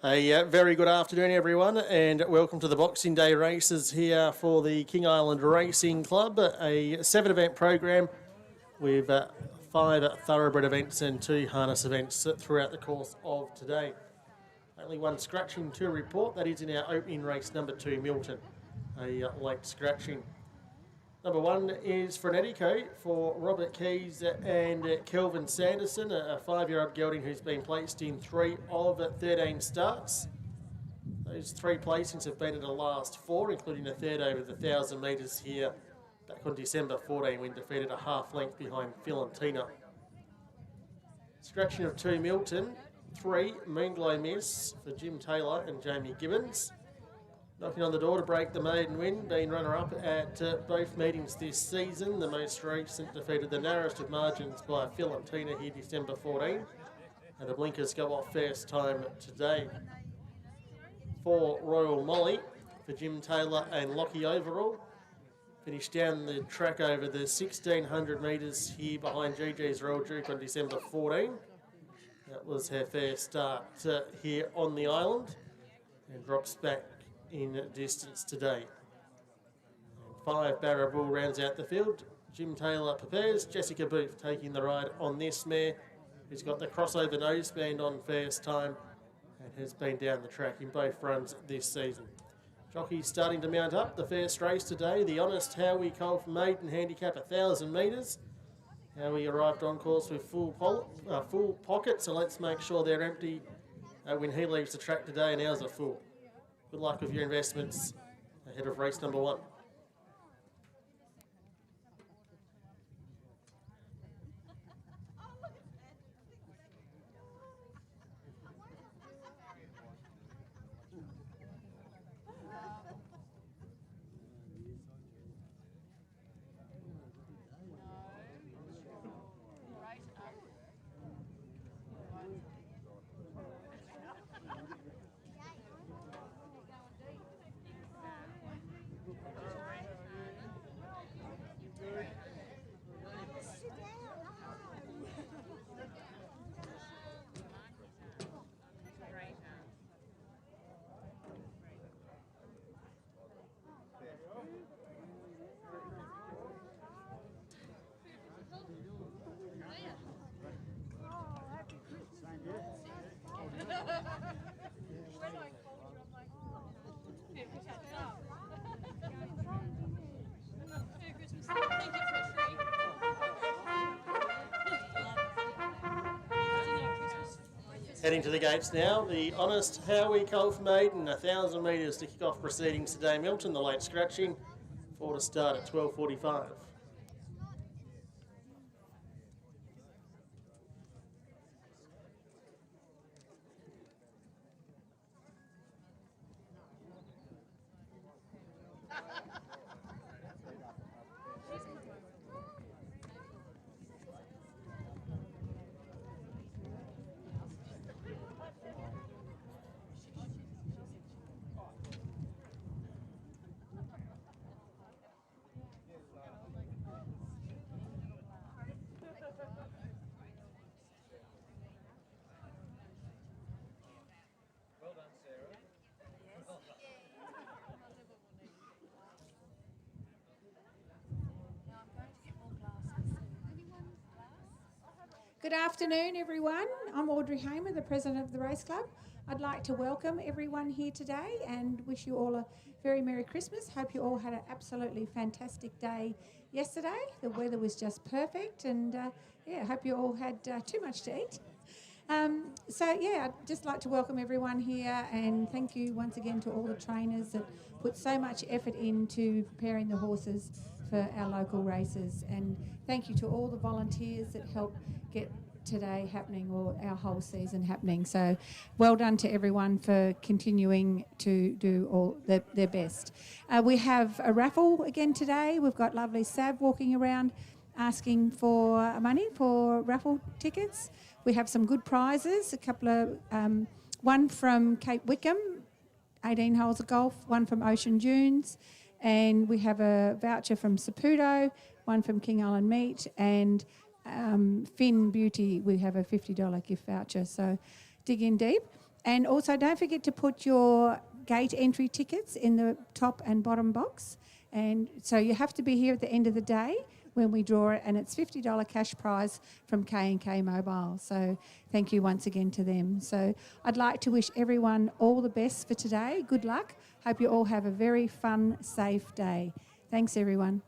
A very good afternoon, everyone, and welcome to the Boxing Day races here for the King Island Racing Club. A 7-event program with 5 thoroughbred events and 2 harness events throughout the course of today. Only one scratching to report. That is in our opening race, number 2, Milton. A late scratching. Number 1 is Frenetico for Robert Keys and Kelvin Sanderson, a 5-year-old gelding who's been placed in 3 of 13 starts. Those 3 placings have been in the last 4, including a third over the 1,000 metres here back on December 14 when defeated a half length behind Filantina. Scratching of 2, Milton. 3, Moonglow Miss for Jim Taylor and Jamie Gibbons. Knocking on the door to break the maiden win, being runner-up at both meetings this season. The most recent defeated the narrowest of margins by Filantina here December 14. And the blinkers go off first time today. 4, Royal Molly for Jim Taylor and Lockie Overall. Finished down the track over the 1,600 metres here behind GG's Royal Duke on December 14. That was her fair start here on the island and drops back in distance today. 5, Barra Bull rounds out the field. Jim Taylor prepares. Jessica Booth taking the ride on this mare, who's got the crossover noseband on first time and has been down the track in both runs this season. Jockeys starting to mount up. The first race today, the Honest Howie Colf Maiden Handicap 1,000 metres. Howie arrived on course with full pockets, so let's make sure they're empty when he leaves the track today and ours are full. Good luck with your investments ahead of race number 1. Heading to the gates now, the Honest Howie Colf Maiden, 1,000 metres to kick off proceedings today. Milton, the late scratching, 4 to start at 12:45. Good afternoon, everyone. I'm Audrey Hamer, the President of the Race Club. I'd like to welcome everyone here today and wish you all a very Merry Christmas. Hope you all had an absolutely fantastic day yesterday. The weather was just perfect and, hope you all had too much to eat. I'd just like to welcome everyone here and thank you once again to all the trainers that put so much effort into preparing the horses for our local races, and thank you to all the volunteers that help get today happening or our whole season happening. So well done to everyone for continuing to do all their best. We have a raffle again today. We've got lovely Sav walking around asking for money for raffle tickets. We have some good prizes, a couple of, one from Cape Wickham, 18 holes of golf, one from Ocean Dunes, and we have a voucher from Saputo, one from King Island Meat, and Finn Beauty, we have a $50 gift voucher, so dig in deep. And also don't forget to put your gate entry tickets in the top and bottom box. And so you have to be here at the end of the day when we draw it, and it's $50 cash prize from K&K Mobile. So thank you once again to them. So I'd like to wish everyone all the best for today. Good luck. Hope you all have a very fun, safe day. Thanks, everyone.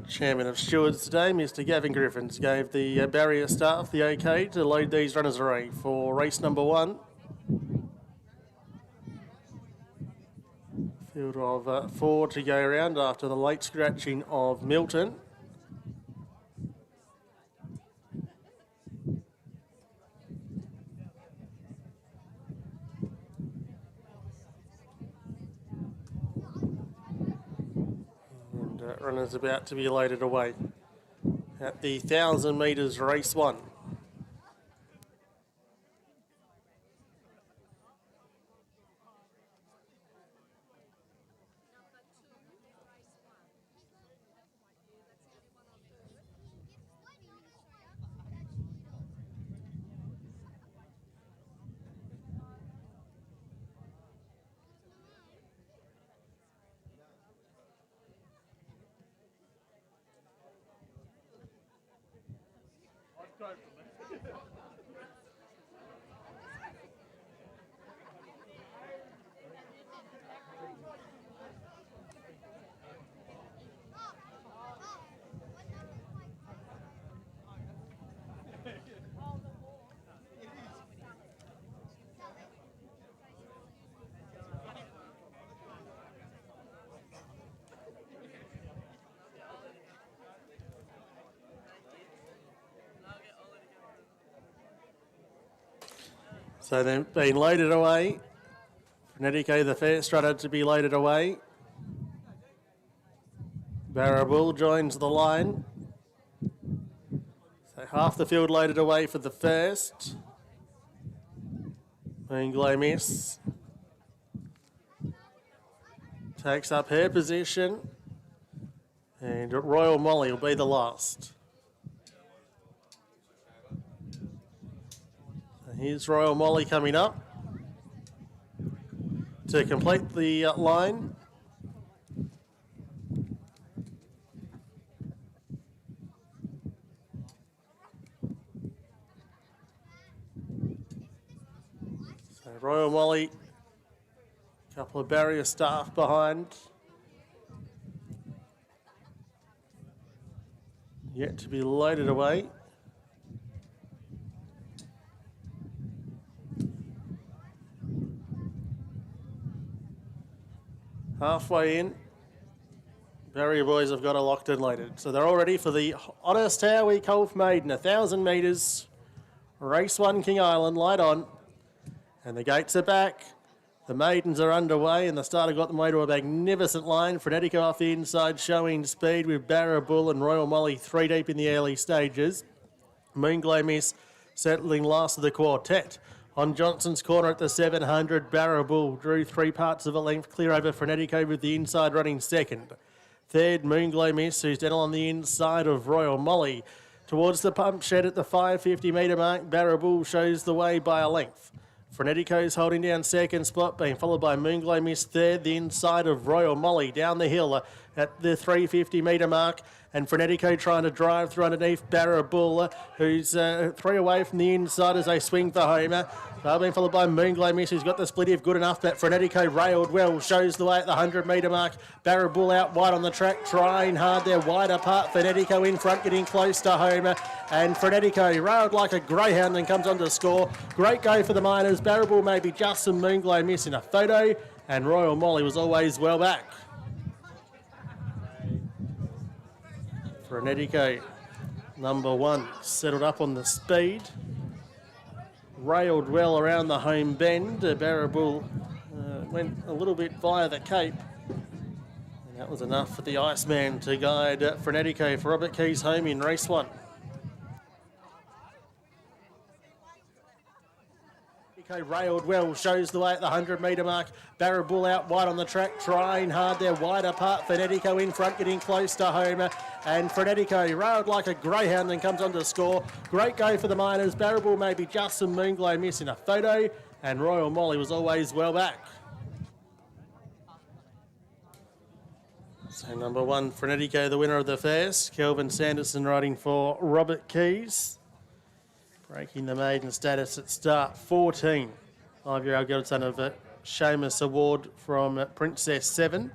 Chairman of Stewards today, Mr. Gavin Griffiths, gave the barrier staff the OK to load these runners array for race number 1. Field of 4 to go around after the late scratching of Milton. Runners about to be loaded away at the 1,000 metres race 1. So they've been loaded away. Frenetico, the first runner to be loaded away. Barrabull joins the line. So half the field loaded away for the first. Moonglow Miss takes up her position. And Royal Molly will be the last. Here's Royal Molly coming up to complete the line. So Royal Molly, a couple of barrier staff behind. Yet to be loaded away. Halfway in, barrier boys have got it locked and loaded. So they're all ready for the Honest Howie Colf Maiden, 1,000 metres, race 1, King Island, light on. And the gates are back. The maidens are underway, and the starter got them away to a magnificent line. Frenetico off the inside, showing speed with Barrabull and Royal Molly 3 deep in the early stages. Moonglow Miss settling last of the quartet. On Johnson's corner at the 700, Barrabull drew 3 parts of a length clear over Frenetico with the inside running second. Third, Moonglow Miss, who's down on the inside of Royal Molly. Towards the pump shed at the 550 metre mark, Barrabull shows the way by a length. Frenetico's holding down second spot, being followed by Moonglow Miss third, the inside of Royal Molly. Down the hill, at the 350 metre mark. And Frenetico trying to drive through underneath Barrabulla, who's 3 away from the inside as they swing for Homer. They've been followed by Moonglow Miss, who's got the split if good enough, but Frenetico railed well, shows the way at the 100 metre mark. Barrabulla out wide on the track, trying hard. They're wide apart. Frenetico in front, getting close to Homer. And Frenetico railed like a greyhound and comes on to score. Great go for the Miners. Barrabulla maybe just some Moonglow Miss in a photo. And Royal Molly was always well back. Frenetico, number 1, settled up on the speed. Railed well around the home bend. Barrabull went a little bit via the cape. And that was enough for the Iceman to guide Frenetico for Robert Keys home in race 1. Railed well, shows the way at the 100 metre mark. Barrabull out wide on the track, trying hard. They're wide apart. Frenetico in front, getting close to Homer. And Frenetico railed like a greyhound and comes on to score. Great go for the Miners. Barrabull maybe just some Moonglow Miss in a photo. And Royal Molly was always well back. So number 1, Frenetico, the winner of the first. Kelvin Sanderson riding for Robert Keys. Breaking the maiden status at start 14. 5-year-old godson of Seamus Award from Princess 7.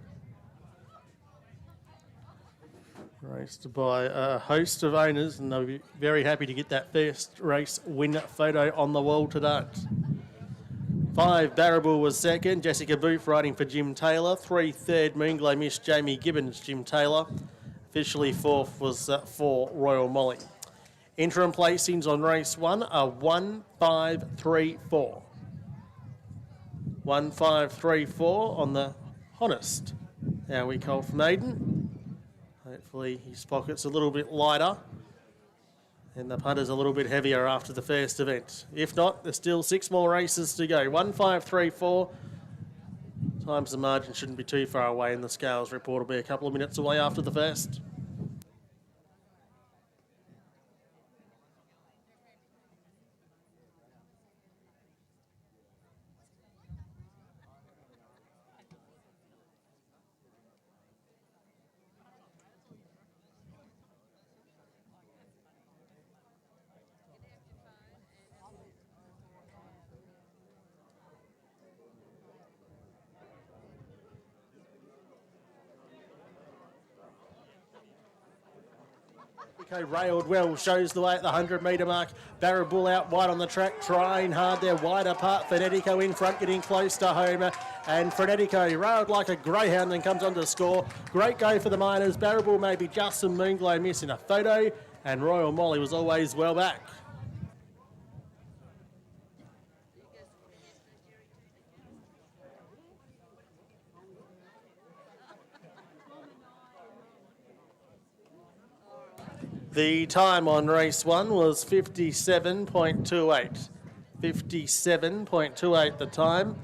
Raced by a host of owners, and they'll be very happy to get that first race win photo on the wall today. 5, Barrabull was second. Jessica Booth riding for Jim Taylor. 3, third, Moonglow Miss Jamie Gibbons, Jim Taylor. Officially 4th was for Royal Molly. Interim placings on race 1 are 1, 5, 3, 4. 1, 5, 3, 4 on the Honest Howie Colt maiden. Hopefully his pocket's a little bit lighter and the punter's a little bit heavier after the first event. If not, there's still 6 more races to go. 1, 5, 3, 4. Times the margin shouldn't be too far away, and the scales report will be a couple of minutes away after the first. Railed well, shows the way at the 100 metre mark. Barrabull out wide on the track, trying hard. They're wide apart. Frenetico in front, getting close to Homer. And Frenetico railed like a greyhound and comes on to score. Great go for the Miners. Barrabull maybe just some Moonglow Miss in a photo. And Royal Molly was always well back. The time on race 1 was 57.28. 57.28 the time.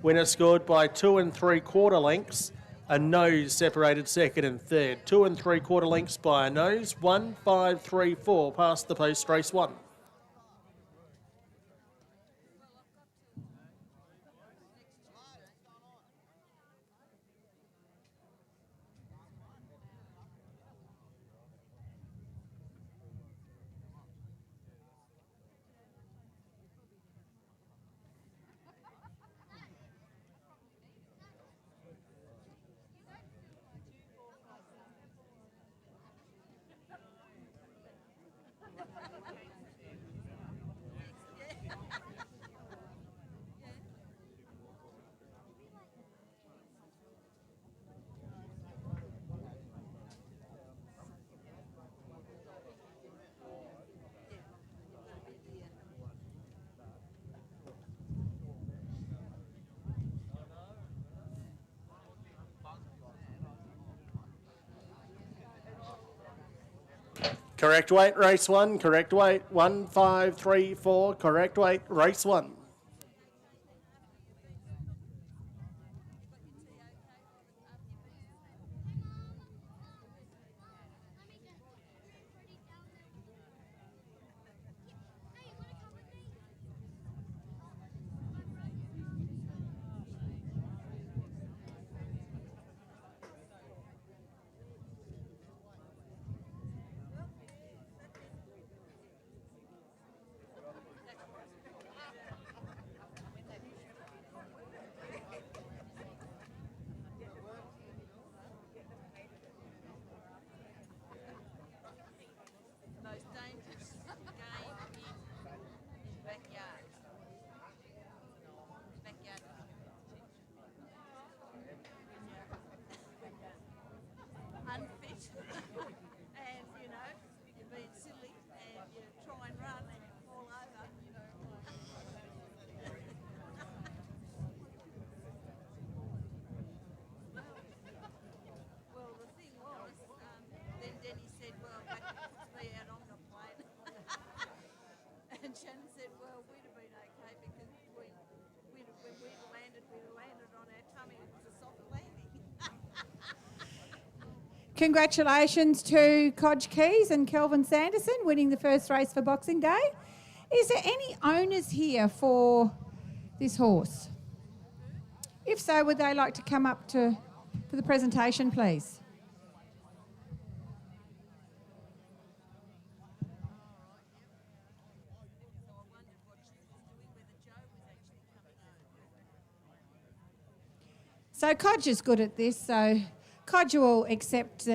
Winner scored by 2 3/4 lengths. A nose separated second and third. 2 3/4 lengths by a nose. 1, 5, 3, 4 past the post race 1. Correct weight, race 1. Correct weight, 1, 5, 3, 4. Correct weight, race 1. Congratulations to Codge Keys and Kelvin Sanderson winning the first race for Boxing Day. Is there any owners here for this horse? If so, would they like to come up for the presentation, please? So Codge is good at this, so Codge will accept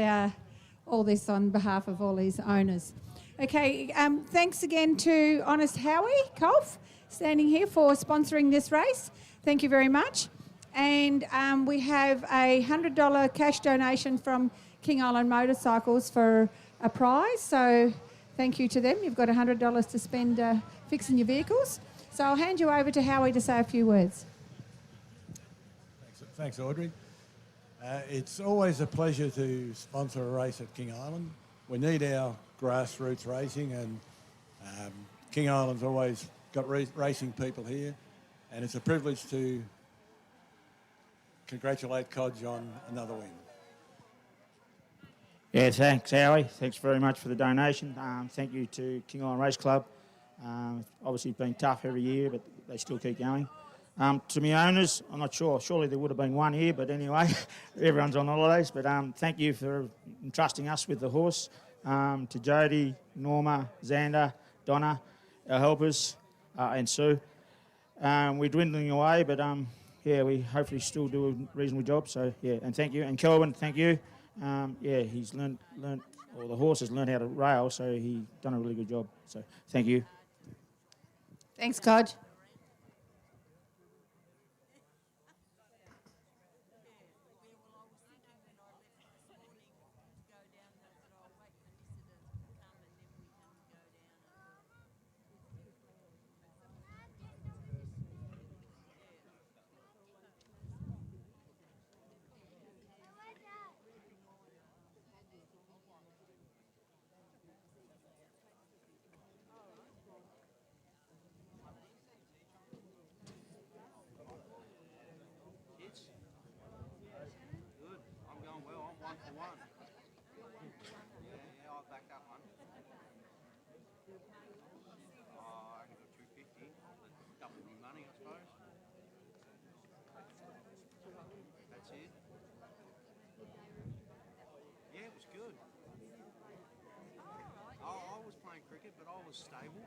all this on behalf of all his owners. Okay, thanks again to Honest Howie Kolf, standing here for sponsoring this race. Thank you very much. And we have a $100 cash donation from King Island Motorcycles for a prize, so thank you to them. You've got $100 to spend fixing your vehicles. So I'll hand you over to Howie to say a few words. Thanks, Audrey. It's always a pleasure to sponsor a race at King Island. We need our grassroots racing, and King Island's always got racing people here, and it's a privilege to congratulate Codge on another win. Yeah, thanks, Howie. Thanks very much for the donation. Thank you to King Island Race Club. Obviously, it's been tough every year, but they still keep going. To my owners, I'm not sure. Surely there would have been one here, but anyway, everyone's on holidays. But thank you for entrusting us with the horse. To Jody, Norma, Xander, Donna, our helpers, and Sue. We're dwindling away, but yeah, we hopefully still do a reasonable job. So yeah, and thank you. And Kelvin, thank you. Yeah, he's learnt, or the horse has learnt how to rail, so he's done a really good job. So thank you. Thanks, Codge. Stable.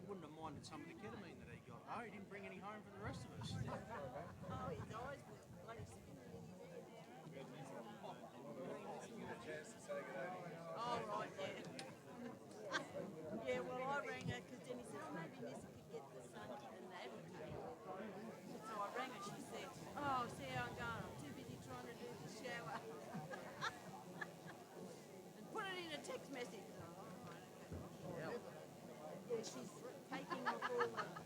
Wouldn't have minded some of the ketamine that he got. Oh, he didn't bring any home for the rest of us. Oh, he's always bloody Oh, right, yeah. Yeah, well, I rang her because then he said, oh, maybe Nissa could get the sun and that. So I rang her, she said, oh, see how I'm going. I'm too busy trying to do the shower. And put it in a text message. Yeah, she's taking off all the...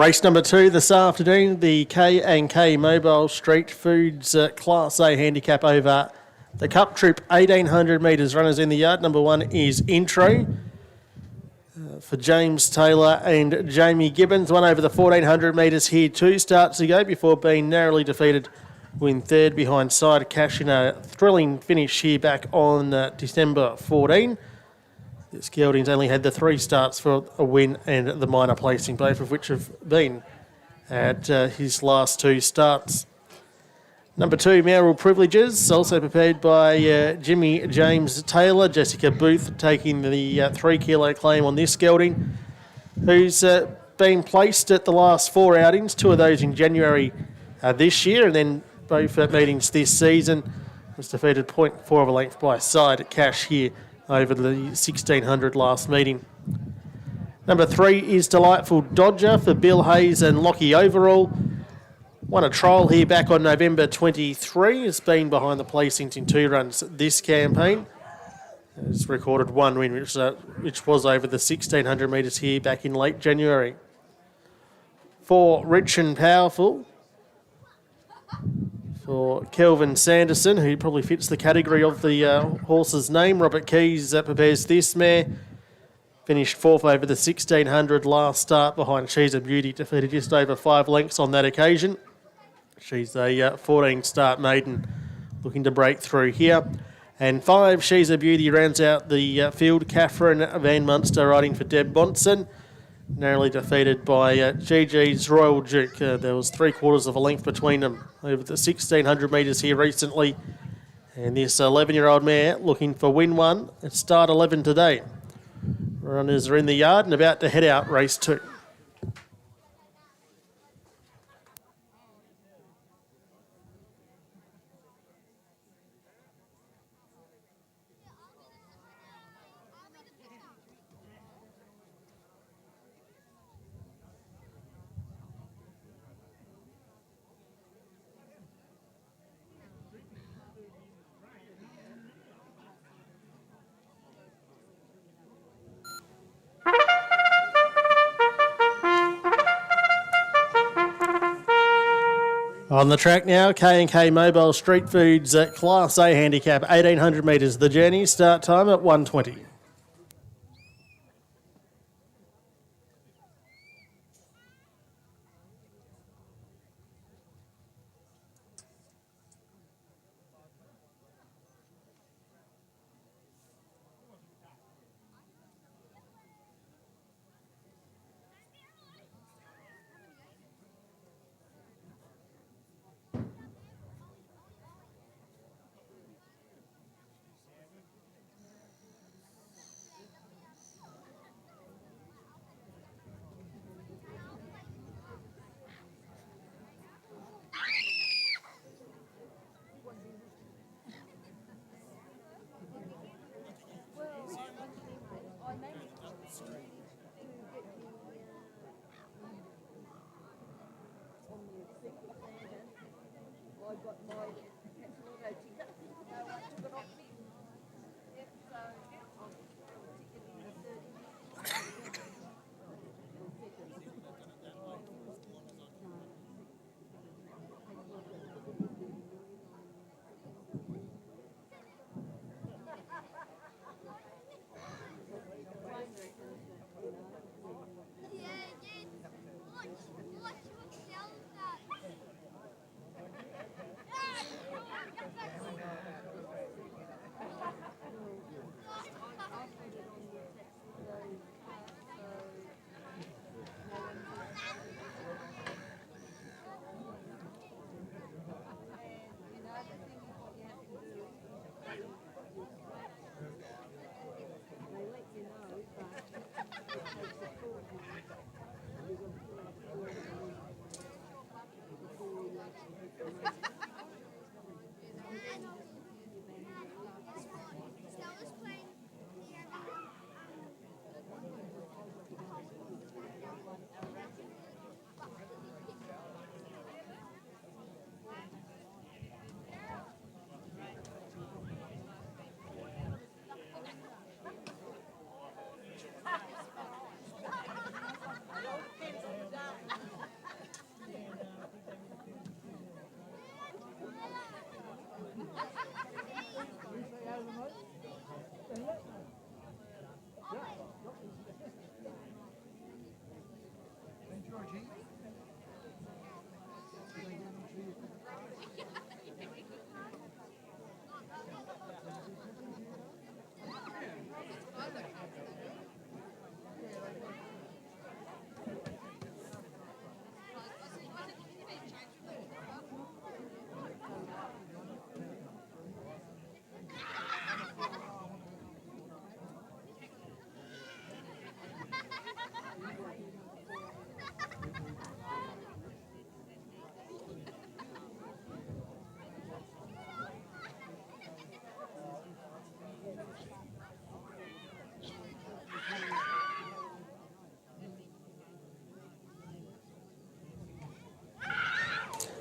Race number 2 this afternoon, the K&K Mobile Street Foods Class A handicap over the Cup Trip, 1,800 metres. Runners in the yard. Number 1 is Intro for James Taylor and Jamie Gibbons. One over the 1,400 metres here. 2 starts to go before being narrowly defeated. Win third behind Side Cash in a thrilling finish here back on December 14. This gelding's only had the 3 starts for a win and the minor placing, both of which have been at his last 2 starts. Number 2, Mayoral Privileges, also prepared by Jimmy James Taylor. Jessica Booth taking the 3 kilo claim on this gelding, who's been placed at the last 4 outings, 2 of those in January this year, and then both meetings this season. Was defeated 0.4 of a length by Side Cash here over the 1,600 last meeting. Number 3 is Delightful Dodger for Bill Hayes and Lockie Overall. Won a trial here back on November 23. Has been behind the placings in 2 runs this campaign. Has recorded 1 win, which was over the 1,600 metres here back in late January. 4, Rich and Powerful for Kelvin Sanderson, who probably fits the category of the horse's name. Robert Keys prepares this mare. Finished 4th over the 1,600 last start behind She's a Beauty, defeated just over 5 lengths on that occasion. She's a 14-start maiden looking to break through here. And 5, She's a Beauty, rounds out the field. Catherine Van Munster riding for Deb Bonson. Narrowly defeated by GG's Royal Duke. There was 3/4 of a length between them over the 1,600 metres here recently. And this 11-year-old mare looking for win 1 at start 11 today. Runners are in the yard and about to head out race 2. On the track now, K&K Mobile Street Foods Class A handicap, 1,800 metres. The journey, start time at 1:20.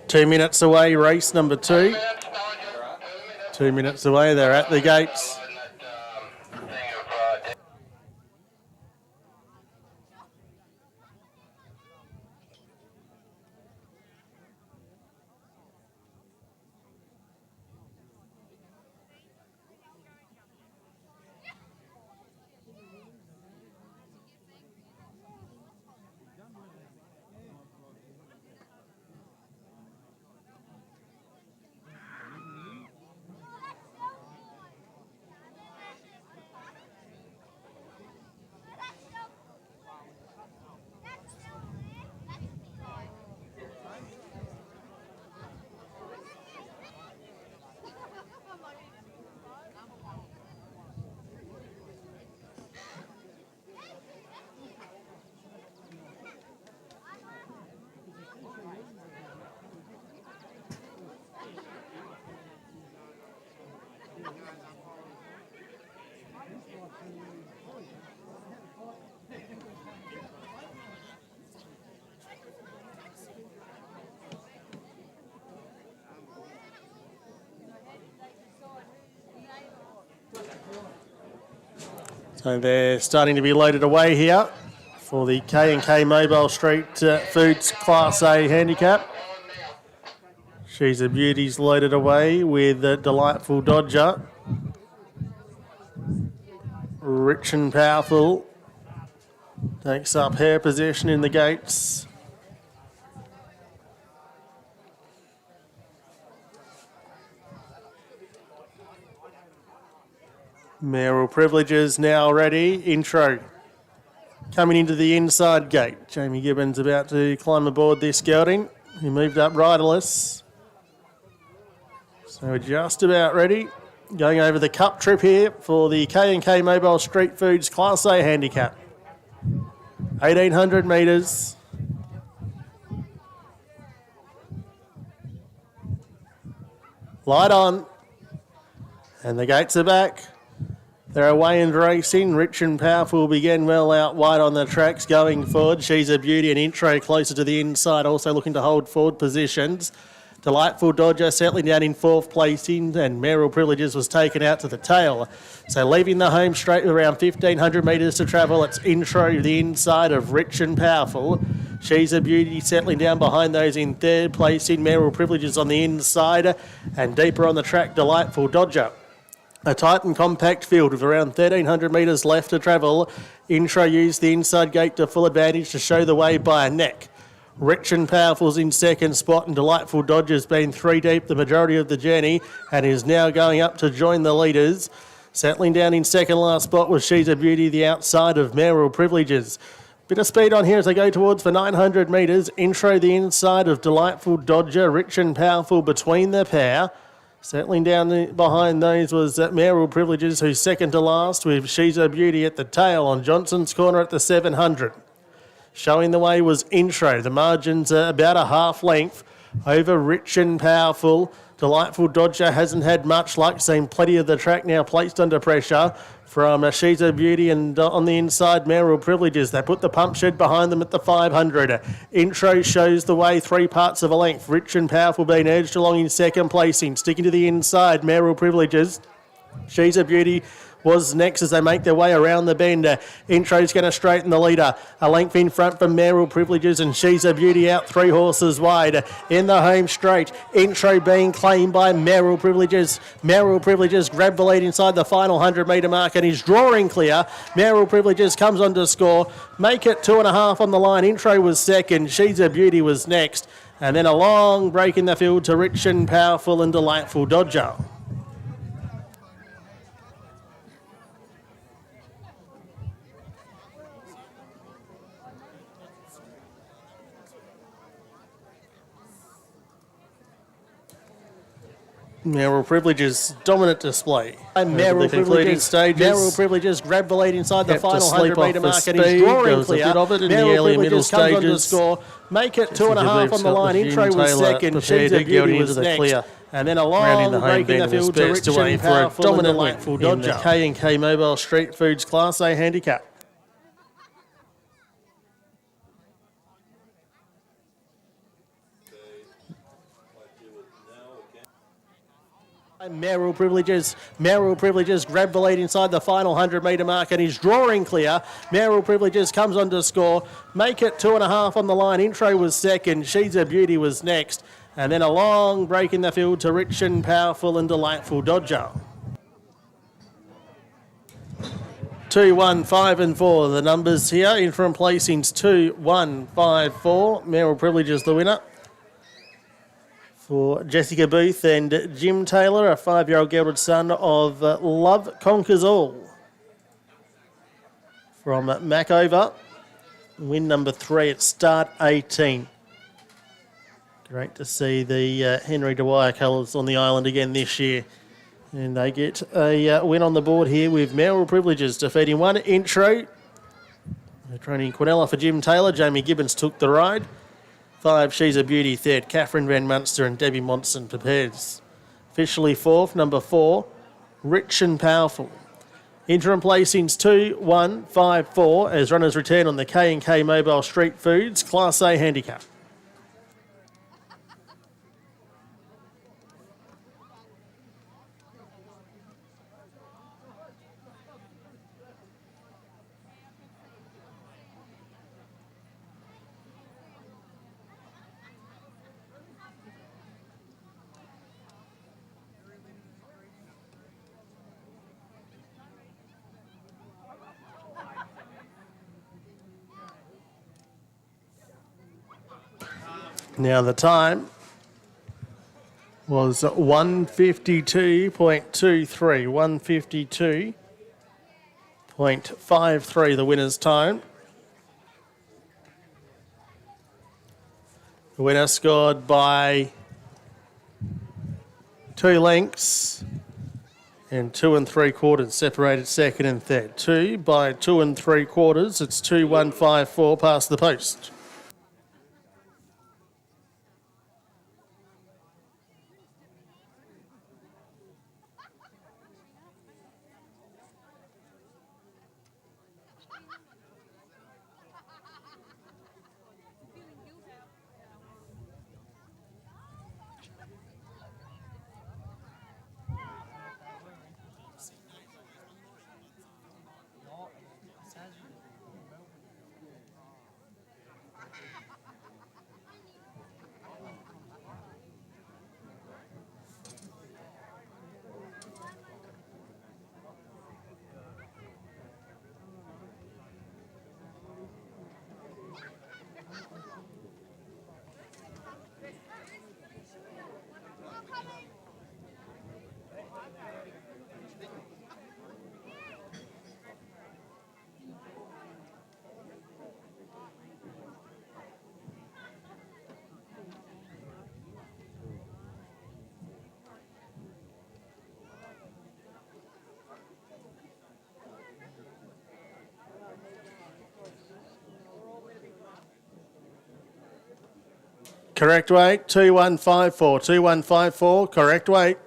2 minutes away, race number 2. 2 minutes away, they're at the gates. So they're starting to be loaded away here for the K&K Mobile Street Foods Class A Handicap. She's a Beauty's loaded away with Delightful Dodger. Rich and Powerful takes up her position in the gates. Mayoral Privileges now ready. Intro coming into the inside gate. Jamie Gibbons about to climb aboard this gelding. He moved up riderless. So we're just about ready. Going over the cup trip here for the K&K Mobile Street Foods Class A Handicap. 1,800 metres. Light on. And the gates are back. They're away and racing. Rich and Powerful begin well out wide on the tracks going forward. She's a Beauty and Intro closer to the inside, also looking to hold forward positions. Delightful Dodger settling down in 4th placing, and Mayoral Privileges was taken out to the tail. So leaving the home straight with around 1,500 metres to travel, it's Intro to the inside of Rich and Powerful. She's a Beauty settling down behind those in 3rd placing. Mayoral Privileges on the inside, and deeper on the track, Delightful Dodger. A tight and compact field with around 1,300 metres left to travel. Intro used the inside gate to full advantage to show the way by a neck. Rich and Powerful's in 2nd spot, and Delightful Dodger's been 3 deep the majority of the journey and is now going up to join the leaders. Settling down in 2nd last spot was She's a Beauty, the outside of Mayoral Privileges. Bit of speed on here as they go towards for 900 metres. Intro the inside of Delightful Dodger, Rich and Powerful between the pair. Settling down behind those was Mayoral Privileges, who's 2nd to last, with She's a Beauty at the tail on Johnson's Corner at the 700. Showing the way was Intro. The margins are about a half length over Rich and Powerful. Delightful Dodger hasn't had much luck, seen plenty of the track now placed under pressure from She's a Beauty, and on the inside, Mayoral Privileges. They put the pump shed behind them at the 500. Intro shows the way 3 parts of a length. Rich and Powerful being edged along in 2nd placing. Sticking to the inside, Mayoral Privileges. She's a Beauty was next as they make their way around the bend. Intro's going to straighten the leader. A length in front from Mayoral Privileges, and She's a Beauty out 3 horses wide. In the home straight, Intro being claimed by Mayoral Privileges. Mayoral Privileges grabbed the lead inside the final 100 metre mark and is drawing clear. Mayoral Privileges comes on to score. Make it 2.5 on the line. Intro was 2nd. She's a Beauty was next. And then a long break in the field to Rich and Powerful and Delightful Dodger. Mayoral Privileges dominant display. Mayoral Privileges grab the lead inside the final 100 metre mark and he's drawing clear. A bit of it in the early and middle stages. Score. Make it 2.5 on the line. Intro was 2nd. She's a Beauty was next. Clear. And then a long break in the field to Rich and Powerful for a dominant Delightful win in the Dodger. K&K Mobile Street Foods Class A Handicap. Merrill Privileges grab the lead inside the final 100-metre mark and is drawing clear. Merrill Privileges comes on to score. Make it 2.5 on the line. Intro was second. She's a Beauty was next. And then a long break in the field to Rich and Powerful and Delightful Dodger. 2, 1, 5 and 4. The numbers here. Interim placings 2, 1, 5, 4. Merrill Privileges the winner. For Jessica Booth and Jim Taylor, a 5-year-old gelded son of Love Conquers All. From Macover, win number 3 at start 18. Great to see the Henry Dwyer colours on the island again this year. And they get a win on the board here with Merrill Privileges defeating 1 Intro. Training Quinella for Jim Taylor. Jamie Gibbons took the ride. 5, She's a Beauty, third. Catherine Van Munster and Debbie Monson prepares. Officially fourth, number 4, Rich and Powerful. Interim placings 2, 1, 5, 4 as runners return on the K&K Mobile Street Foods Class A handicap. Now the time was 1:52.23, 1:52.53 the winner's time. The winner scored by 2 lengths and 2 3/4 separated second and third. 2 by 2 3/4. It's 2-1-5-4 past the post. Correct weight, 2154. 2154, correct weight.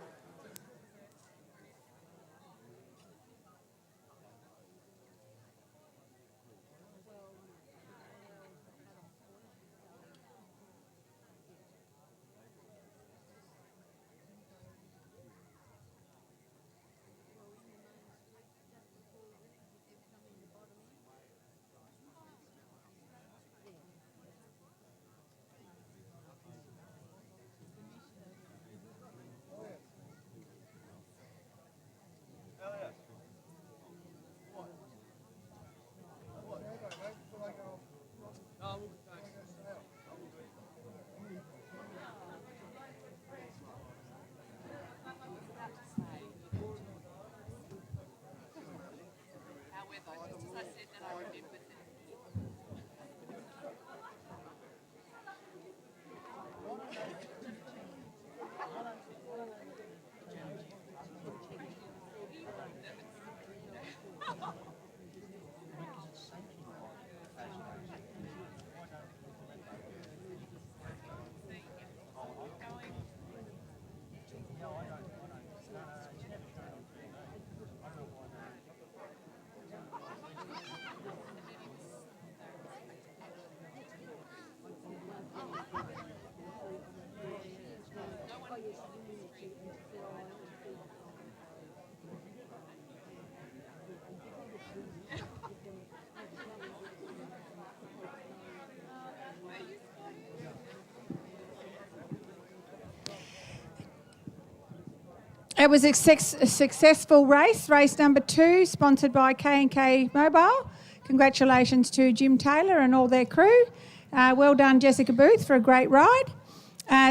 It was a successful race number 2, sponsored by K&K Mobile. Congratulations to Jim Taylor and all their crew. Well done, Jessica Booth, for a great ride.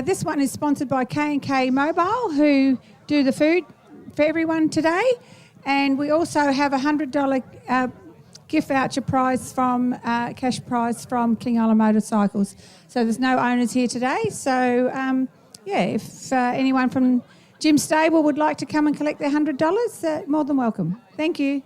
This one is sponsored by K&K Mobile, who do the food for everyone today. And we also have a $100 gift voucher prize from cash prize from King Island Motorcycles. So there's no owners here today. So if anyone from Jim's stable would like to come and collect their $100, more than welcome. Thank you.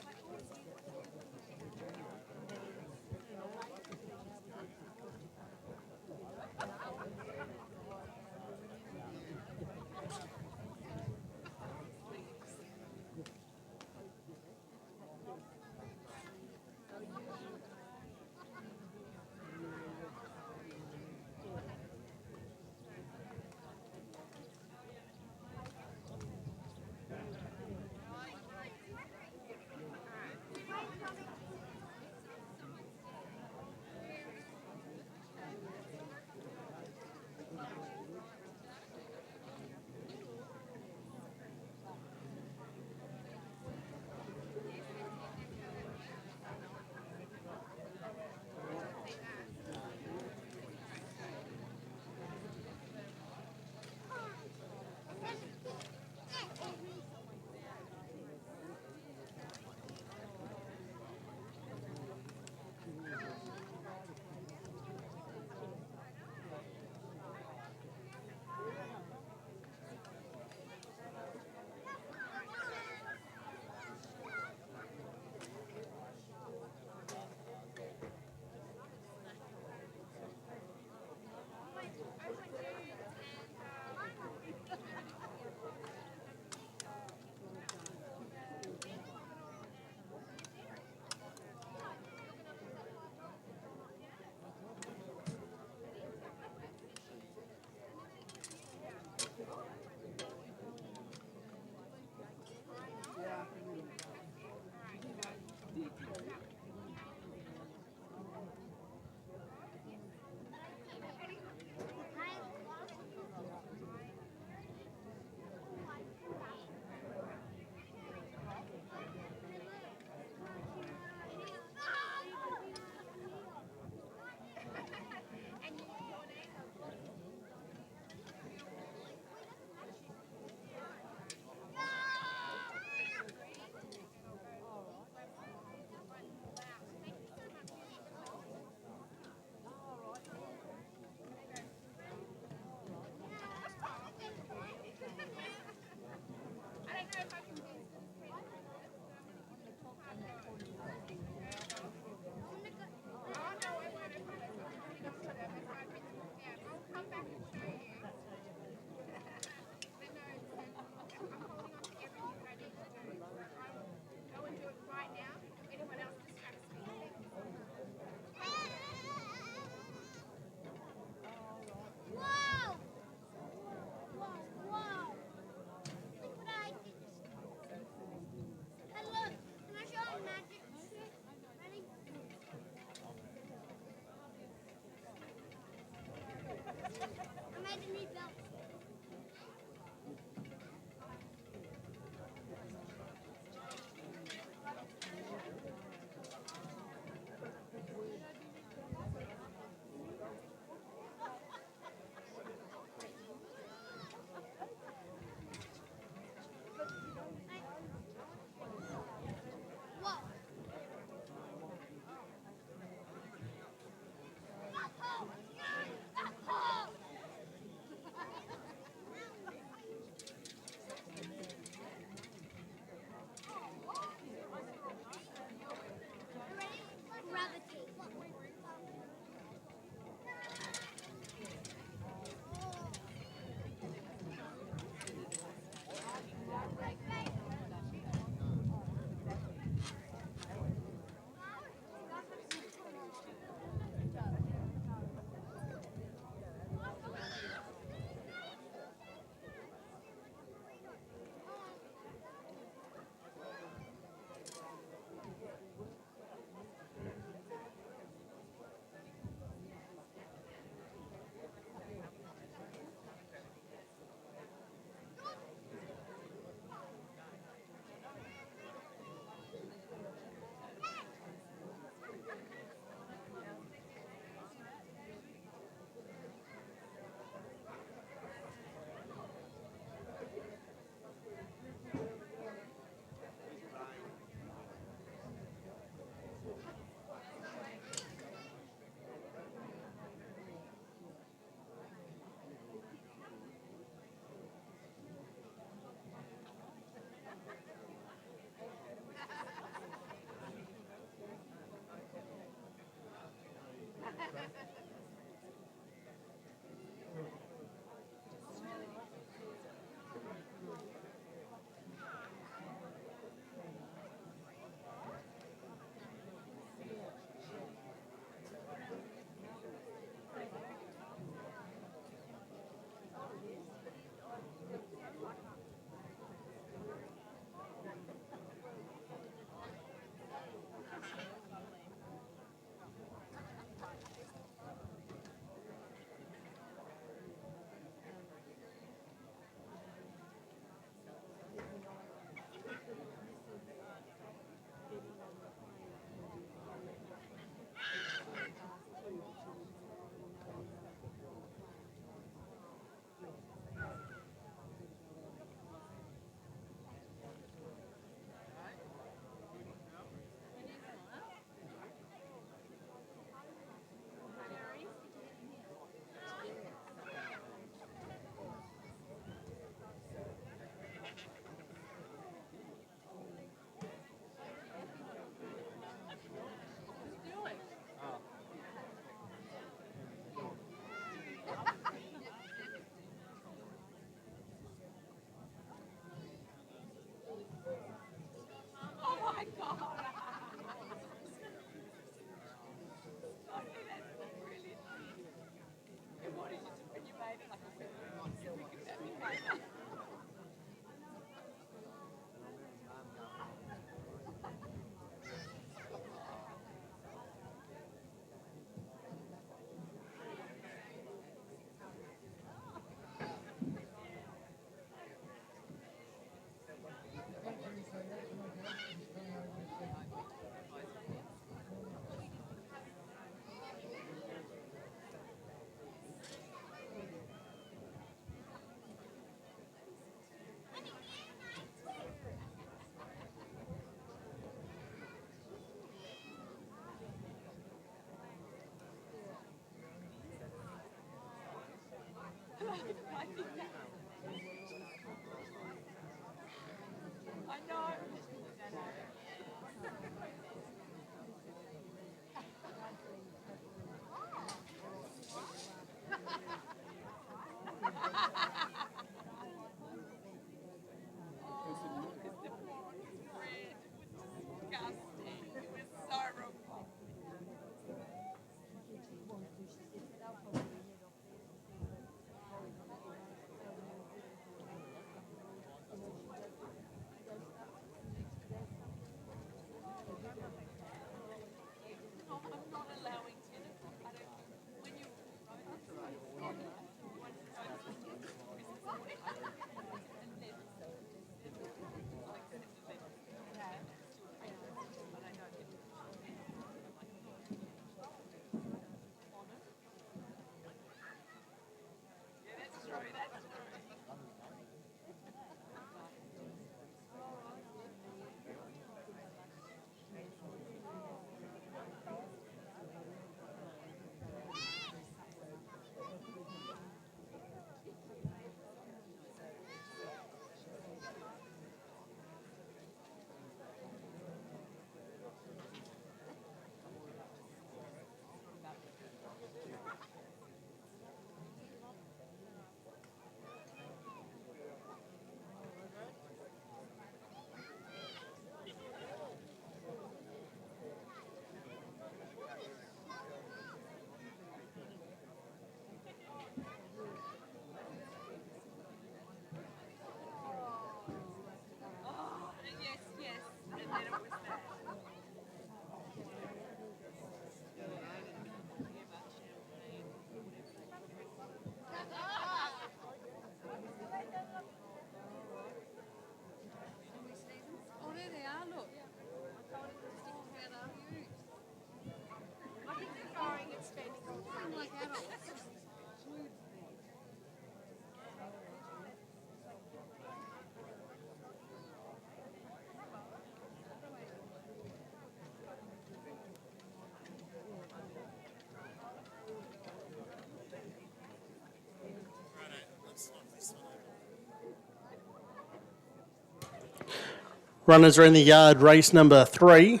Runners are in the yard, race number 3.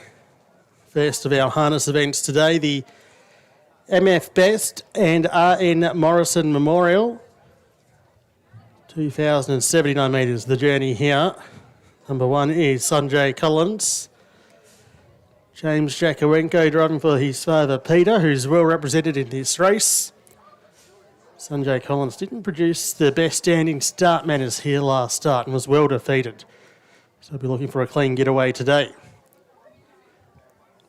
First of our harness events today, the MF Best and RN Morrison Memorial. 2,079 metres, the journey here. Number 1 is Sanjay Collins. James Jakowenko driving for his father Peter, who's well represented in this race. Sanjay Collins didn't produce the best standing start manners here last start and was well defeated. So I'll be looking for a clean getaway today.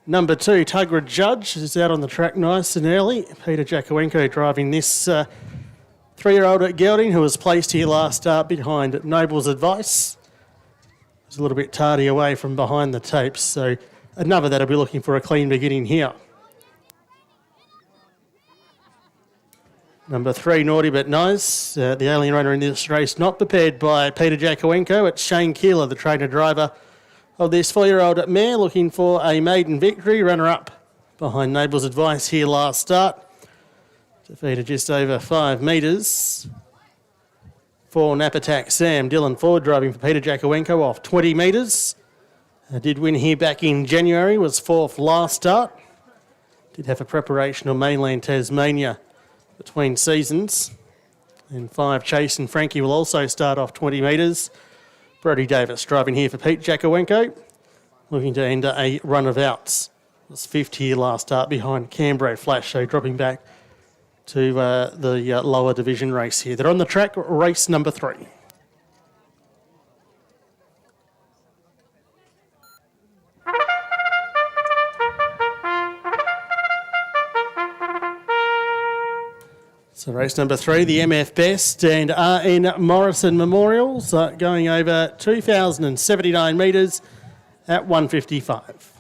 Number 2, Tugra Judge, is out on the track nice and early. Peter Jakowenko driving this 3-year-old at Gelding, who was placed here last start behind Noble's Advice. He's a little bit tardy away from behind the tapes, so another that'll be looking for a clean beginning here. Number 3, Naughty But Nice, the alien runner in this race, not prepared by Peter Jakowenko. It's Shane Keeler, the trainer driver of this 4-year-old mare, looking for a maiden victory. Runner-up behind Noble's Advice here last start. Defeated just over 5 metres. For Napatak Sam, Dylan Ford driving for Peter Jakowenko off 20 metres. Did win here back in January, was 4th last start. Did have a preparation on mainland Tasmania between seasons. And 5, Chase and Frankie will also start off 20 metres. Brody Davis driving here for Pete Jakowenko, looking to enter a run of outs. Was 5th here last start behind Canberra Flash, so dropping back to the lower division race here. They're on the track, race number 3. So race number 3, the MF Best and RN Morrison Memorials, going over 2,079 metres at 155.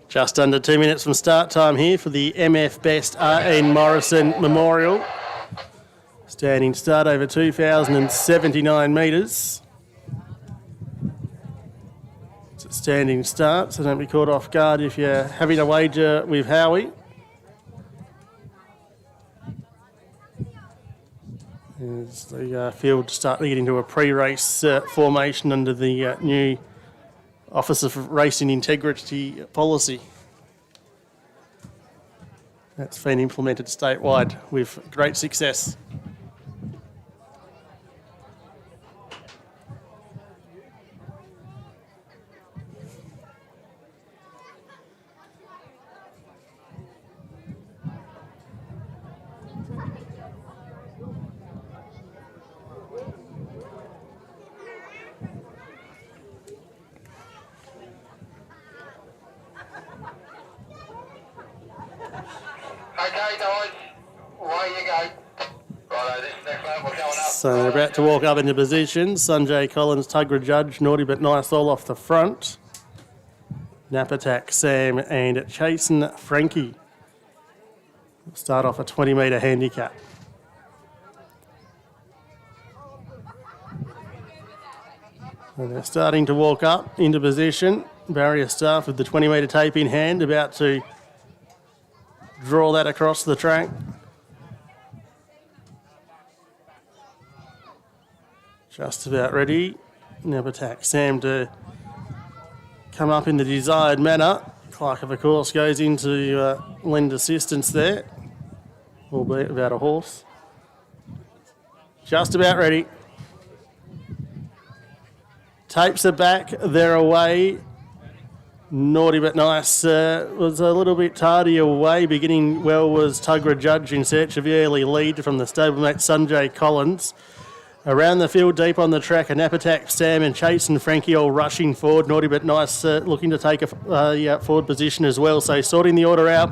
Just under 2 minutes from start time here for the MF Best R.N. Morrison Memorial. Standing start over 2,079 metres. It's a standing start, so don't be caught off guard if you're having a wager with Howie. As the field start to get into a pre-race formation under the new Office of Racing Integrity policy. That's been implemented statewide with great success. Okay, guys, away you go. Righto, this next lap, we're going up. So they're about to walk up into position. Sanjay Collins, Tugra Judge, Naughty But Nice all off the front. Napatak Sam and Chasen Frankie. Start off a 20-metre handicap. And they're starting to walk up into position. Barrier staff with the 20-metre tape in hand, about to draw that across the track. Just about ready. Napatak Sam to come up in the desired manner. Clark, of course, goes in to lend assistance there, albeit without a horse. Just about ready. Tapes are back, they're away. Naughty But Nice was a little bit tardy away. Beginning well was Tugra Judge in search of the early lead from the stablemate Sanjay Collins. Around the field, deep on the track, a Napatak Sam and Chasen Frankie all rushing forward. Naughty But Nice looking to take a forward position as well. So sorting the order out,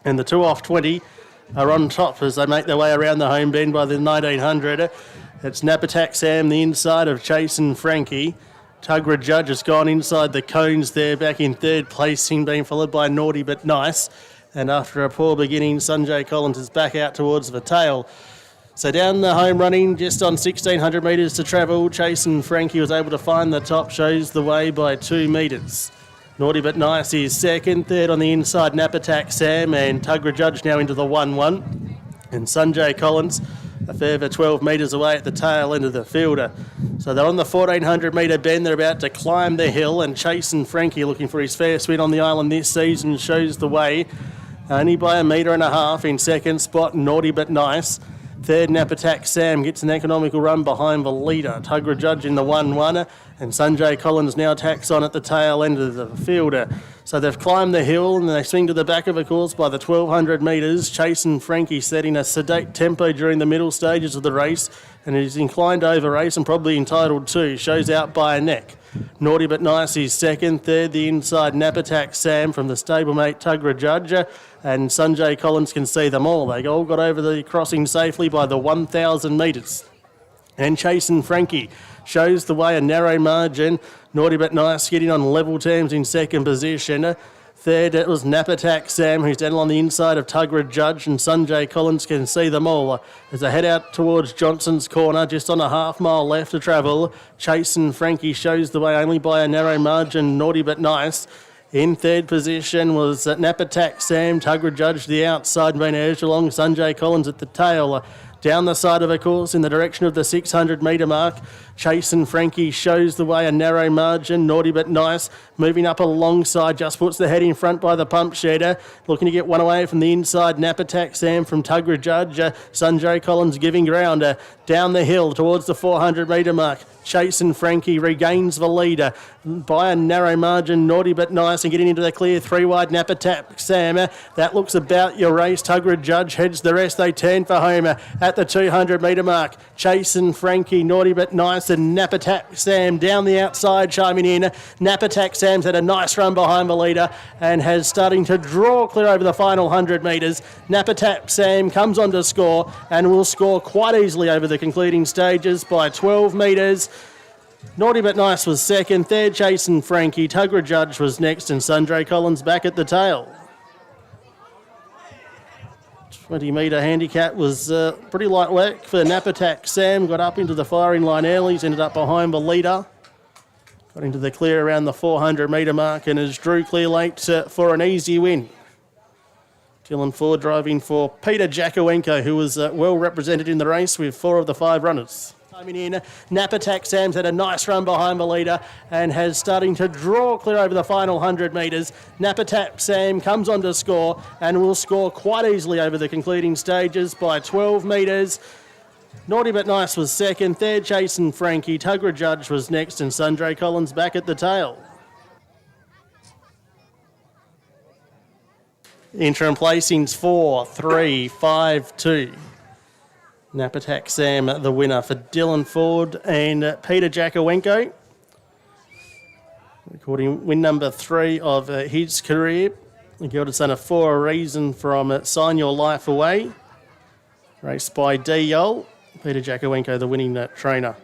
and the 2 off 20 are on top as they make their way around the home bend by the 1900. It's Napatak Sam, the inside of Chasen Frankie. Tugra Judge has gone inside the cones there, back in third placing, being followed by Naughty But Nice. And after a poor beginning, Sanjay Collins is back out towards the tail. So down the home running, just on 1,600 metres to travel, Chasen Frankie was able to find the top, shows the way by 2 metres. Naughty But Nice is second, third on the inside, Napatak Sam, and Tugra Judge now into the 1-1. And Sanjay Collins a further 12 metres away at the tail end of the fielder. So they're on the 1,400 metre bend. They're about to climb the hill, and Chasen Frankie, looking for his first win on the island this season, shows the way. Only by 1.5 metres in second spot, Naughty But Nice. Third, Napatak Sam gets an economical run behind the leader. Tugra Judge in the 1-1, and Sanjay Collins now tacks on at the tail end of the fielder. So they've climbed the hill and they swing to the back of the course by the 1,200 metres. Chasen Frankie setting a sedate tempo during the middle stages of the race, and is inclined to over race and probably entitled to. Shows out by a neck. Naughty But Nice is second. Third, the inside Napatak Sam from the stablemate Tugra Judge. And Sanjay Collins can see them all. They all got over the crossing safely by the 1,000 metres. And Chasen Frankie shows the way, a narrow margin. Naughty But Nice getting on level terms in second position. Third, it was Napatak Sam, who's down on the inside of Tugra Judge, and Sanjay Collins can see them all. As they head out towards Johnson's Corner, just on a half-mile left to travel, Chasen Frankie shows the way only by a narrow margin. Naughty But Nice. In third position was Napatak Sam. Tugra Judge the outside, being urged along. Sanjay Collins at the tail. Down the side of the course in the direction of the 600 metre mark, Chasen Frankie shows the way, a narrow margin. Naughty But Nice moving up alongside, just puts the head in front by the pump shedder, looking to get one away from the inside. Napatak Sam from Tugra Judge. Sanjay Collins giving ground down the hill towards the 400 metre mark. Chasing Frankie regains the leader by a narrow margin. Naughty But Nice and getting into the clear. 3 wide. Napa Tap Sam. That looks about your race. Tuggered Judge heads the rest. They turn for Homer at the 200 metre mark. Chasing Frankie, Naughty But Nice and Napa Tap Sam down the outside chiming in. Napa Tap Sam's had a nice run behind the leader and has starting to draw clear over the final 100 metres. Napa Tap Sam comes on to score and will score quite easily over the concluding stages by 12 metres. Naughty But Nice was second, third Chasing Frankie, Tuggered Judge was next and Sundre Collins back at the tail. 20 metre handicap was pretty light work for Napa Tap Sam, got up into the firing line early, he's ended up behind the leader. Got into the clear around the 400 metre mark and has drew clear late for an easy win. Dylan Ford driving for Peter Jakowenko, who was well represented in the race with 4 of the 5 runners. Coming in, Napa Tap Sam's had a nice run behind the leader and has starting to draw clear over the final 100 metres. Napa Tap Sam comes on to score and will score quite easily over the concluding stages by 12 metres. Naughty But Nice was second, third Chasing Frankie, Tuggered Judge was next and Sundre Collins back at the tail. Interim placings 4, 3, 5, 2. Napa Tap Sam the winner for Dylan Ford and Peter Jakowenko. Recording win number 3 of his career. The Gilded Son of For a Reason from Sign Your Life Away. Raced by D. Yole. Peter Jakowenko the winning trainer.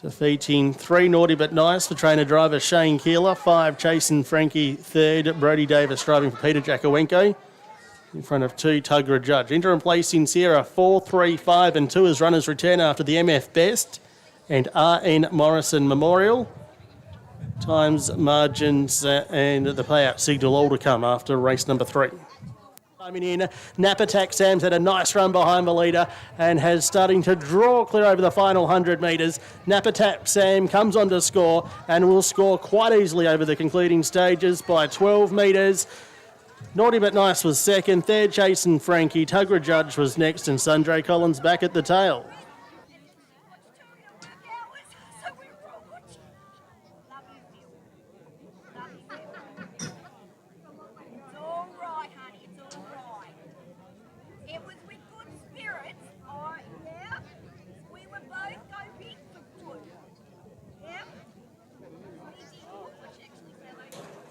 Defeating 3 Naughty But Nice for trainer driver Shane Keeler. 5 Chasing Frankie third. Brody Davis driving for Peter Jakowenko. In front of 2 Tuggered Judge. Interim placings here are 4, 3, 5 and 2 as runners return after the MF Best and R.N. Morrison Memorial. Times, margins and the payout signal all to come after race number 3. Coming in, Napa Tap Sam's had a nice run behind the leader and has starting to draw clear over the final 100 metres. Napa Tap Sam comes on to score and will score quite easily over the concluding stages by 12 metres. Naughty But Nice was second, third Chasing Frankie, Tuggered Judge was next and Sundre Collins back at the tail.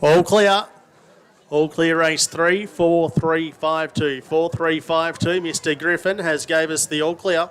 All clear. All clear race 3, 4, 3, 5, 2. 4, 3, 5, 2. Mr. Griffin has gave us the all clear.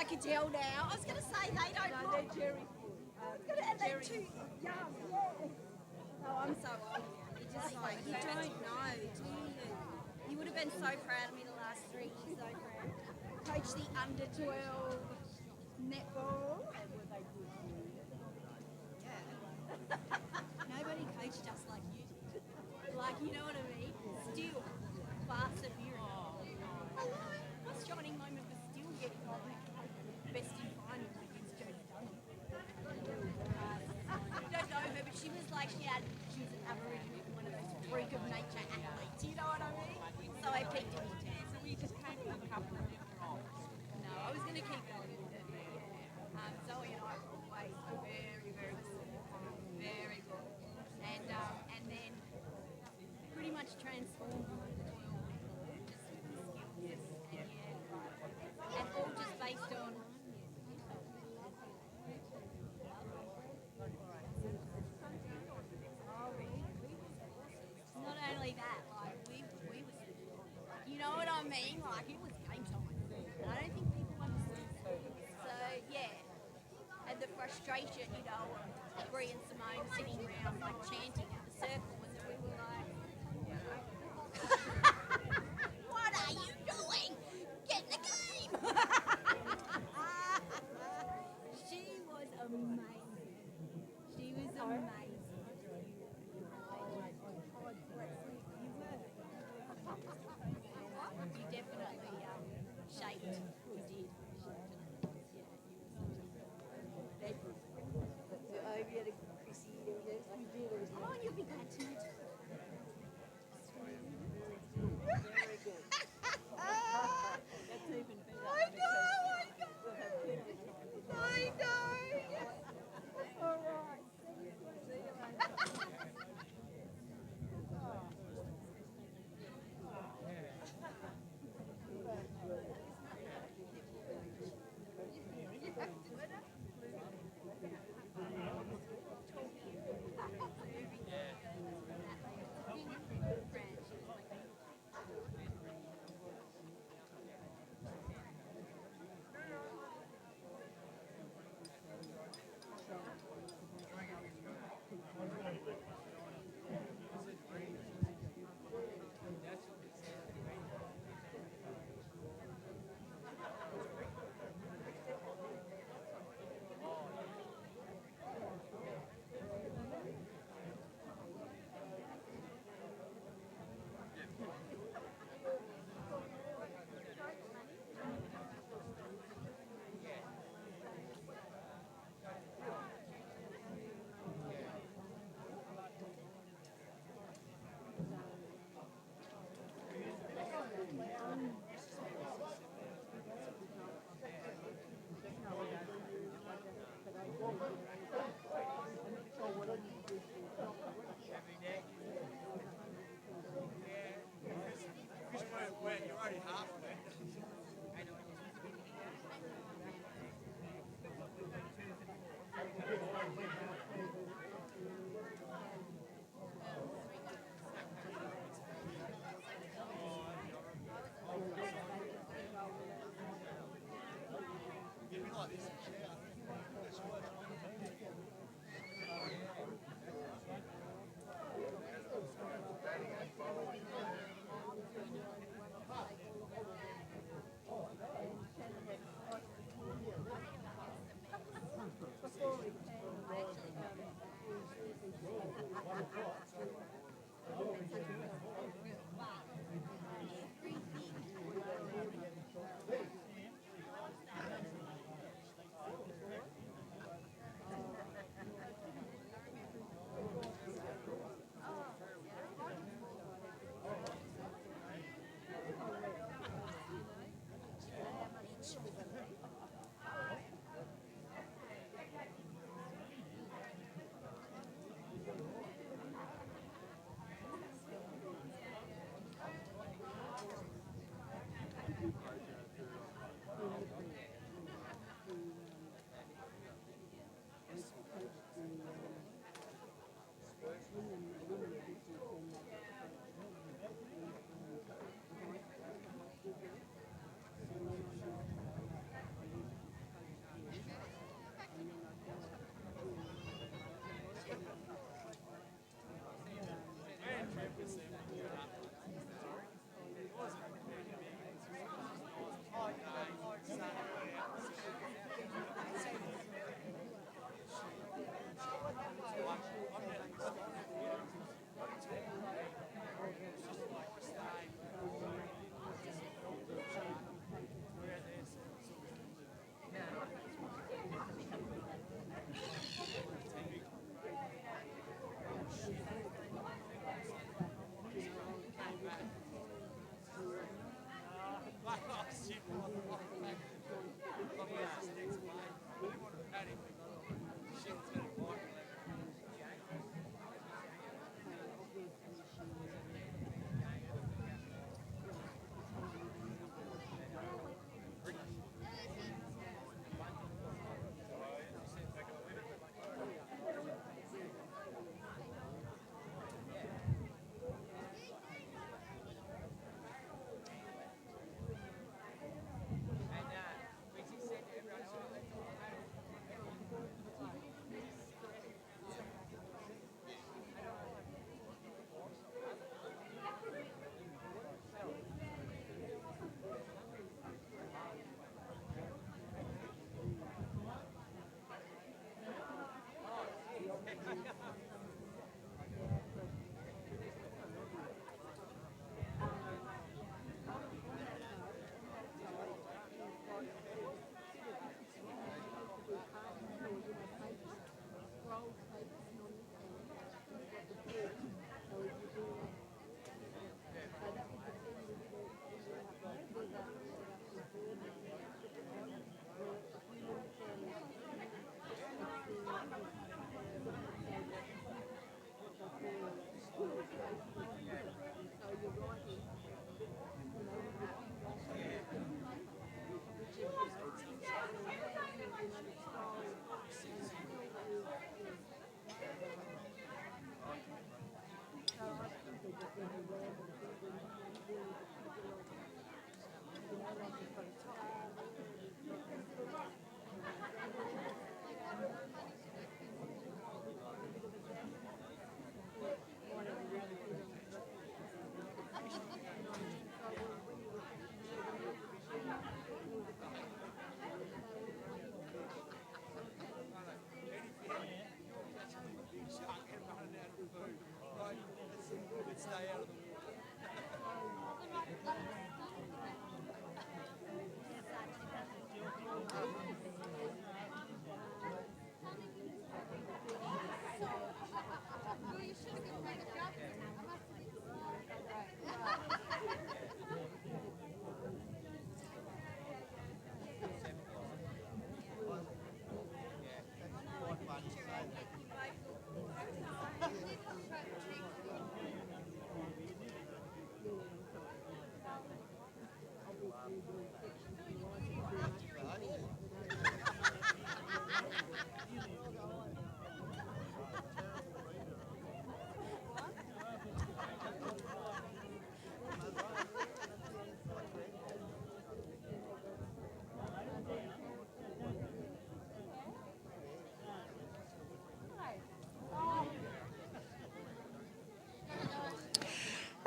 can tell now. I was going to say they don't. No, they're Jerry. And they're too young. Yeah. Oh, I'm so old. You just like you don't know, do you? You would have been so proud of me the last 3 years. So proud. Coach the under 12 netball. Nobody coached us like you did. Like, you know what I mean? Still, perseverance. Hello. My shining moment was still getting best in finals against Jodie Dunn. I don't know her, but she was like, she was an Aboriginal, one of those freak of nature athletes. You know what I mean? So I picked it. So we just came with a couple of them. No, I was going to keep going with it. Zoe and I were always very, very good. Very good. And then pretty much transformed into just with the skills. And all just based on not only that, like we was, you know what I mean? Like it was game time. And I don't think people understood. So yeah, and the frustration, you know, of Brie and Simone sitting around like chanting at the circle was that we were like, what are you doing? Get in the game! She was amazing. She was amazing. You definitely shaped. You did. Oh, you'll be glad to know.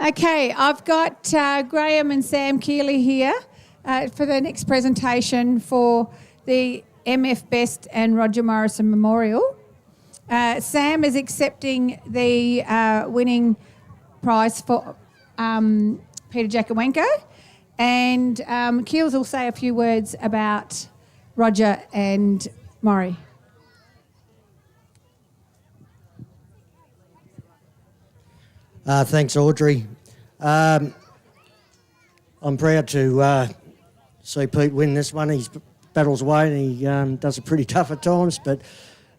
Okay, I've got Graham and Sam Keeley here for the next presentation for the MF Best and Roger Morrison Memorial. Sam is accepting the winning prize for Peter Jakowenko, and Keels will say a few words about Roger and Maury. Thanks, Audrey. I'm proud to see Pete win this one. He battles away and he does it pretty tough at times, but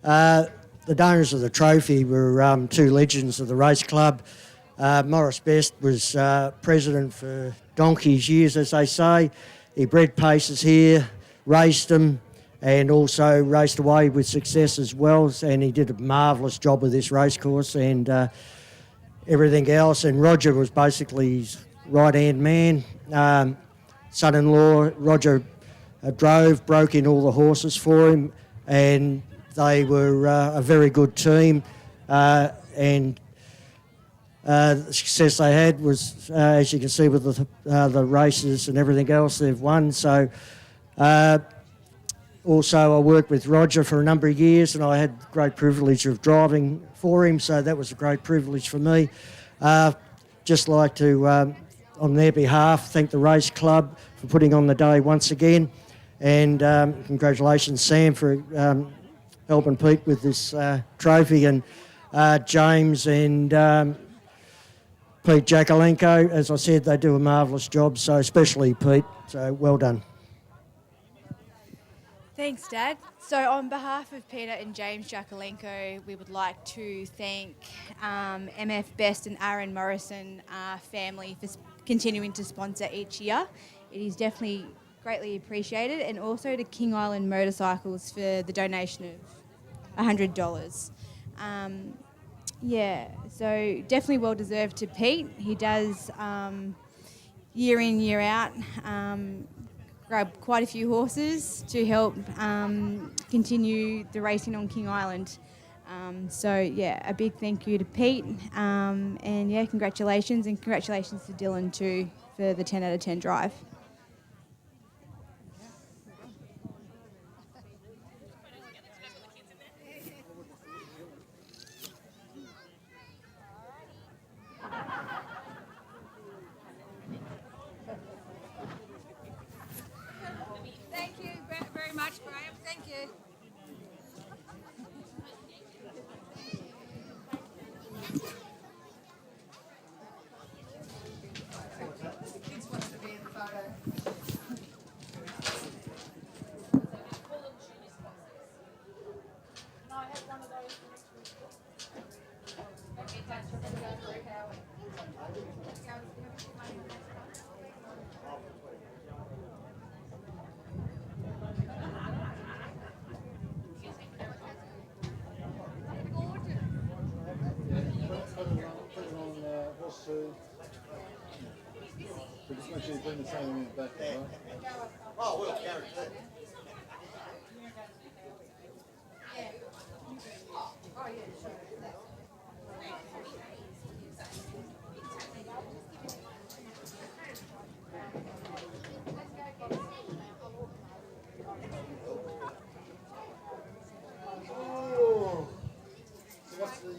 the donors of the trophy were two legends of the race club. Morris Best was president for donkey's years, as they say. He bred paces here, raced them, and also raced away with success as well, and he did a marvellous job with this racecourse and everything else. And Roger was basically his right-hand man. Son-in-law, Roger broke in all the horses for him, and they were a very good team. And the success they had was, as you can see with the races and everything else they've won. So also I worked with Roger for a number of years, and I had the great privilege of driving for him, so that was a great privilege for me. Just like to, on their behalf, thank the race club for putting on the day once again, and congratulations, Sam, for helping Pete with this trophy, and James and Pete Jakowenko. As I said, they do a marvellous job, so especially Pete, so well done. Thanks, Dad. So on behalf of Peter and James Jakowenko, we would like to thank MF Best and Aaron Morrison family for continuing to sponsor each year. It is definitely greatly appreciated, and also to King Island Motorcycles for the donation of $100. So definitely well deserved to Pete. He does year in, year out, grab quite a few horses to help continue the racing on King Island. A big thank you to Pete, and congratulations, and congratulations to Dylan too for the 10 out of 10 drive. Thank you very much, Graham. Thank you. Oh, we'll carry that. So what's the time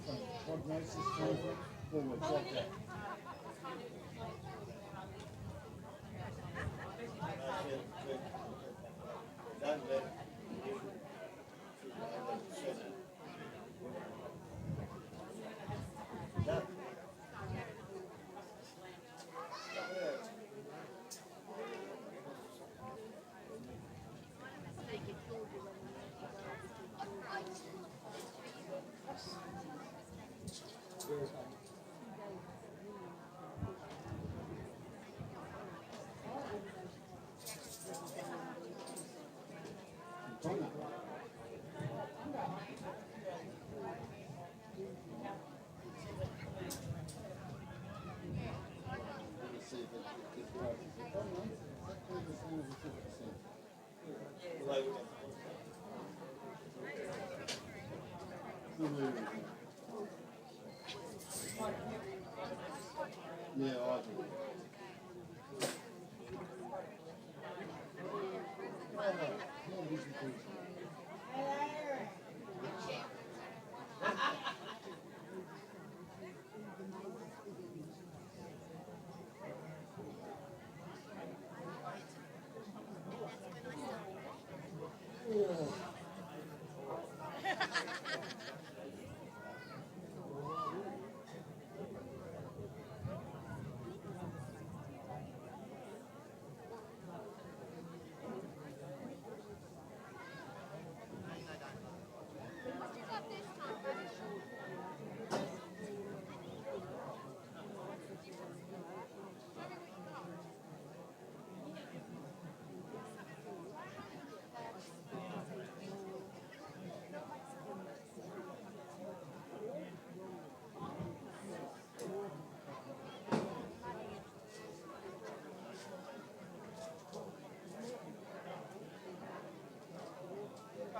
frame?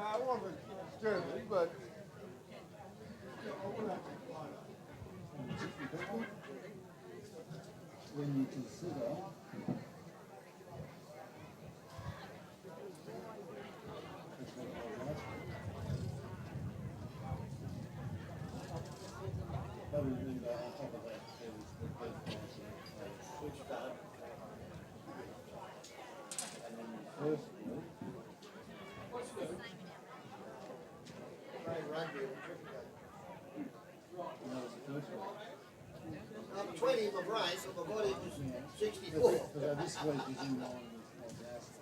I wasn't Germany, but when you consider I'm 20 in my brain, so my body was 64. this week is in line with last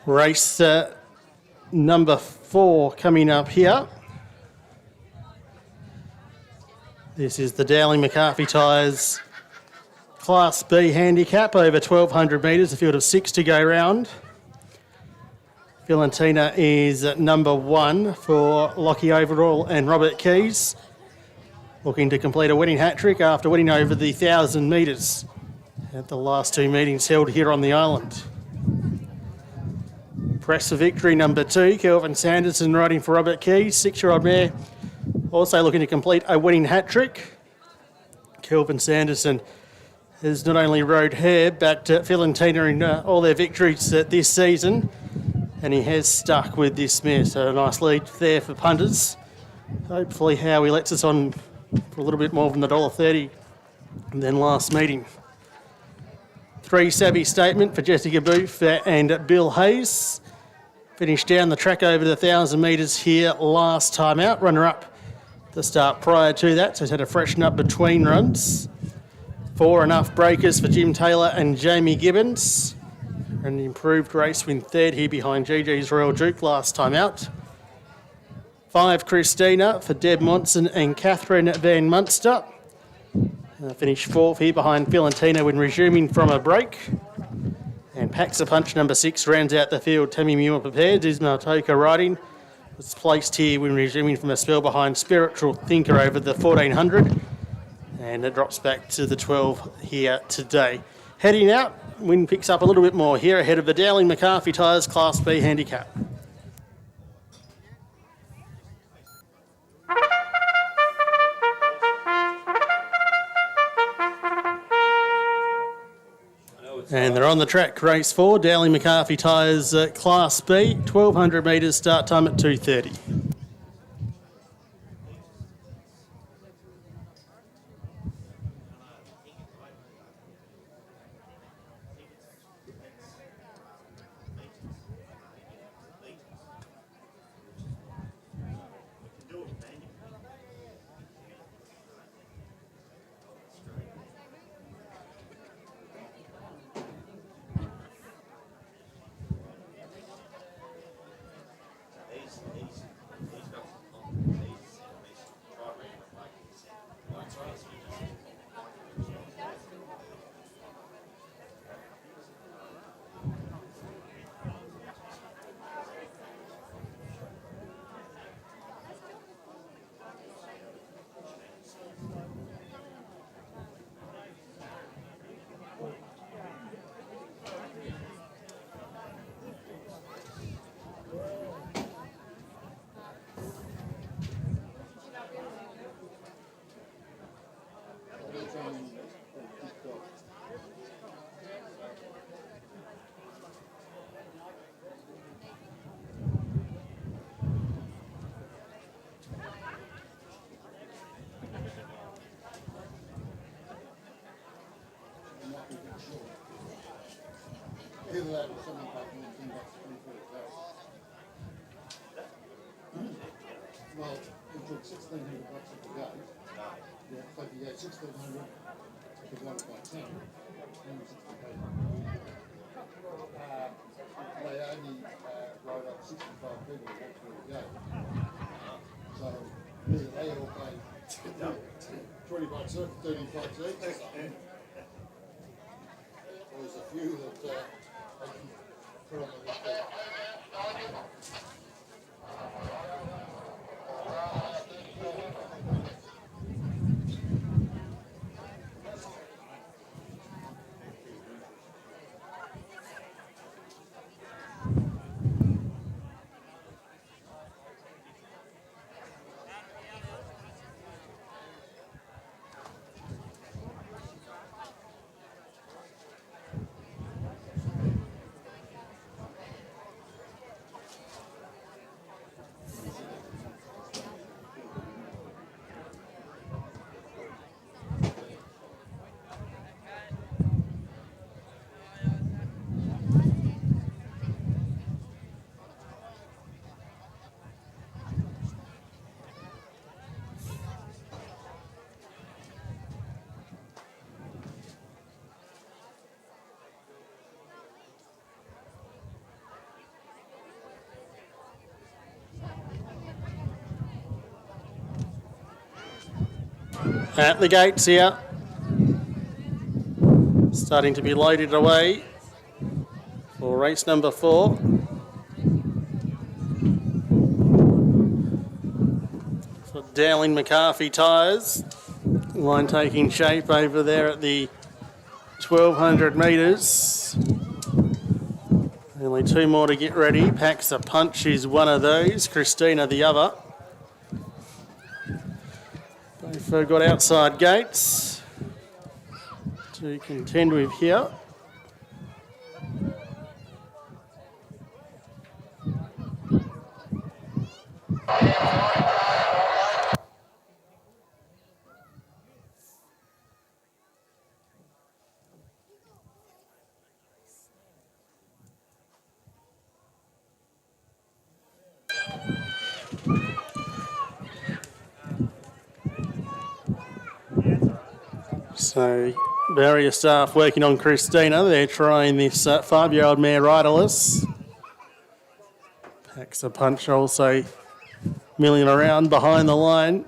Race number 4 coming up here. This is the Dowling McCarthy Tyres Class B handicap over 1,200 metres, a field of 6 to go round. Valentina is number 1 for Lockie Overall and Robert Keys, looking to complete a winning hat-trick after winning over the 1,000 metres at the last 2 meetings held here on the island. Press for victory number 2, Kelvin Sanderson riding for Robert Keys, 6-year-old mare, also looking to complete a winning hat-trick. Kelvin Sanderson has not only rode her, but Valentina in all their victories this season, and he has stuck with this mare, so a nice lead there for punters. Hopefully Howie lets us on for a little bit more than $1.30 than last meeting. 3 savvy statement for Jessica Booth and Bill Hayes. Finished down the track over the 1,000 metres here last time out. Runner-up the start prior to that, so he's had a freshen up between runs. 4 enough breakers for Jim Taylor and Jamie Gibbons. An improved race win third here behind GG's Royal Duke last time out. 5 Christina for Deb Monson and Catherine Van Munster. Finished 4th here behind Valentina when resuming from a break. And Packs a Punch number 6 rounds out the field. Tammy Muir prepared. Ismail Toka riding. Was placed here when resuming from a spell behind Spiritual Thinker over the 1,400. And it drops back to the 12 here today. Heading out, wind picks up a little bit more here ahead of the Dowling McCarthy Tyres Class B handicap. And they're on the track, race 4, Dowling McCarthy Tyres Class B, 1200 metres, start time at 2:30. Either that or something back in the $10 Well, it took $1,600 at the gate. Yeah, so if you go 1,600 divided by 10, they only ride up 65 people to walk through the gate. So they all pay $20 each, 30 bucks each or something. There's a few that they can put on the list. At the gates here, starting to be loaded away for race number 4. For Dowling McCarthy Tyres, line taking shape over there at the 1200 metres. Only 2 more to get ready. Packs a Punch is one of those, Christina the other. Both got outside gates to contend with here. So, barrier staff working on Christina. They're trying this 5-year-old mare riderless. Packs a Punch also milling around behind the line.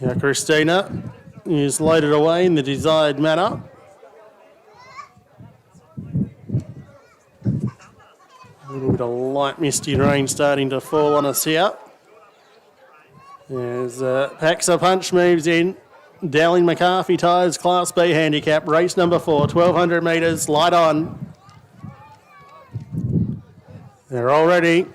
Now Christina is loaded away in the desired manner. A little bit of light misty rain starting to fall on us here. As Packs a Punch moves in. Dowling McCarthy Tyres Class B handicap, race number 4, 1200 metres, light on. They're all ready.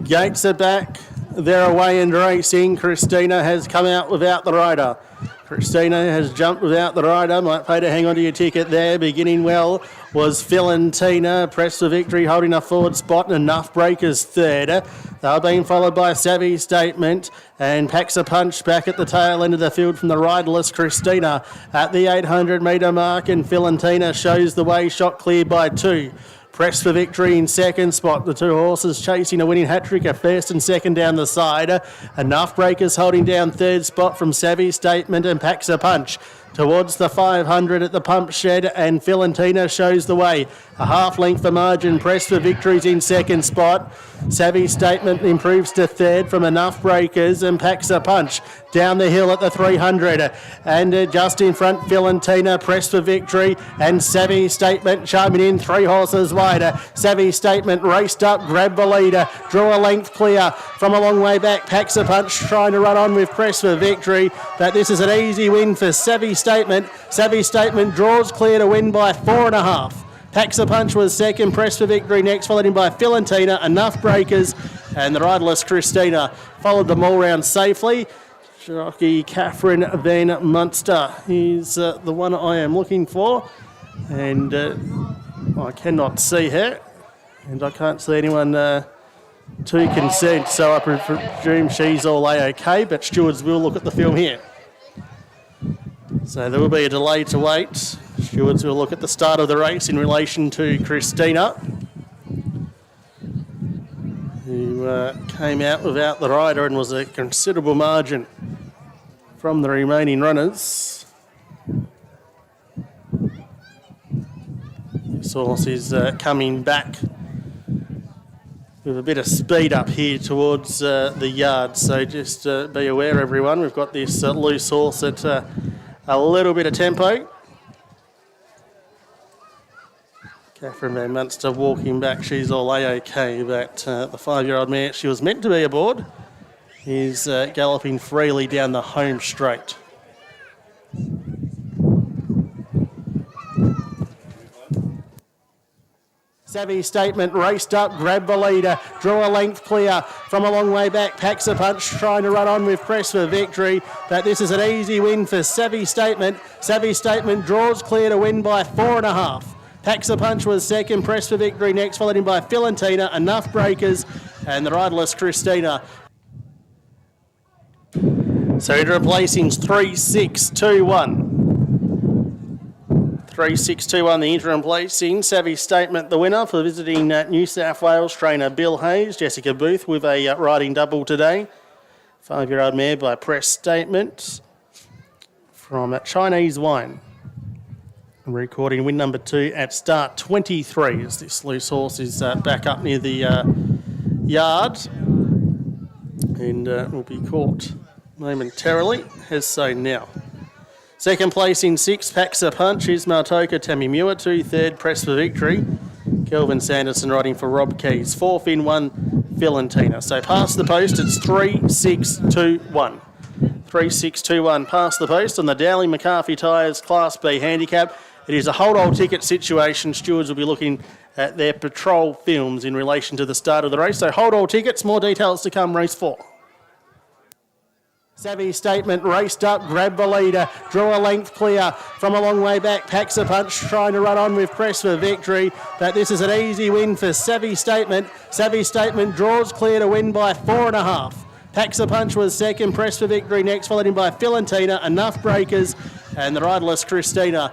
Gates are back. they're away and racing. Christina has come out without the rider. Christina has jumped without the rider. Might pay to hang on to your ticket there. Beginning well was Filentina. Press for Victory holding a forward spot and Enough Breakers third. They're being followed by Savvy Statement and Packs a Punch back at the tail end of the field from the riderless Christina at the 800 metre mark, and Filentina shows the way, shot clear by 2. Press for Victory in second spot. The two horses chasing a winning hat-trick are first and second down the side. Enough Breakers holding down third spot from Savvy Statement and Packs a Punch. Towards the 500 at the pump shed, and Filentina shows the way. A half length for margin. Press for Victory's in second spot. Savvy Statement improves to third from Enough Breakers and Packs a Punch down the hill at the 300. And just in front, Filentina. Press for Victory and Savvy Statement chiming in 3 horses wider. Savvy Statement raced up, grabbed the leader, drew a length clear from a long way back. Packs a Punch trying to run on with Press for Victory, but this is an easy win for Savvy Statement. Savvy Statement draws clear to win by 4.5. Packs a Punch was second, Press for Victory next, followed in by Filentina, Enough Breakers, and the riderless Christina followed them all round safely. Jockey Catherine Van Munster is the one I am looking for, and I cannot see her, and I can't see anyone to consent, so I presume she's all A-OK, but stewards will look at the film here. So there will be a delay to wait. Stewards will look at the start of the race in relation to Christina, who came out without the rider and was a considerable margin from the remaining runners. This horse is coming back with a bit of speed up here towards the yard, so just be aware, everyone. We've got this loose horse at a little bit of tempo. Catherine Van Munster walking back, she's all A-OK, but the 5-year-old mare she was meant to be aboard is galloping freely down the home straight. Savvy Statement raced up, grabbed the leader, drew a length clear from a long way back. Packs a Punch trying to run on with Press for Victory, but this is an easy win for Savvy Statement. Savvy Statement draws clear to win by 4.5. Packs a Punch was second, Press for Victory next, followed in by Filentina, Enough Breakers, and the riderless Christina. So interim placings 3-6-2-1. 3-6-2-1, the interim placing. Savvy Statement, the winner for visiting New South Wales trainer Bill Hayes. Jessica Booth with a riding double today. 5-year-old mare by Press Statement from Chinese Wine. Recording win number 2 at start 23 as this loose horse is back up near the yard and will be caught momentarily, as so now. Second place in 6, Packs a Punch, is Martoka Tammy Muir. 2 third, Press for Victory. Kelvin Sanderson riding for Rob Keys. 4th in 1, Filentina. So past the post, it's 3-6-2-1. 3-6-2-1 past the post on the Dowling McCarthy Tyres Class B handicap. It is a hold-all ticket situation. Stewards will be looking at their patrol films in relation to the start of the race. So hold all tickets, more details to come, race 4. Savvy Statement raced up, grabbed the leader, drew a length clear from a long way back. Packs a Punch trying to run on with Press for Victory, but this is an easy win for Savvy Statement. Savvy Statement draws clear to win by 4.5. Packs a Punch was second, Press for Victory next, followed in by Filentina, Enough Breakers, and the riderless Christina.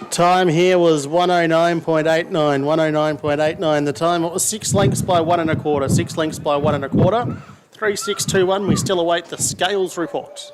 Time here was 109.89, 109.89 the time. It was 6 lengths by 1 1/4, 6 lengths by 1 1/4. 3-6-2-1. We still await the scales report.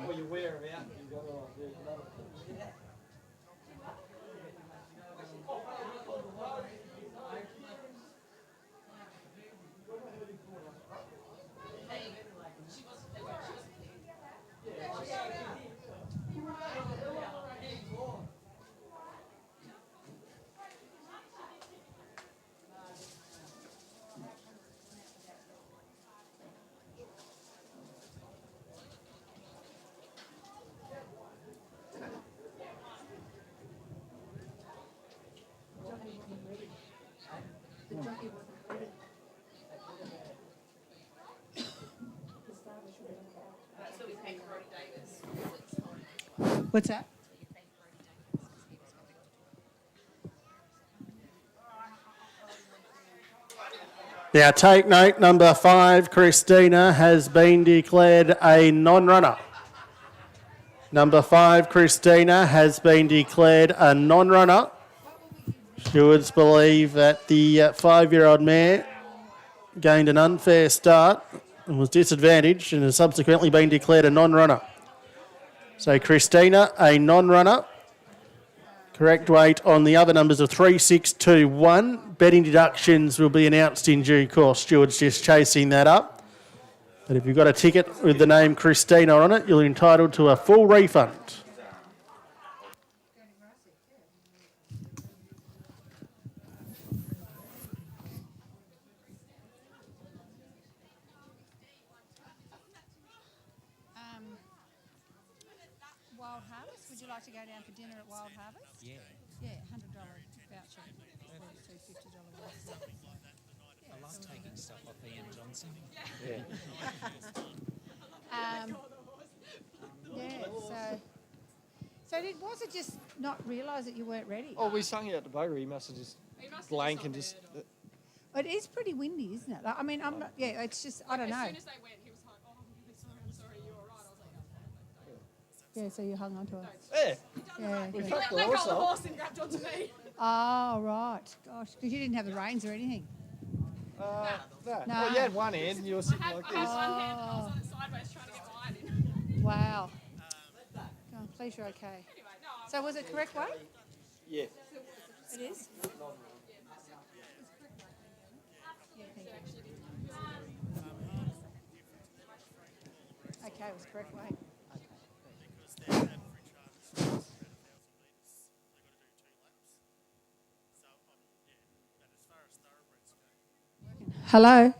Well, you wear them out. You've got to do another. What's that? Now take note, number 5, Christina, has been declared a non-runner. Number 5, Christina, has been declared a non-runner. Stewards believe that the 5-year-old mare gained an unfair start and was disadvantaged and has subsequently been declared a non-runner. So Christina, a non-runner. Correct weight on the other numbers of 3, 6, 2, 1. Betting deductions will be announced in due course. Stewards just chasing that up. But if you've got a ticket with the name Christina on it, you're entitled to a full refund. Wild Harvest. Would you like to go down for dinner at Wild Harvest? Yeah. Yeah, $100 voucher. $250 voucher. I love taking stuff off Ian Johnson. Was it just not realise that you weren't ready? Oh, we sung out the bugger. He must have just blank and just. It is pretty windy, isn't it? Like, I mean, I'm not. Yeah, it's just I don't know. As soon as they went, he was like, "Oh, I'm sorry, you were right." I was like, Yeah, so you hung on to it. Yeah. Yeah. We yeah. fucked the "Let go of horse the up. horse and grabbed onto me." Oh right, gosh, because you didn't have the reins or anything. That. No. Well, you had one hand and you were sitting like I had this. one hand and I was on it sideways trying to get mine in. Wow. Oh, please, you're okay. Anyway, no. So was it correct weight? Yeah. It is. Okay, it was correct weight. Hello.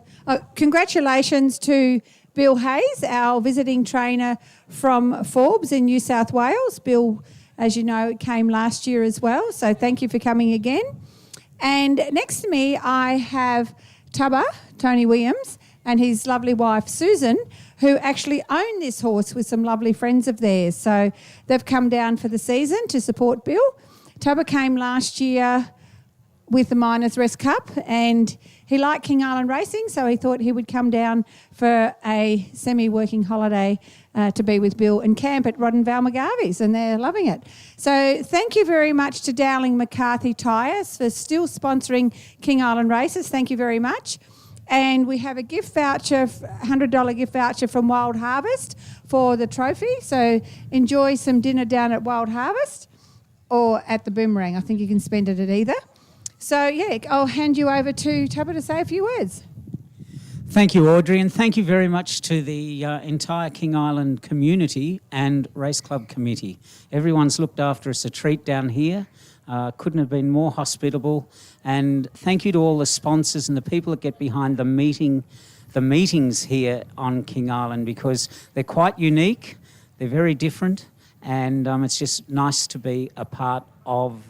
Congratulations to Bill Hayes, our visiting trainer from Forbes in New South Wales. Bill, as you know, came last year as well, so thank you for coming again. And next to me, I have Tubba, Tony Williams, and his lovely wife, Susan, who actually own this horse with some lovely friends of theirs. So they've come down for the season to support Bill. Tubba came last year with the Miners' Rest Cup, and he liked King Island racing, so he thought he would come down for a semi-working holiday to be with Bill and camp at Rod and Val McGarvey's, and they're loving it. So thank you very much to Dowling McCarthy Tyres for still sponsoring King Island races. Thank you very much. And we have a gift voucher, $100 gift voucher from Wild Harvest for the trophy. So enjoy some dinner down at Wild Harvest or at the Boomerang. I think you can spend it at either. So, yeah, I'll hand you over to Tubba to say a few words. Thank you, Audrey, and thank you very much to the entire King Island community and Race Club committee. Everyone's looked after us a treat down here. Couldn't have been more hospitable. And thank you to all the sponsors and the people that get behind the meetings here on King Island, because they're quite unique, they're very different, and it's just nice to be a part of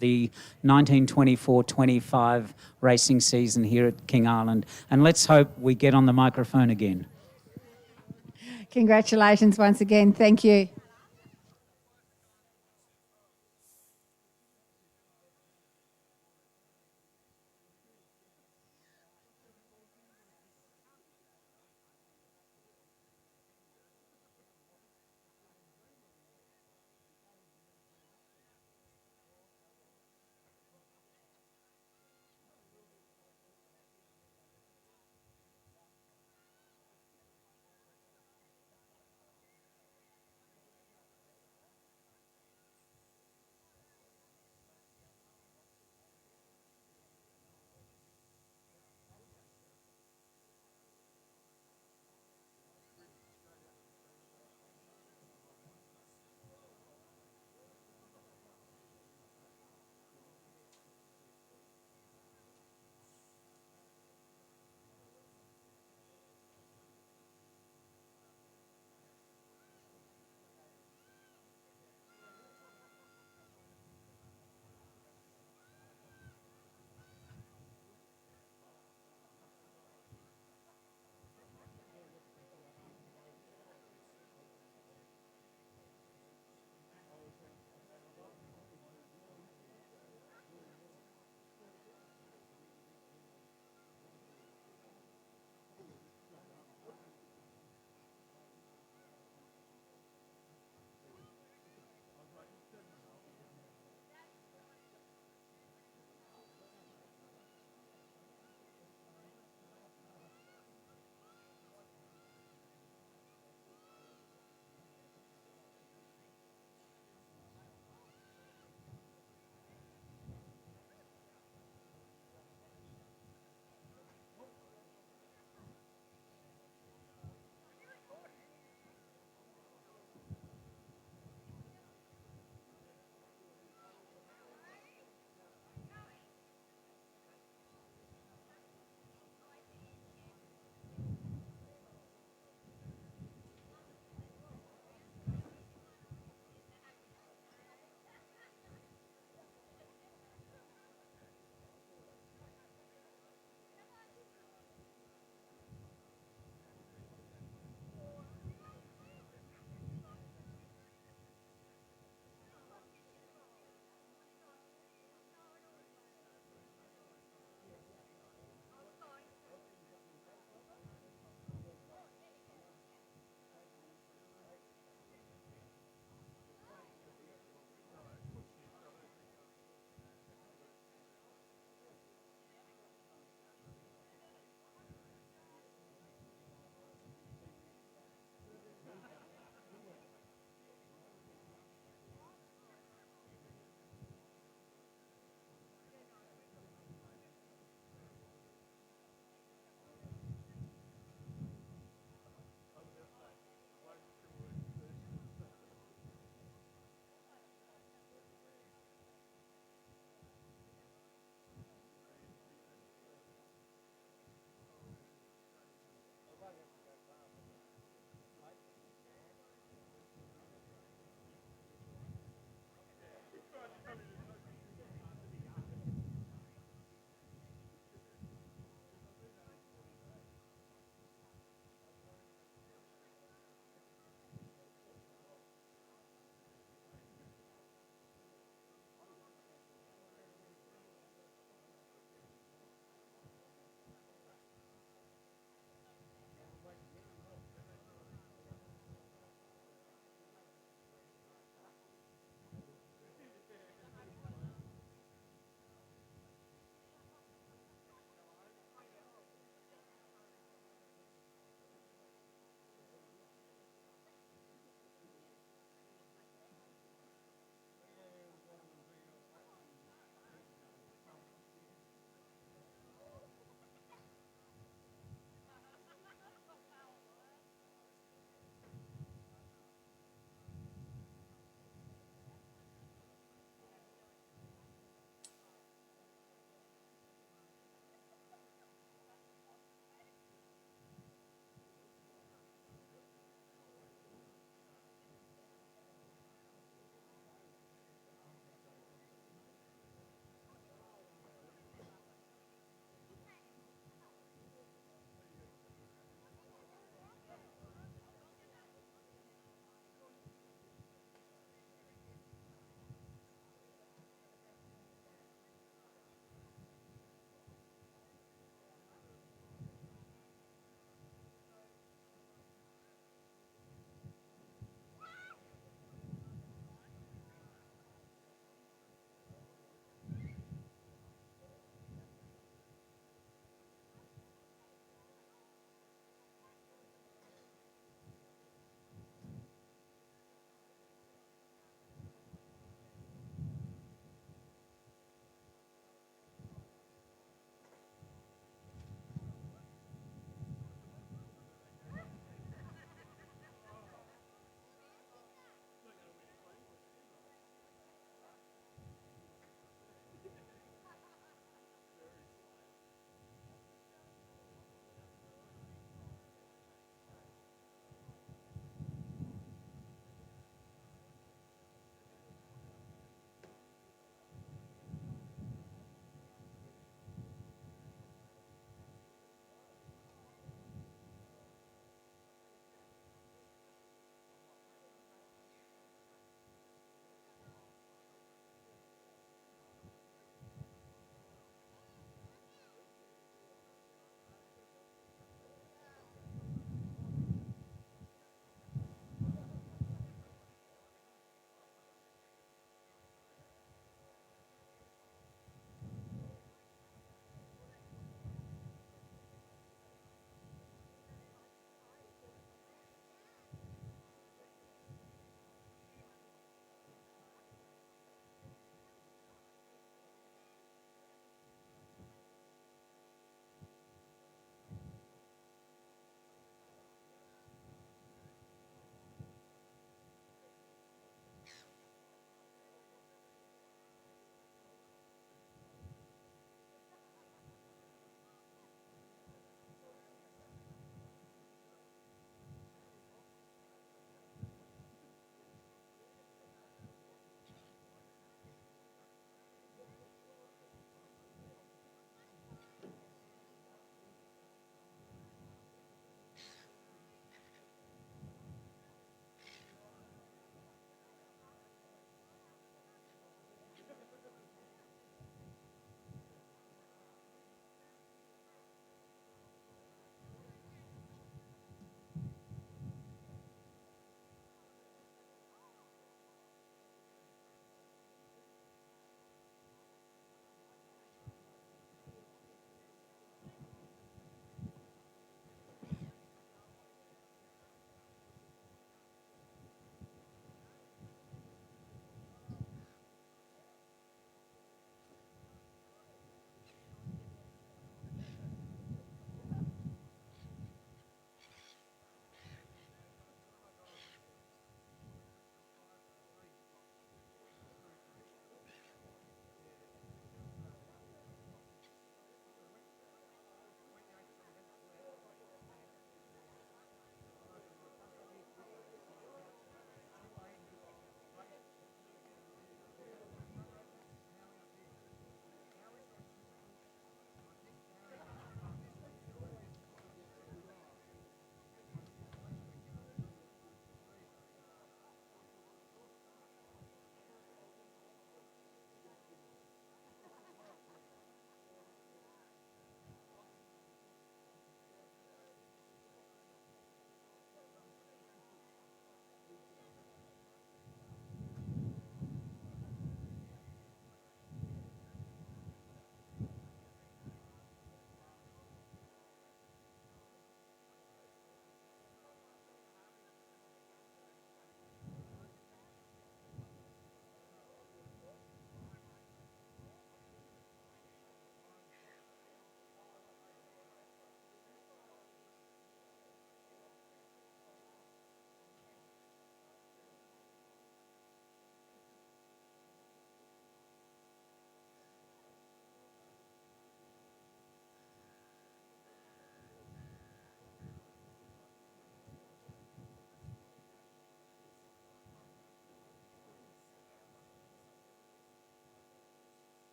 the 1924-25 racing season here at King Island. And let's hope we get on the microphone again. Congratulations once again. Thank you.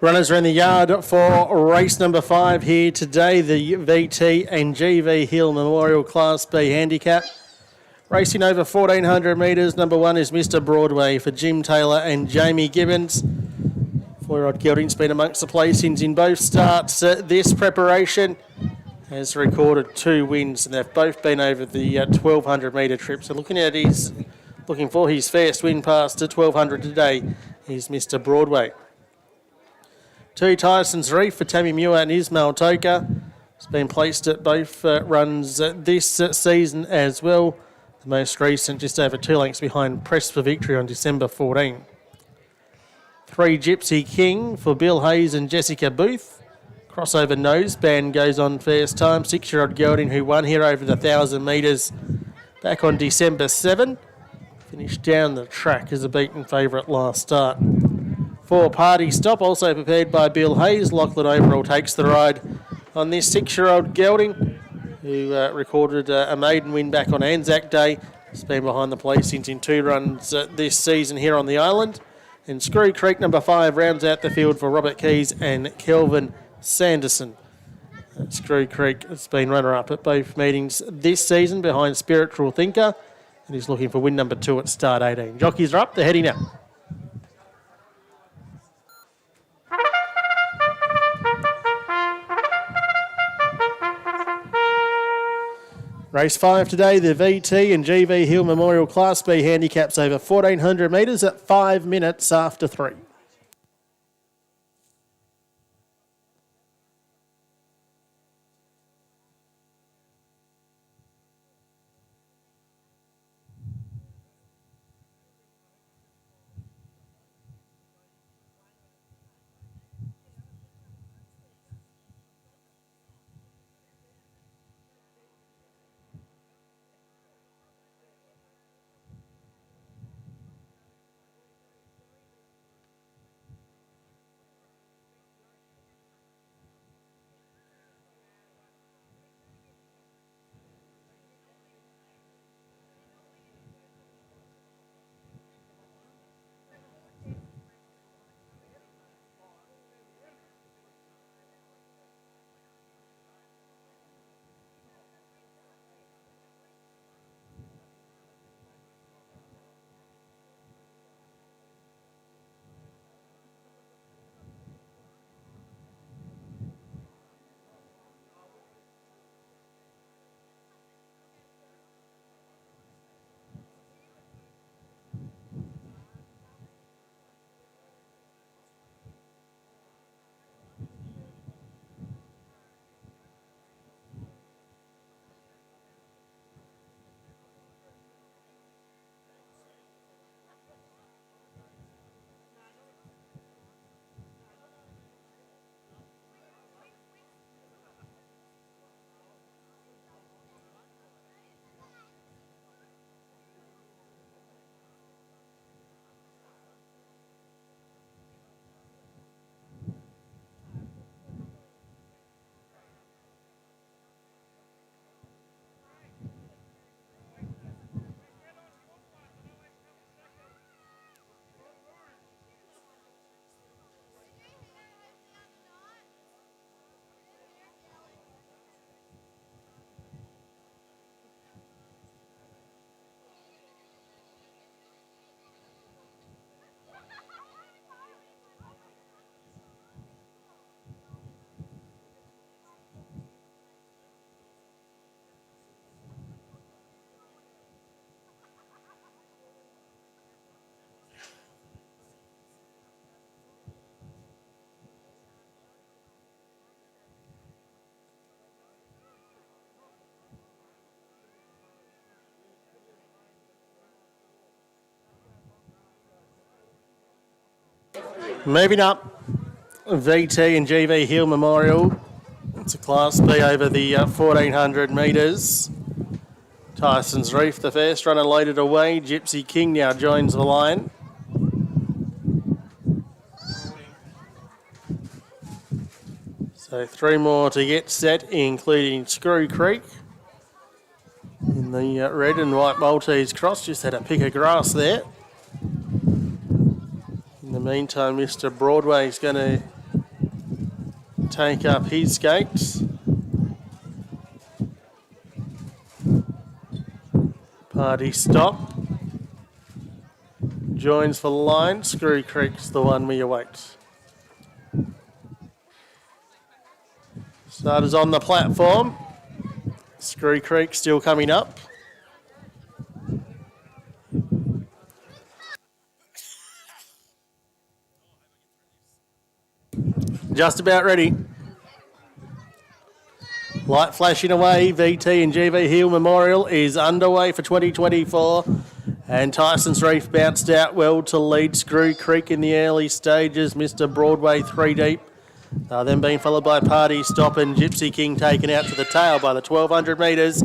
Runners are in the yard for race number 5 here today, the VT and GV Hill Memorial Class B Handicap. Racing over 1,400 metres, number 1 is Mr. Broadway for Jim Taylor and Jamie Gibbons. 4-year-old gelding's been amongst the placings in both starts. This preparation has recorded 2 wins, and they've both been over the 1,200 metre trip. So looking for his first win past 1,200 today is Mr. Broadway. 2 Tyson's Reef for Tammy Muir and Ismail Toka. It's been placed at both runs this season as well. The most recent just over 2 lengths behind Press for Victory on December 14. 3 Gypsy King for Bill Hayes and Jessica Booth. Crossover noseband goes on first time. 6-year-old gelding who won here over the 1,000 metres back on December 7. Finished down the track as a beaten favourite last start. 4 Party Stop, also prepared by Bill Hayes. Lachlan Overall takes the ride on this 6-year-old gelding who recorded a maiden win back on Anzac Day. It's been behind the placings in 2 runs this season here on the island. And Screw Creek, number 5, rounds out the field for Robert Keys and Kelvin Sanderson. Screw Creek has been runner-up at both meetings this season behind Spiritual Thinker, and he's looking for win number 2 at start 18. Jockeys are up, they're heading up. Race 5 today, the VT and GV Hill Memorial Class B handicaps over 1,400 metres at 5 minutes after 3. Moving up, VT and GV Hill Memorial. It's a Class B over the 1,400 metres. Tyson's Reef, the first runner, loaded away. Gypsy King now joins the line. So 3 more to get set, including Screw Creek. In the red and white Maltese cross, just had a pick of grass there. In the meantime, Mr. Broadway is going to take up his gate. Party Stop. Joins for the line. Screw Creek's the one we await. Starters on the platform. Screw Creek still coming up. Just about ready. Light flashing away. VT and GV Hill Memorial is underway for 2024. And Tyson's Reef bounced out well to lead Screw Creek in the early stages. Mr. Broadway 3 deep. Then being followed by Party Stop and Gypsy King taken out to the tail by the 1200 metres.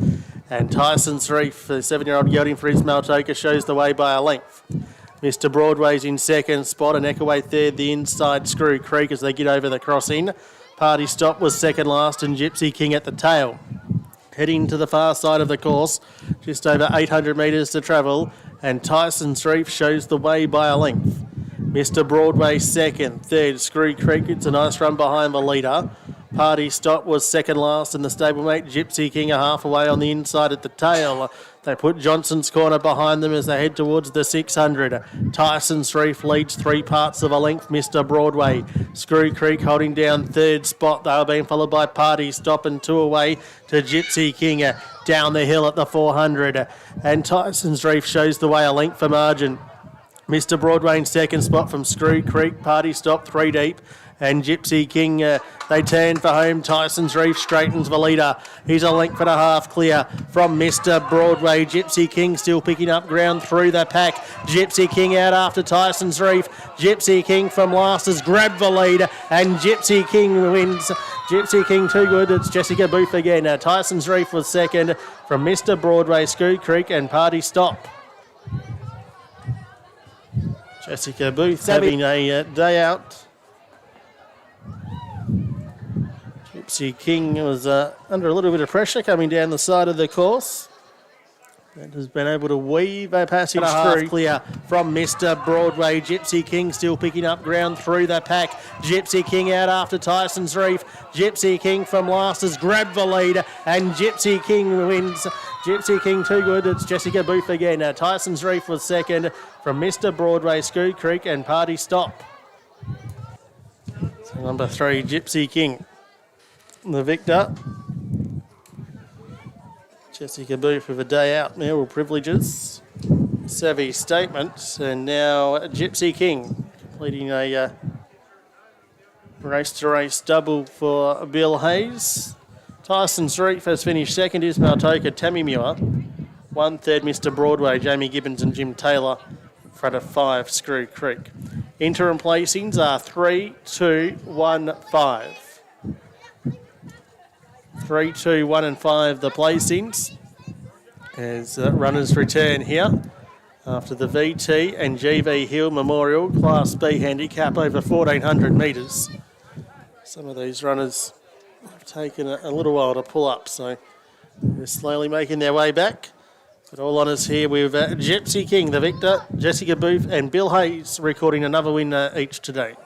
And Tyson's Reef, the 7-year-old gelding for Ismail Toker, shows the way by a length. Mr. Broadway's in second spot and Echoeway third, the inside Screw Creek as they get over the crossing. Party Stop was second last and Gypsy King at the tail. Heading to the far side of the course, just over 800 metres to travel, and Tyson's Reef shows the way by a length. Mr. Broadway second, third Screw Creek, it's a nice run behind the leader. Party Stop was second last and the stablemate Gypsy King are half away on the inside at the tail. They put Johnson's Corner behind them as they head towards the 600. Tyson's Reef leads 3 parts of a length, Mr. Broadway. Screw Creek holding down third spot. They are being followed by Party Stop and 2 away to Gypsy King down the hill at the 400. And Tyson's Reef shows the way a length for margin. Mr. Broadway in second spot from Screw Creek. Party Stop 3 deep. And Gypsy King, they turn for home. Tyson's Reef straightens the leader. He's a length and a half clear from Mr. Broadway. Gypsy King still picking up ground through the pack. Gypsy King out after Tyson's Reef. Gypsy King from last has grabbed the lead and Gypsy King wins. Gypsy King too good. It's Jessica Booth again. Tyson's Reef was second from Mr. Broadway, Screw Creek and Party Stop. Jessica Booth having a day out. Gypsy King was under a little bit of pressure coming down the side of the course. And has been able to weave a passage through. Clear from Mr. Broadway. Gypsy King still picking up ground through the pack. Gypsy King out after Tyson's Reef. Gypsy King from last has grabbed the lead and Gypsy King wins. Gypsy King too good. It's Jessica Booth again. Tyson's Reef was second from Mr. Broadway, Screw Creek and Party Stop. So number 3, Gypsy King, the victor. Jessica Booth with a day out, mayoral privileges. Savvy statement. And now Gypsy King completing a race-to-race double for Bill Hayes. Tyson's Reef has finished second. Ismail Toker, Tammy Muir. 1/3 Mr. Broadway, Jamie Gibbons and Jim Taylor. In front of 5, Screw Creek. Interim placings are 3, 2, 1, 5. 3, 2, 1 and 5 the placings as runners return here after the VT and GV Hill Memorial Class B handicap over 1400 metres. Some of these runners have taken a little while to pull up, so they're slowly making their way back. But all honours here with Gypsy King, the victor, Jessica Booth and Bill Hayes recording another win each today.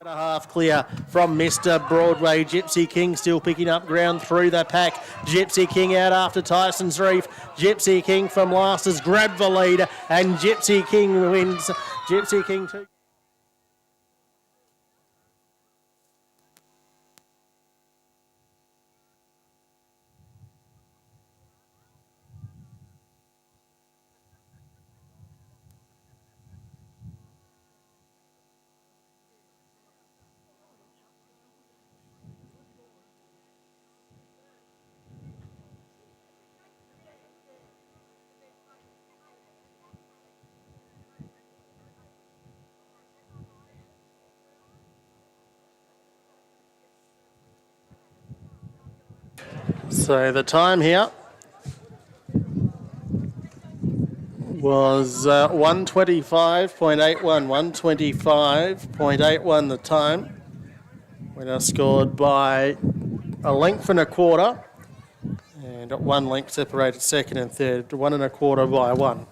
And a half clear from Mr. Broadway. Gypsy King still picking up ground through the pack. Gypsy King out after Tyson's Reef. Gypsy King from last has grabbed the lead and Gypsy King wins. Gypsy King too. So the time here was 125.81, 125.81 the time. Winner scored by a length and a quarter, and 1 length separated second and third, 1 1/4 by 1.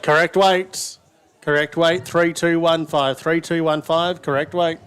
Correct weight. Correct weight, 3215. 3215, correct weight.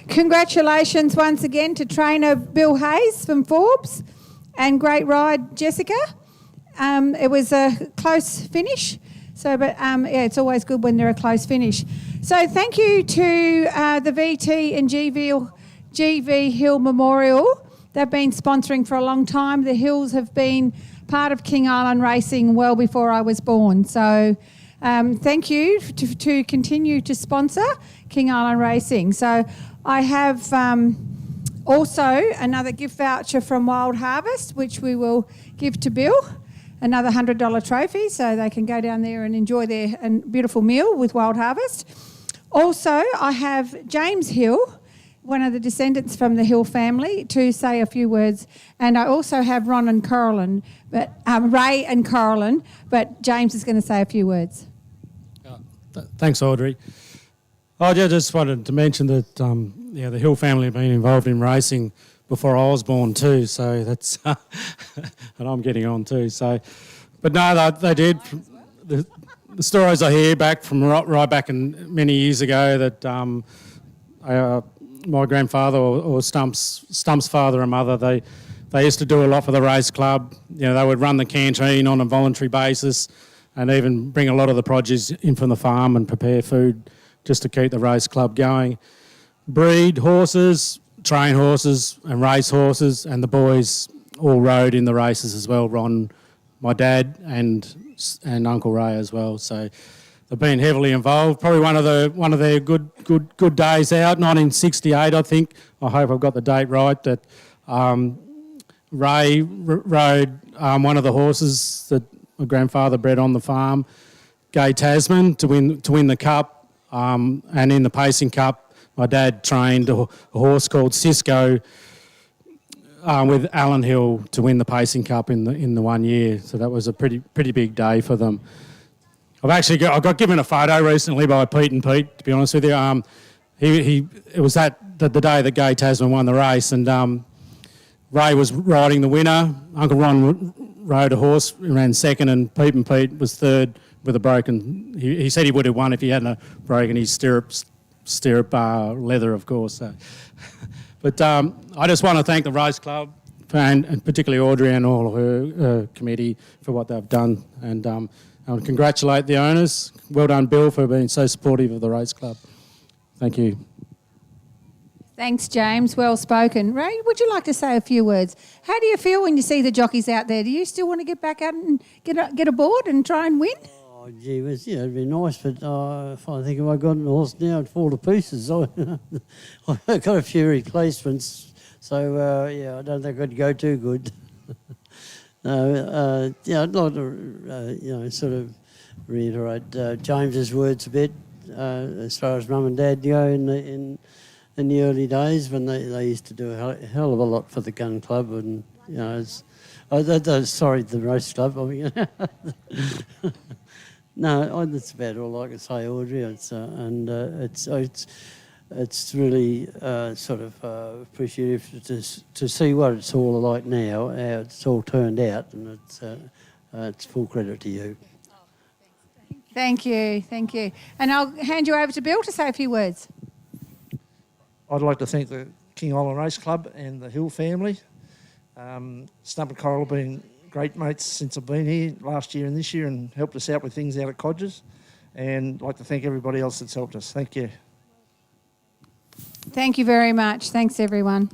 Congratulations once again to trainer Bill Hayes from Forbes and great ride Jessica. It was a close finish, but it's always good when they're a close finish. So thank you to the VT and GV Hill Memorial. They've been sponsoring for a long time. The Hills have been part of King Island racing well before I was born. So thank you to continue to sponsor King Island racing. So I have also another gift voucher from Wild Harvest, which we will give to Bill, another $100 trophy, so they can go down there and enjoy their beautiful meal with Wild Harvest. Also, I have James Hill, one of the descendants from the Hill family, to say a few words. And I also have Ron and Carolyn, Ray and Carolyn, but James is going to say a few words. Thanks, Audrey. I just wanted to mention that the Hill family have been involved in racing before I was born too, so that's and I'm getting on too. So, but no, they did. The stories I hear back from right back in many years ago that my grandfather or Stump's father and mother, they used to do a lot for the race club. You know, they would run the canteen on a voluntary basis, and even bring a lot of the produce in from the farm and prepare food just to keep the race club going. Breed horses, train horses and race horses, and the boys all rode in the races as well. Ron, my dad, and Uncle Ray as well. So they've been heavily involved. Probably one of their good days out, 1968, I think. I hope I've got the date right. That Ray rode one of the horses that my grandfather bred on the farm, Gay Tasman, to win the cup. And in the Pacing Cup, my dad trained a horse called Cisco with Alan Hill to win the Pacing Cup in the 1 year. So that was a pretty big day for them. I got given a photo recently by Pete and Pete, to be honest with you. It was the day that Gay Tasman won the race, and Ray was riding the winner. Uncle Ron rode a horse, ran second, and Pete was third with a broken. He said he would have won if he hadn't broken his stirrup leather, of course. So. But I just want to thank the race club and particularly Audrey and all of her committee for what they've done, and I want to congratulate the owners. Well done, Bill, for being so supportive of the race club. Thank you. Thanks, James. Well spoken. Ray, would you like to say a few words? How do you feel when you see the jockeys out there? Do you still want to get back out and get aboard and try and win? Oh, gee whiz, yeah, it'd be nice, but if I got an horse now, it'd fall to pieces. I've got a few replacements, so I don't think I'd go too good. I'd like to, sort of reiterate James's words a bit as far as Mum and Dad go in the early days when they used to do a hell of a lot for the gun club, and sorry, the race club. I mean, no, that's about all I can say, Audrey. It's really sort of appreciative to see what it's all like now, how it's all turned out, and it's full credit to you. Thank you. And I'll hand you over to Bill to say a few words. I'd like to thank the King Island Race Club and the Hill family. Stump and Coral have been great mates since I've been here last year and this year and helped us out with things out at Codges. And I'd like to thank everybody else that's helped us. Thank you. Thank you very much. Thanks, everyone.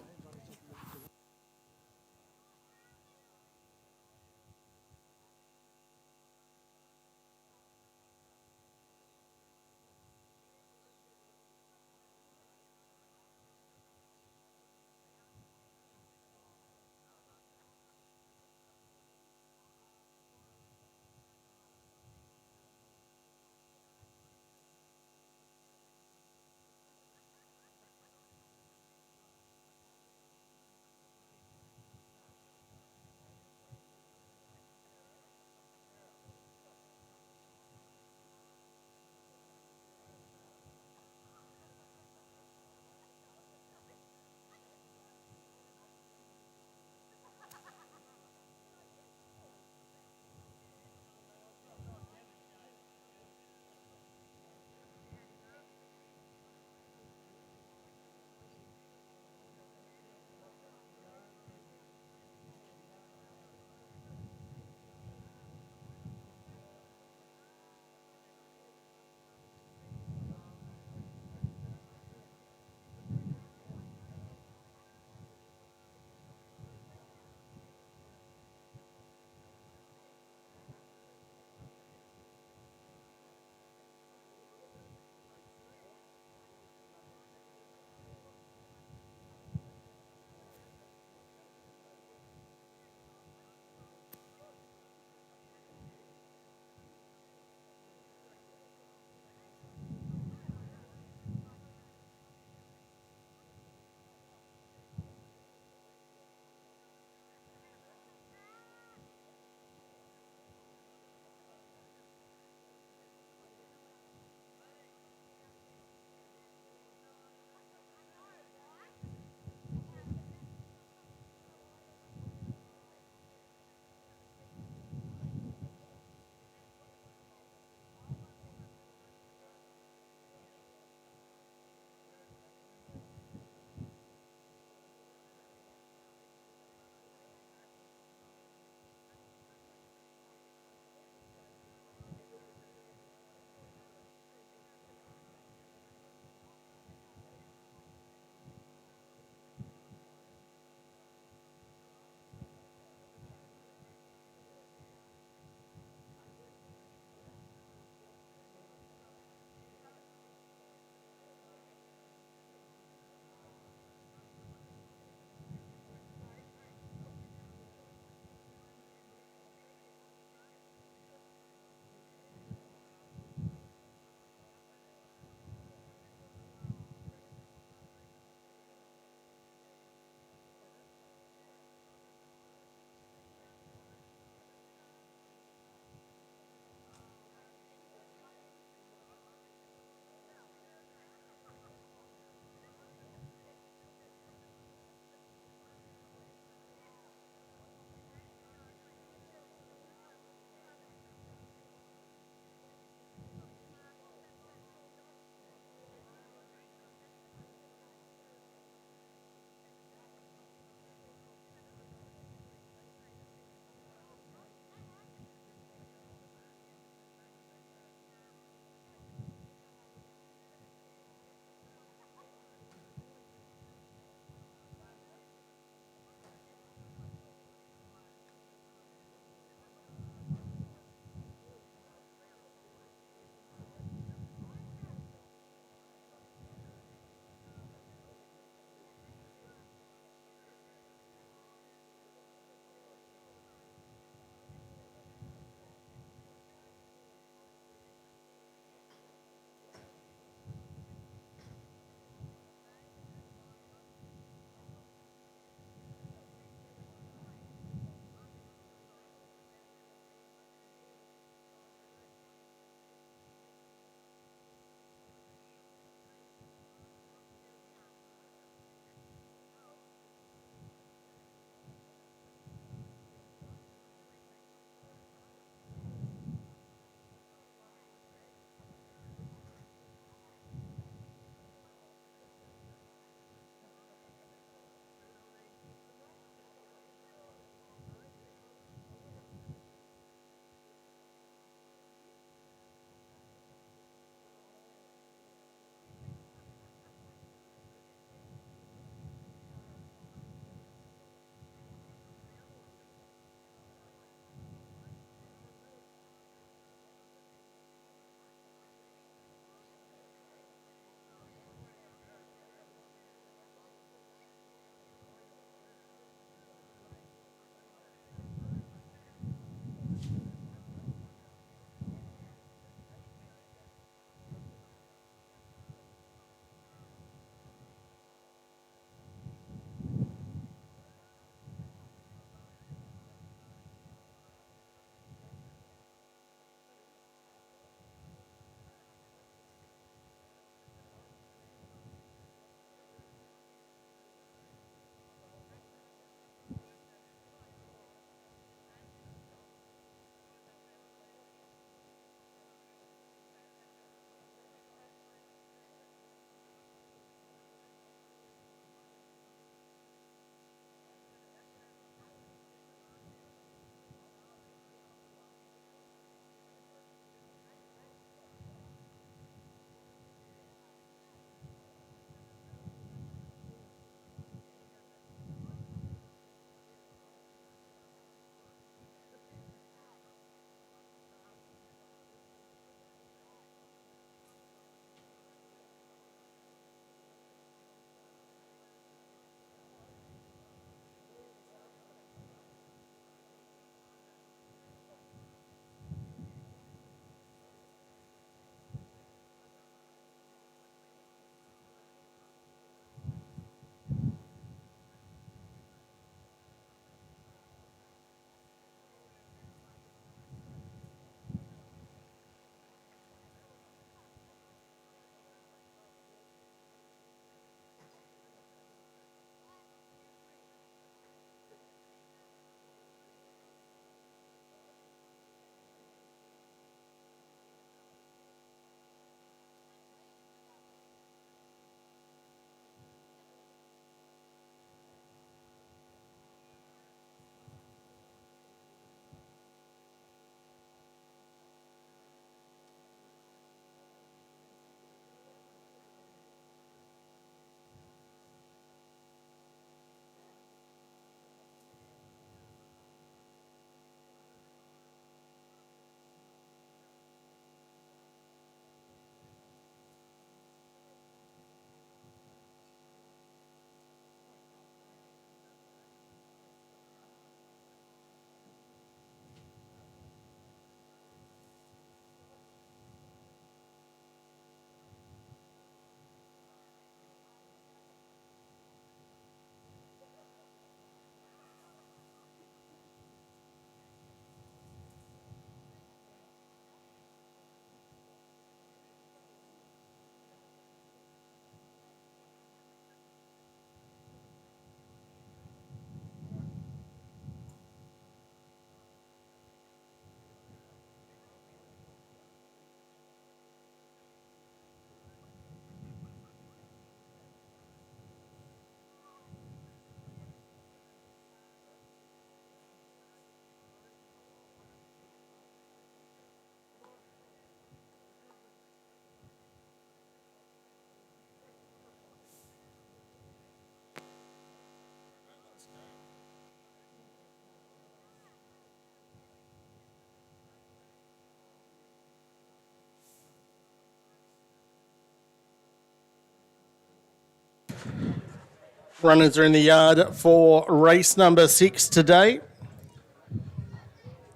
Runners are in the yard for race number 6 today.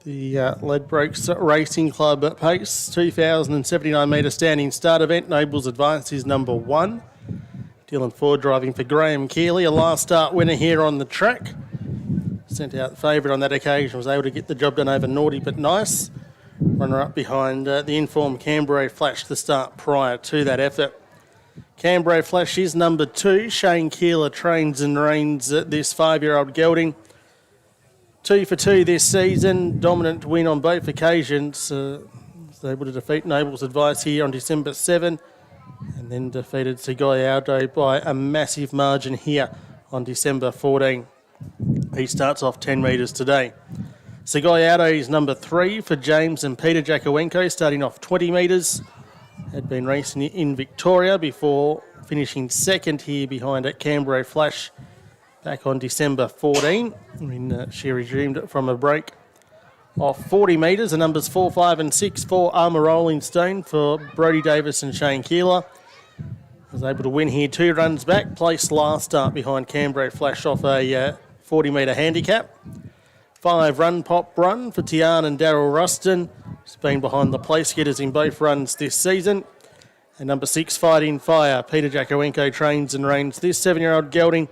The Ladbrokes Racing Club pace, 2,079 metre standing start event. Nobles Advance is number 1. Dylan Ford driving for Graham Keeley, a last start winner here on the track. Sent out the favourite on that occasion, was able to get the job done over Naughty But Nice. Runner up behind the informed Canberra Flash the start prior to that effort. Canberra Flash is number 2. Shane Keeler trains and reigns this 5-year-old gelding. 2 for 2 this season. Dominant win on both occasions. Was able to defeat Nobles Advice here on December 7 and then defeated Segoy Aldo by a massive margin here on December 14. He starts off 10 metres today. Segoy Aldo is number 3 for James and Peter Jakowenko, starting off 20 metres. Had been racing in Victoria before finishing second here behind at Canberra Flash back on December 14 when she resumed from a break. Off 40 metres, the numbers 4, 5 and 6 for Armour Rolling Stone for Brodie Davis and Shane Keeler. Was able to win here 2 runs back, placed last start behind Canberra Flash off a 40 metre handicap. 5 run pop run for Tian and Daryl Ruston. He's been behind the place getters in both runs this season. And number 6, Fighting Fire. Peter Jakowenko trains and reigns this 7-year-old gelding,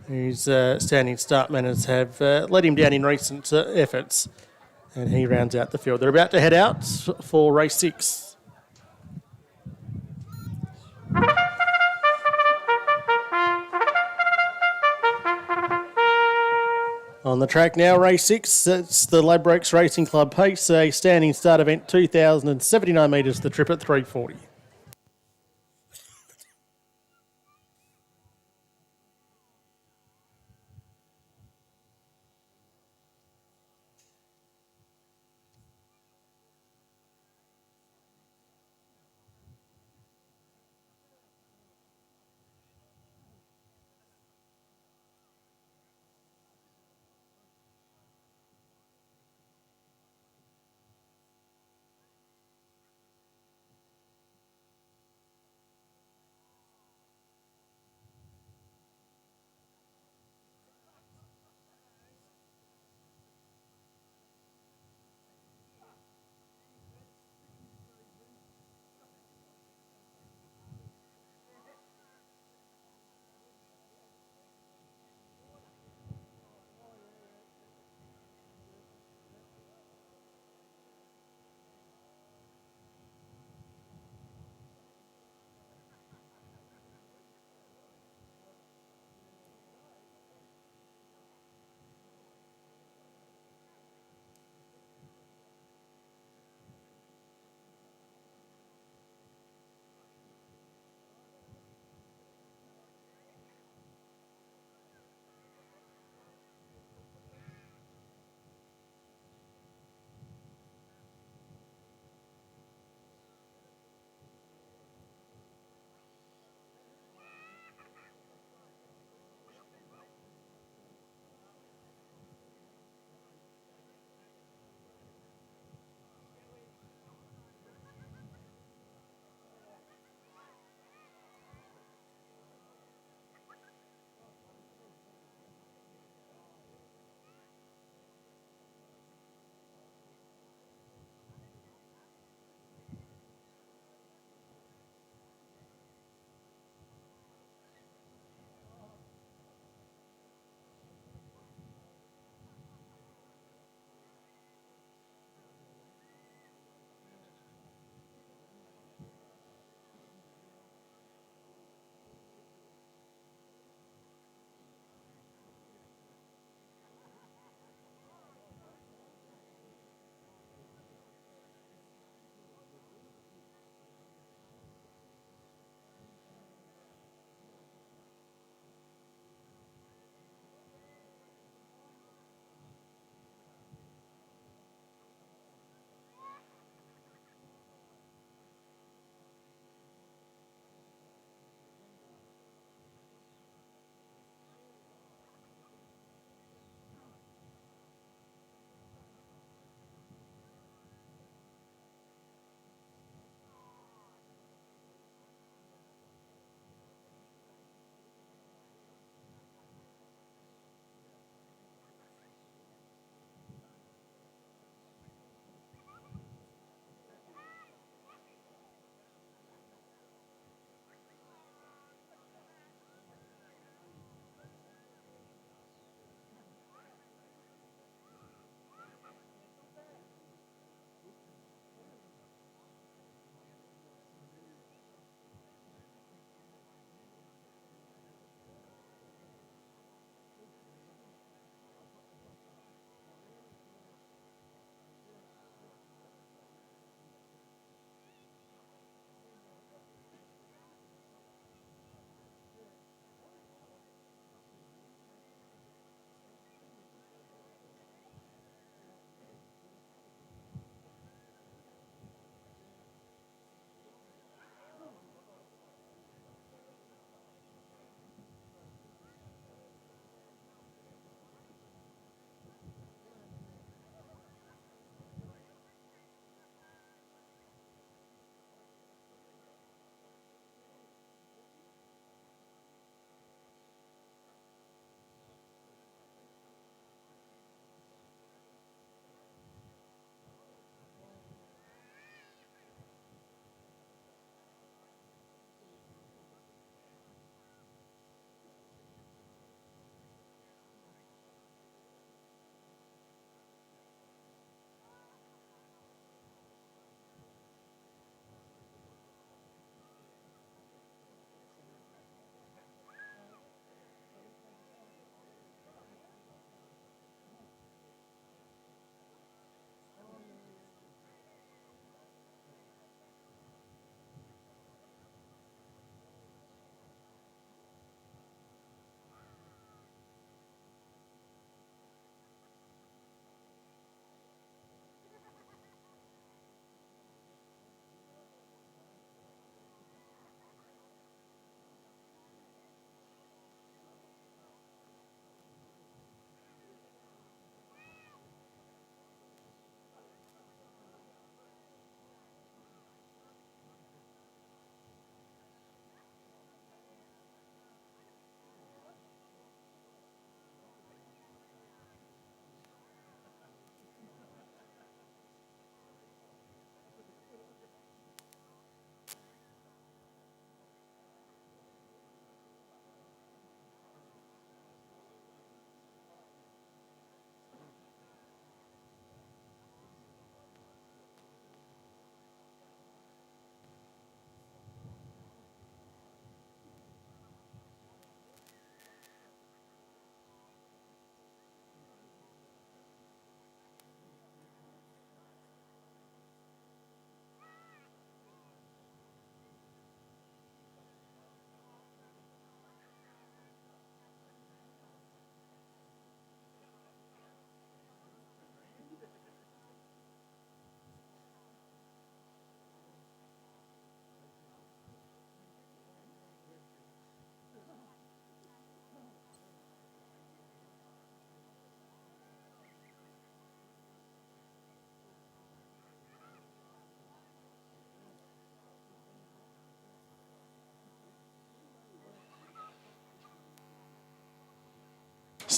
whose standing start manners have let him down in recent efforts. And he rounds out the field. They're about to head out for race 6. On the track now, race 6, it's the Ladbrokes Racing Club pace, a standing start event, 2,079 metres, the trip at 3:40.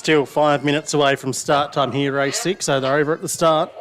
still 5 minutes away from start time here, race 6, so they're over at the start.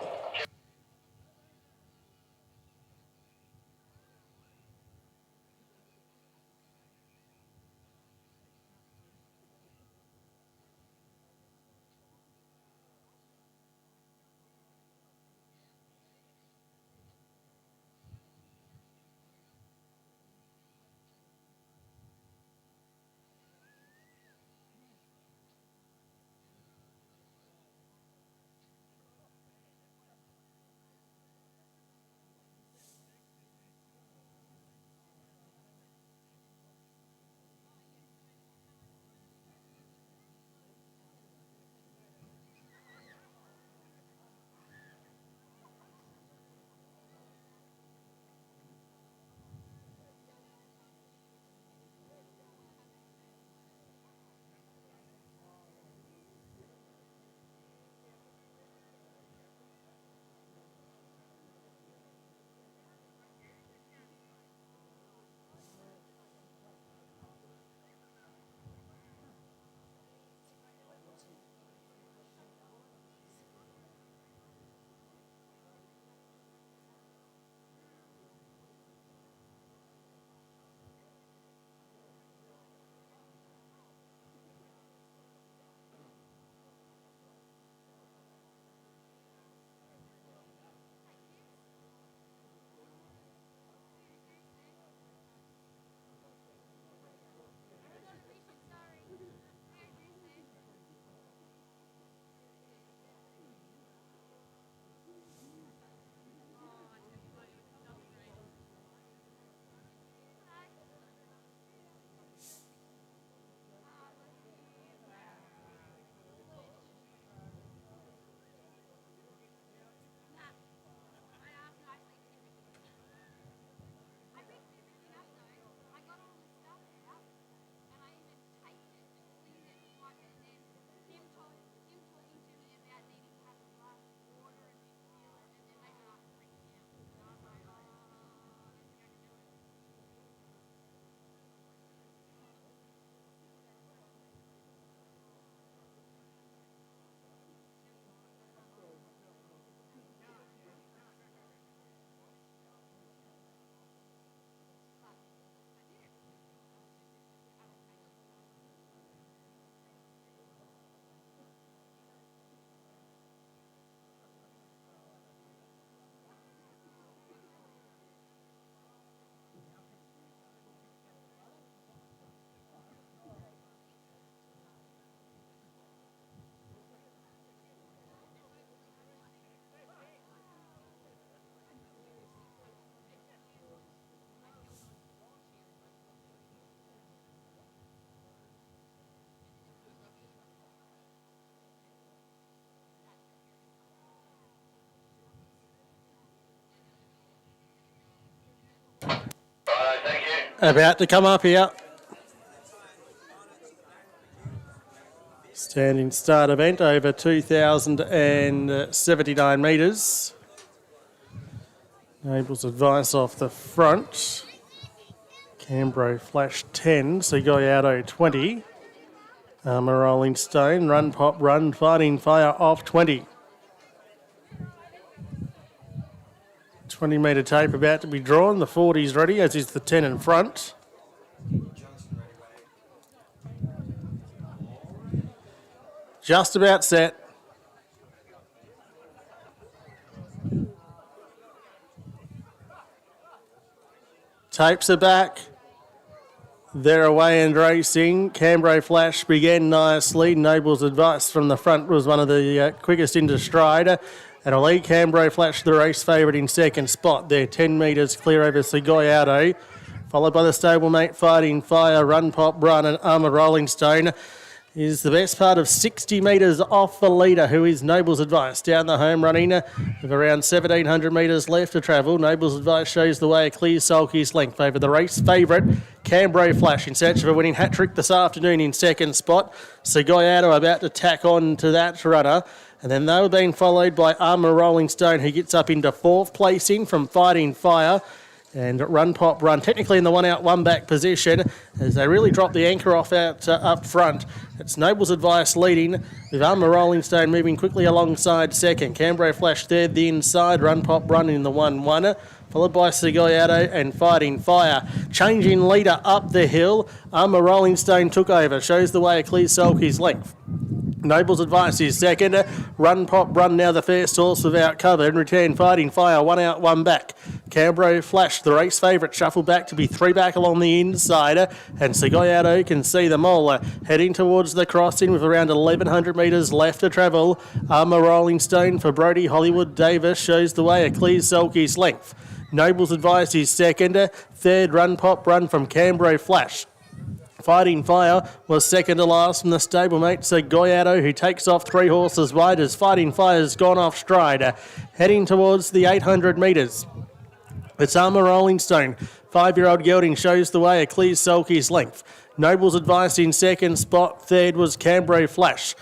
About to come up here. Standing start event over 2,079 metres. Nable's Advice off the front. Cambro Flash 10, Segoyado 20. Rolling Stone, Run Pop Run, Fighting Fire off 20. 20 metre tape about to be drawn. The 40's ready, as is the 10 in front. Just about set. Tapes are back. They're away and racing. Cambro Flash began nicely. Noble's Advice from the front was one of the quickest into stride. And Elite Cambro Flash, the race favourite in second spot. They're 10 metres clear over Segoyado, followed by the stablemate Fighting Fire, Run Pop Run and Armour Rolling Stone. Is the best part of 60 metres off the leader, who is Noble's Advice. Down the home running with around 1,700 metres left to travel. Noble's Advice shows the way a clear sulky's length over the race favourite, Cambro Flash, in search of a winning hat-trick this afternoon in second spot. Segoyado about to tack on to that runner. And then they were being followed by Armour Rolling Stone, who gets up into fourth place in from Fighting Fire. And Run Pop Run, technically in the 1 out, 1 back position, as they really drop the anchor off out up front. It's Noble's Advice leading, with Armour Rolling Stone moving quickly alongside second. Cambro Flash third, the inside. Run Pop Run in the 1-1. Followed by Segoyato and Fighting Fire. Changing leader up the hill. Armour Rolling Stone took over. Shows the way a clear Sulky's length. Noble's Advice is second. Run Pop Run now the first horse without cover. In return, Fighting Fire, 1 out, 1 back. Cambro Flash, the race favourite, shuffled back to be 3 back along the inside. And Segoyato can see them all. Heading towards the crossing with around 1,100 metres left to travel. Armour Rolling Stone for Brody Hollywood Davis shows the way a clear Sulky's length. Noble's Advice is second. Third, Run Pop Run from Cambro Flash. Fighting Fire was second to last from the stablemate Segoyato, who takes off 3 horses wide as Fighting Fire's gone off stride. Heading towards the 800 metres. It's Armour Rolling Stone. 5-year-old gelding shows the way a clear Sulky's length. Noble's Advice in second spot. Third was Cambro Flash.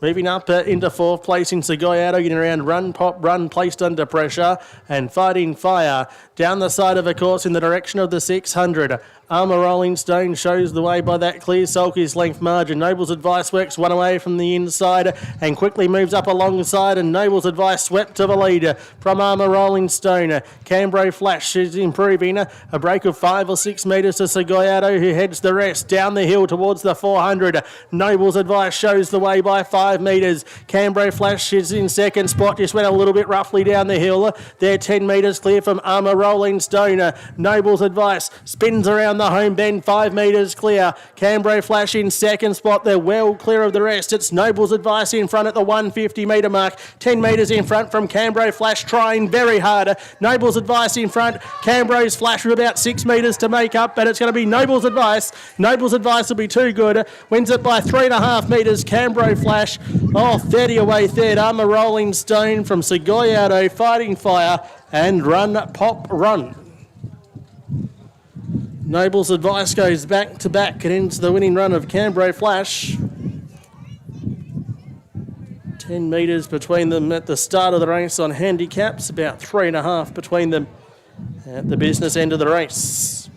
Moving up into 4th place in Segoyato, getting around Run Pop Run, placed under pressure, and Fighting Fire down the side of the course in the direction of the 600. Armour Rolling Stone shows the way by that clear Sulky's length margin. Noble's Advice works one away from the inside and quickly moves up alongside, and Noble's Advice swept to the lead from Armour Rolling Stone. Cambro Flash is improving. A break of 5 or 6 metres to Segoyato, who heads the rest down the hill towards the 400. Noble's Advice shows the way by 5 metres. Cambro Flash is in second spot, just went a little bit roughly down the hill. They're 10 metres clear from Armour Rolling Stone. Noble's Advice spins around the home bend, 5 metres clear. Cambro Flash in second spot. They're well clear of the rest. It's Noble's Advice in front at the 150 metre mark. 10 metres in front from Cambro Flash, trying very hard. Noble's Advice in front. Cambro's Flash with about 6 metres to make up, but it's going to be Noble's Advice. Noble's Advice will be too good. Wins it by 3.5 metres. Cambro Flash, 30 away third. Armour Rolling Stone from Segoyato, Fighting Fire, and Run Pop Run. Noble's Advice goes back to back and ends the winning run of Cambro Flash. 10 metres between them at the start of the race on handicaps, about 3.5 between them at the business end of the race.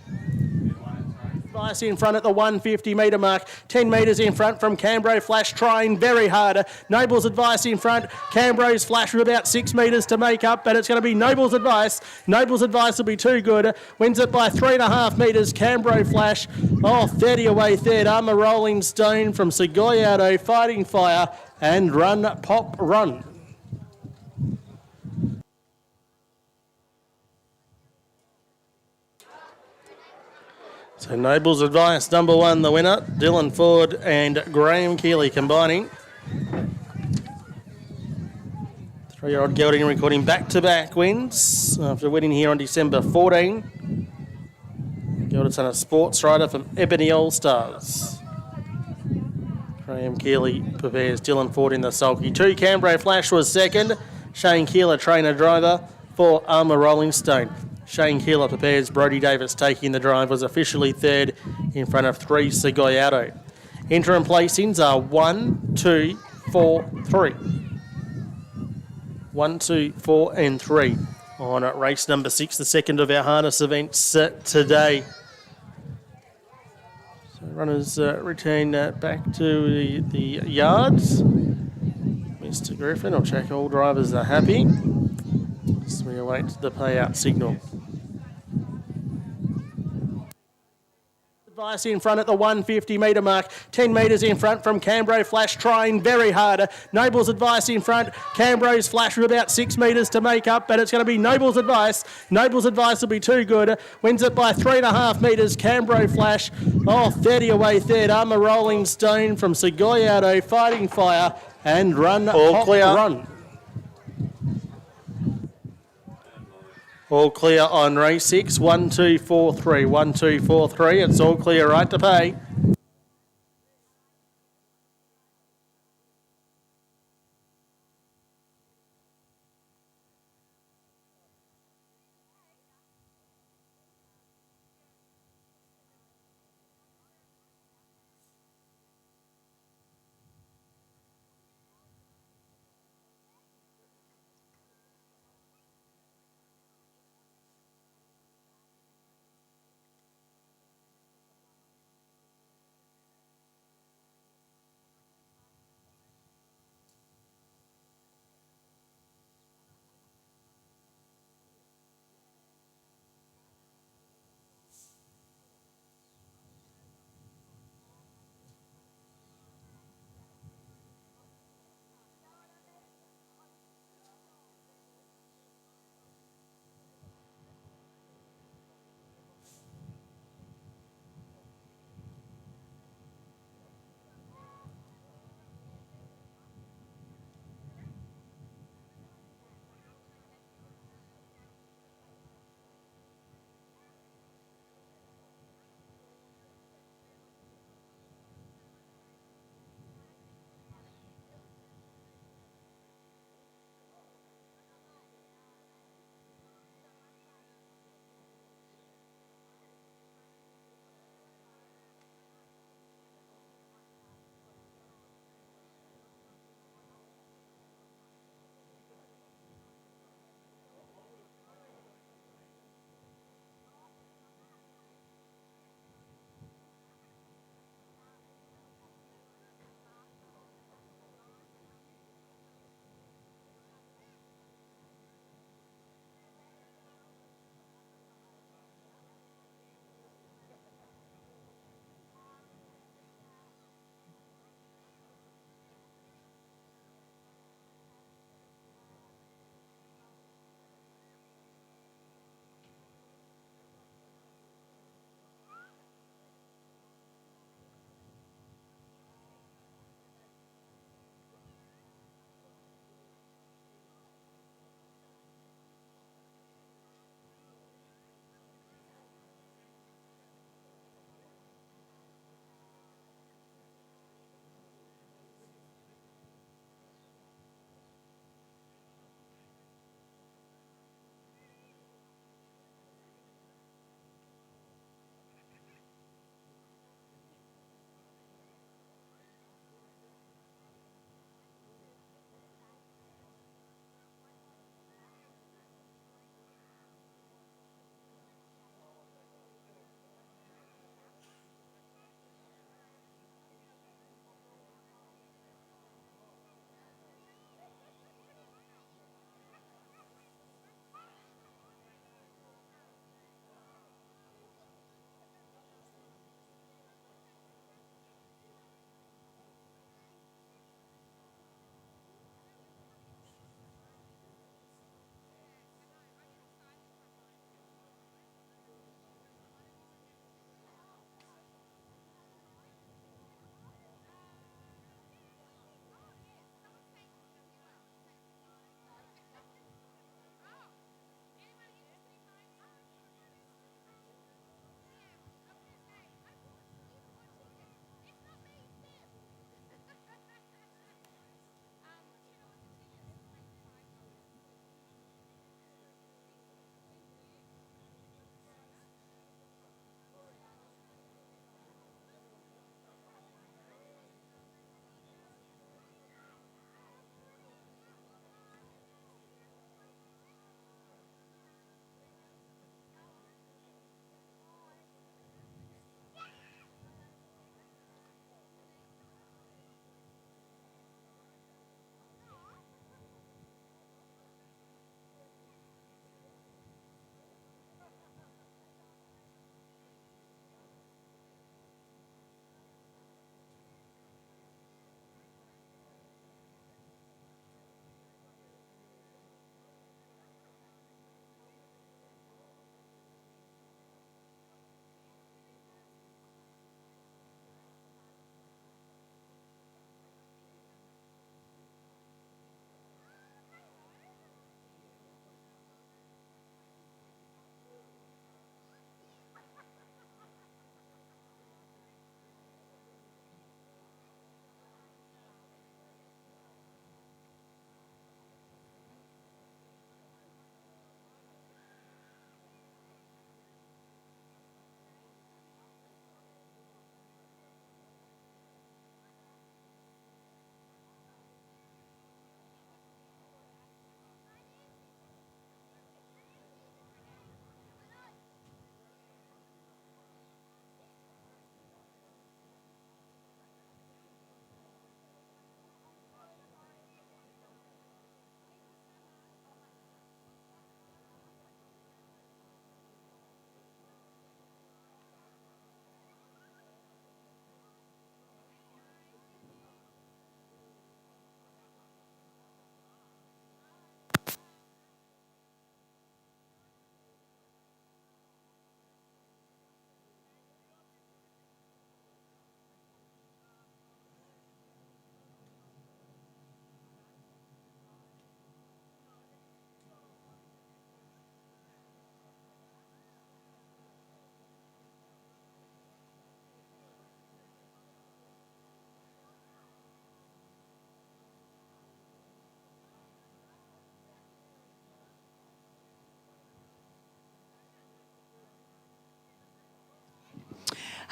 Advice in front at the 150 metre mark. 10 metres in front from Cambro Flash, trying very hard. Noble's Advice in front. Cambro's Flash with about 6 metres to make up, but it's going to be Noble's Advice. Noble's Advice will be too good. Wins it by 3.5 metres. Cambro Flash, 30 away third. Armour Rolling Stone from Segoyato, Fighting Fire, and Run Pop Run. So Noble's Advice, number 1, the winner. Dylan Ford and Graham Keeley combining. 3-year-old gelding recording back-to-back wins after winning here on December 14. Gelding's on a sports rider from Ebony All-Stars. Graham Keeley prepares Dylan Ford in the sulky. 2, Cambro Flash was second. Shane Keeler, trainer driver for Armour Rolling Stone. Shane Keeler prepares Brody Davis taking the drive, was officially third in front of 3 Segoyato. Interim placings are 1, 2, 4, 3. 1, 2, 4 and 3 on race number 6, the second of our harness events today. So runners return back to the yards. Mr. Griffin will check all drivers are happy as we await the payout signal. Advice in front at the 150 metre mark. 10 metres in front from Cambro Flash, trying very hard. Noble's Advice in front. Cambro's Flash with about 6 metres to make up, but it's going to be Noble's Advice. Noble's Advice will be too good. Wins it by 3.5 metres. Cambro Flash, 30 away third. Armour Rolling Stone from Segoyato, Fighting Fire, and Run Pop Run. All clear on race 6, 1, 2, 4, 3. 1, 2, 4, 3. It's all clear, right to pay.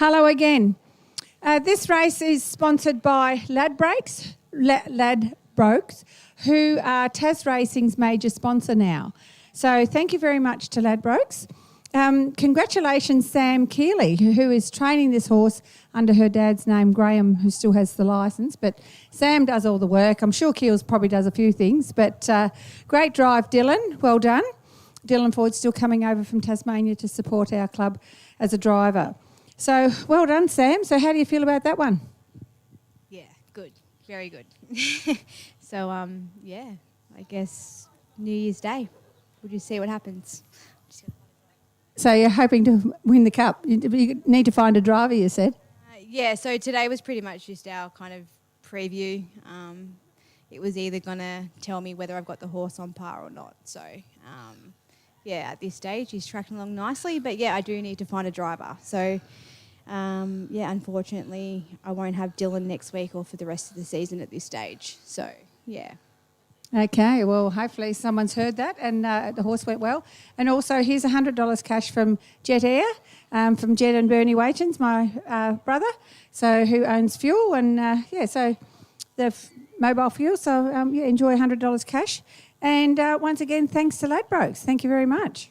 Hello again. This race is sponsored by Ladbrokes, who are Tas Racing's major sponsor now. So thank you very much to Ladbrokes. Congratulations, Sam Keeley, who is training this horse under her dad's name, Graham, who still has the licence. But Sam does all the work. I'm sure Keels probably does a few things. But great drive, Dylan. Well done. Dylan Ford's still coming over from Tasmania to support our club as a driver. So well done, Sam. So how do you feel about that one? Yeah, good. Very good. So, yeah, I guess New Year's Day. We'll just see what happens. So you're hoping to win the cup. You need to find a driver, you said? Yeah, so today was pretty much just our kind of preview. It was either going to tell me whether I've got the horse on par or not. So, yeah, at this stage, he's tracking along nicely. But, yeah, I do need to find a driver. So, yeah, unfortunately, I won't have Dylan next week or for the rest of the season at this stage. So, yeah. Okay, well, hopefully someone's heard that and the horse went well. And also, here's $100 cash from Jet Air, from Jet and Bernie Waitons, my brother, so who owns fuel. And, yeah, so the mobile fuel. So, yeah, enjoy $100 cash. And once again, thanks to Ladbrokes. Thank you very much.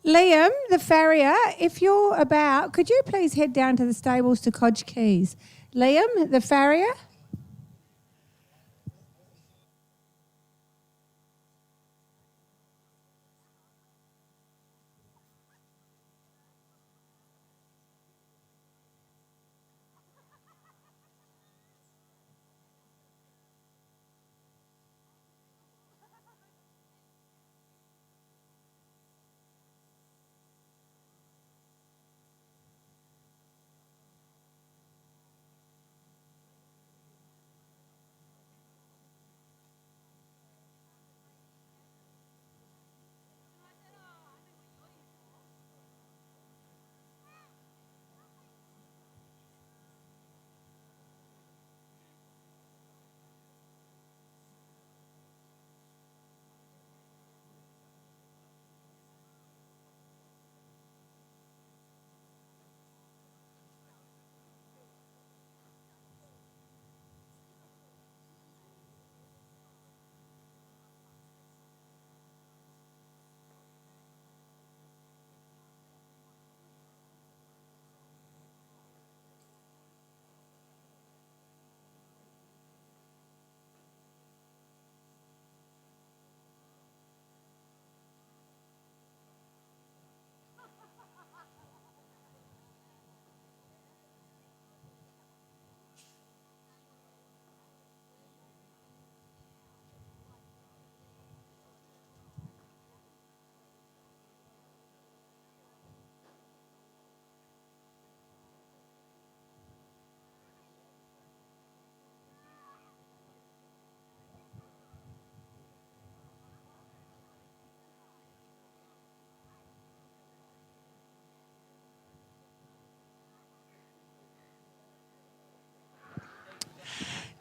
Liam, the farrier, if you're about, could you please head down to the stables to Codge Keys? Liam, the farrier.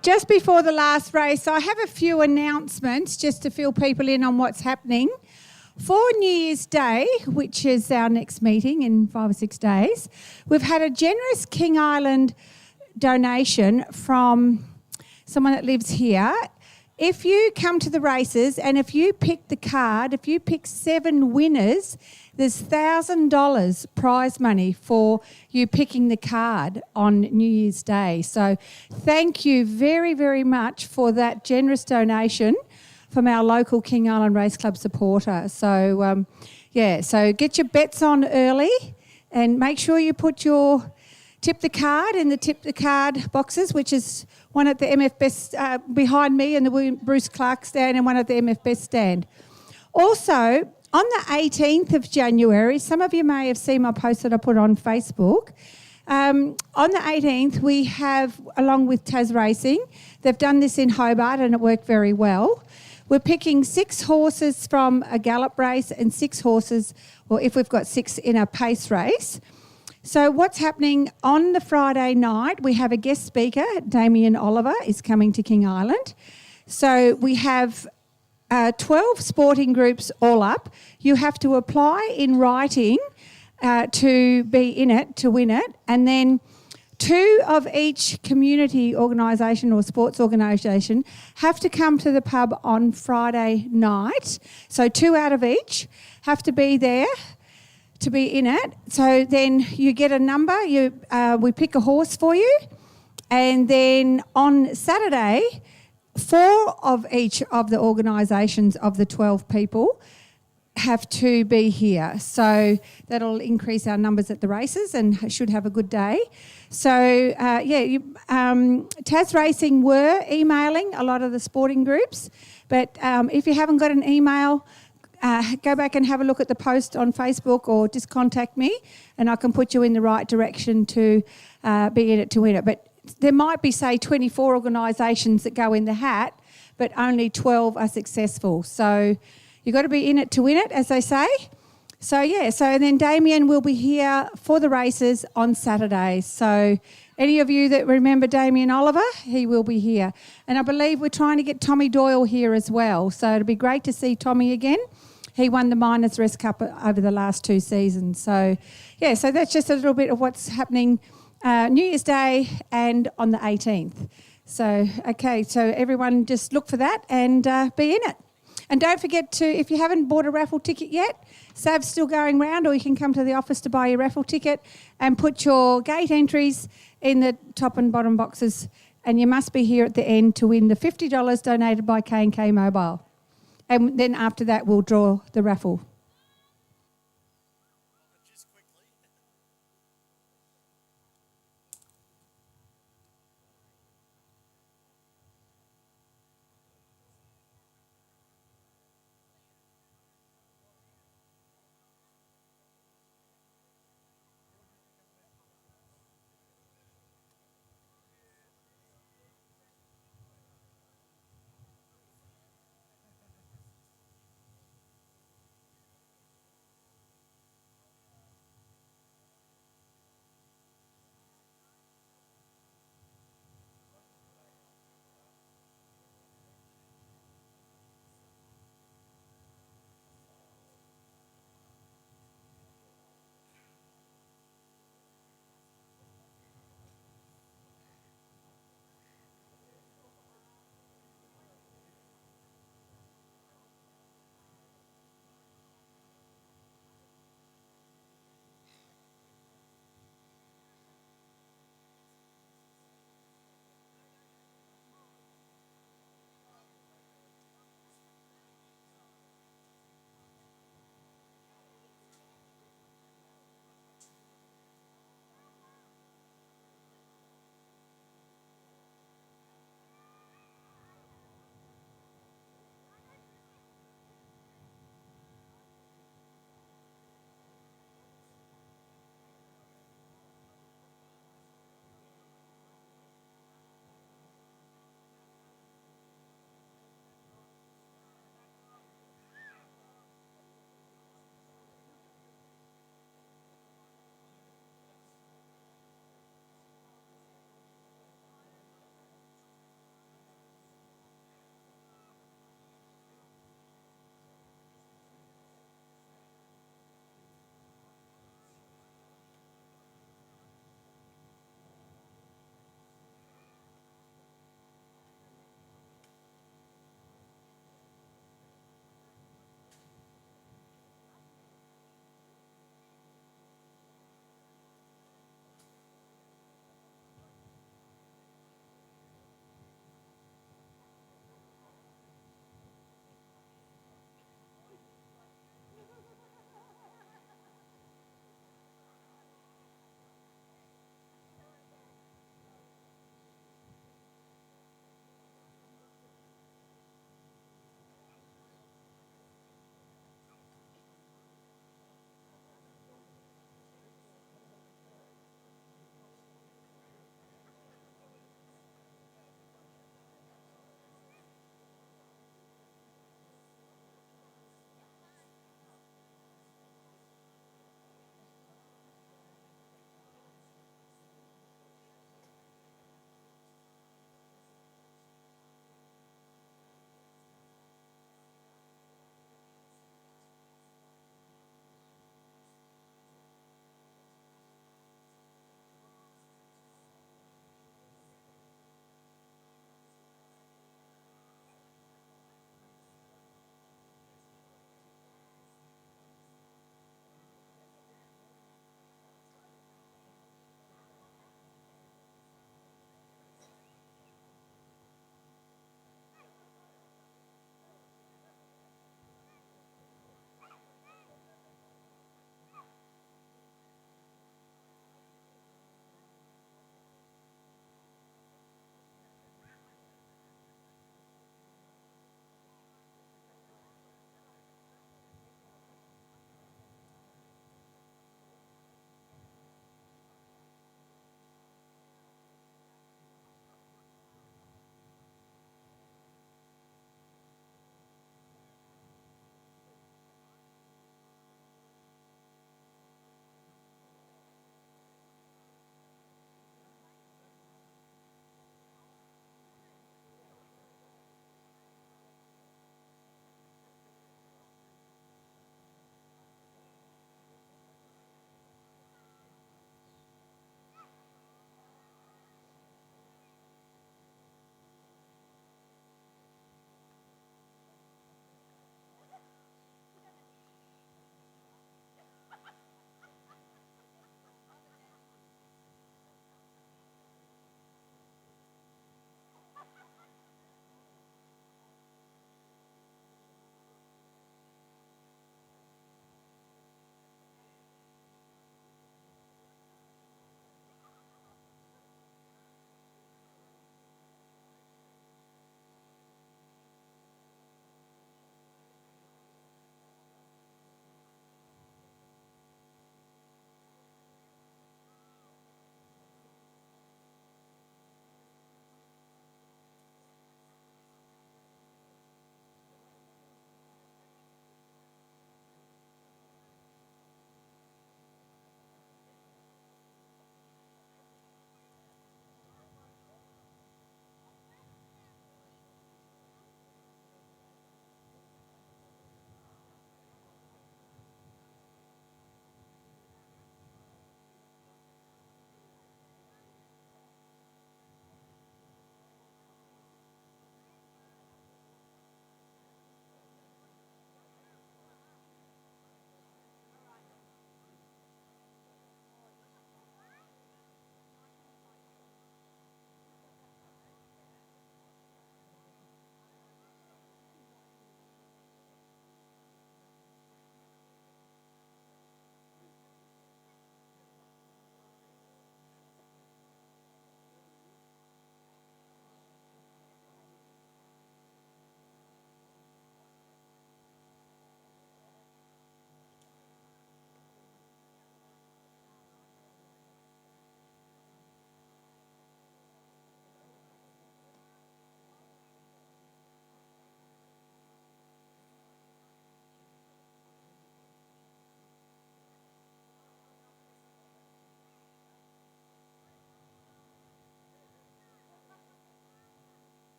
Just before the last race, I have a few announcements just to fill people in on what's happening. For New Year's Day, which is our next meeting in 5 or 6 days, we've had a generous King Island donation from someone that lives here. If you come to the races and if you pick the card, if you pick 7 winners, there's $1,000 prize money for you picking the card on New Year's Day. So thank you very, very much for that generous donation from our local King Island Race Club supporter. So, yeah, so get your bets on early and make sure you put your tip the card in the tip the card boxes, which is one at the MF Best behind me in the Bruce Clark stand and one at the MF Best stand. Also, on the 18th of January, some of you may have seen my post that I put on Facebook. On the 18th, we have, along with Tas Racing, they've done this in Hobart and it worked very well. We're picking 6 horses from a gallop race and 6 horses, well, if we've got 6 in a pace race. So what's happening on the Friday night, we have a guest speaker, Damien Oliver, is coming to King Island. So we have 12 sporting groups all up. You have to apply in writing to be in it, to win it, and then 2 of each community organisation or sports organisation have to come to the pub on Friday night. So 2 out of each have to be there to be in it. So then you get a number, we pick a horse for you, and then on Saturday, 4 of each of the organisations of the 12 people have to be here. So that'll increase our numbers at the races and should have a good day. So, Tas Racing were emailing a lot of the sporting groups, but if you haven't got an email, go back and have a look at the post on Facebook or just contact me and I can put you in the right direction to be in it to win it. But there might be, say, 24 organisations that go in the hat, but only 12 are successful. So you've got to be in it to win it, as they say. So then Damien will be here for the races on Saturday. So any of you that remember Damien Oliver, he will be here. And I believe we're trying to get Tommy Doyle here as well. So it'll be great to see Tommy again. He won the Miners Rest Cup over the last 2 seasons. So that's just a little bit of what's happening New Year's Day and on the 18th. So everyone just look for that and be in it. And don't forget to, if you haven't bought a raffle ticket yet, Sav's still going round, or you can come to the office to buy your raffle ticket and put your gate entries in the top and bottom boxes. And you must be here at the end to win the $50 donated by K&K Mobile. And then after that, we'll draw the raffle.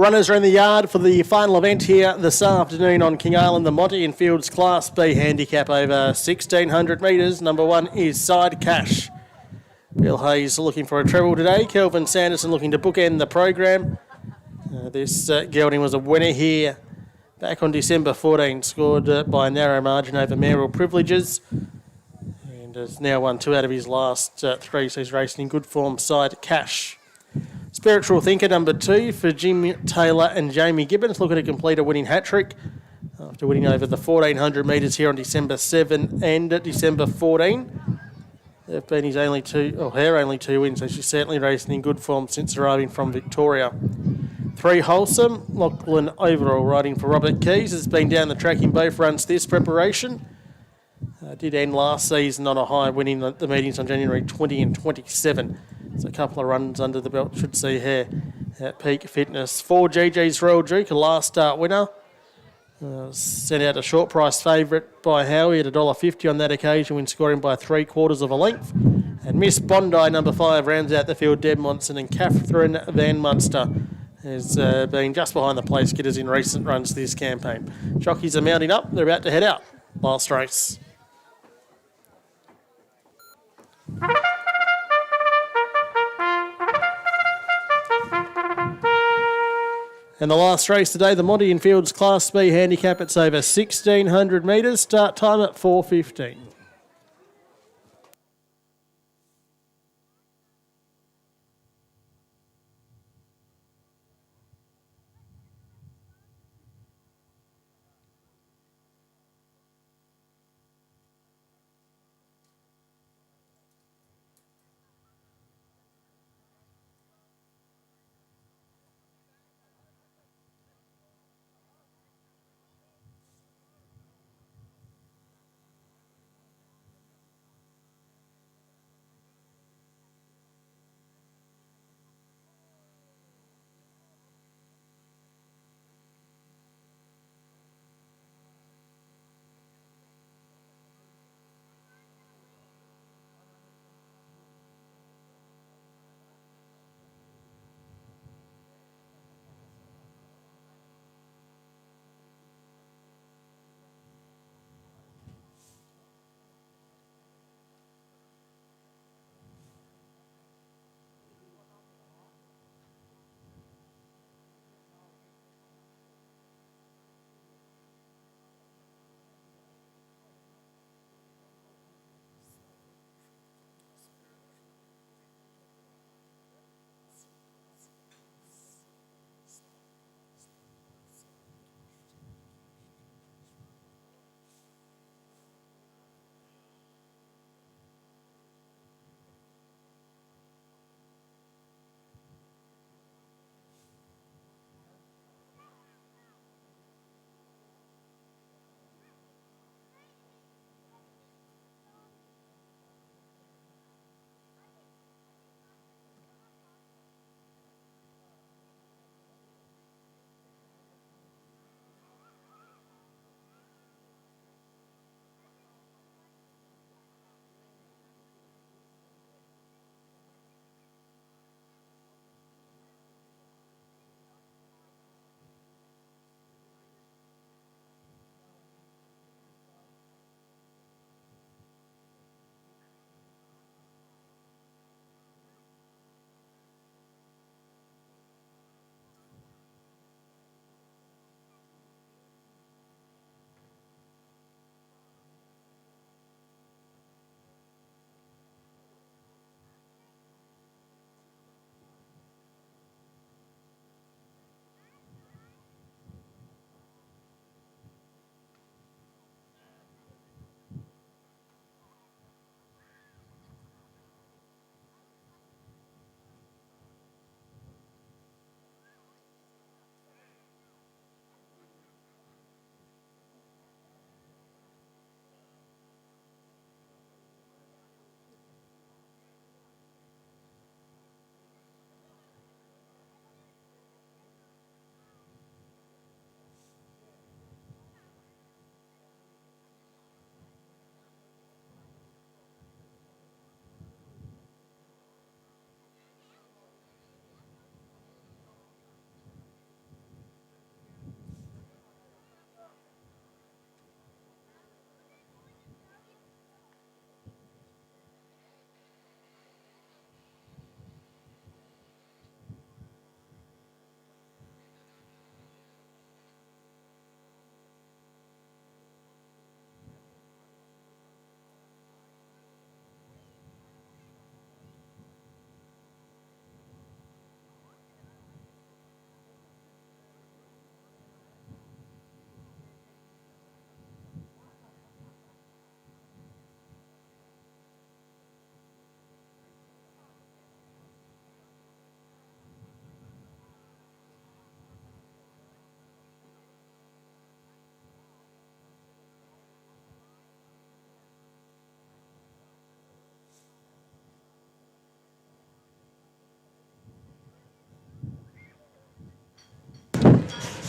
Runners are in the yard for the final event here this afternoon on King Island, the Monty and Fields Class B handicap over 1,600 metres. Number 1 is Side Cash. Bill Hayes looking for a treble today. Kelvin Sanderson looking to bookend the program. This gelding was a winner here back on December 14, scored by a narrow margin over Mayoral Privileges, and has now won 2 out of his last 3, so he's racing in good form. Side Cash. Spiritual Thinker number 2 for Jim Taylor and Jamie Gibbons, looking to complete a winning hat-trick after winning over the 1,400 metres here on December 7 and December 14. They've been his only her only 2 wins, so she's certainly racing in good form since arriving from Victoria. 3 Wholesome, Lachlan Overall riding for Robert Keys, has been down the track in both runs this preparation. Did end last season on a high, winning the meetings on January 20 and 27. So a couple of runs under the belt should see her at peak fitness. 4 GG's Royal Duke, a last start winner. Sent out a short price favourite by Howie at $1.50 on that occasion when scoring by 3/4 of a length. And Miss Bondi, number 5, rounds out the field. Deb Monson and Catherine Van Munster has been just behind the place getters in recent runs this campaign. Jockeys are mounting up. They're about to head out. Last race. And the last race today, the Monty and Fields Class B handicap. It's over 1,600 metres. Start time at 4:15.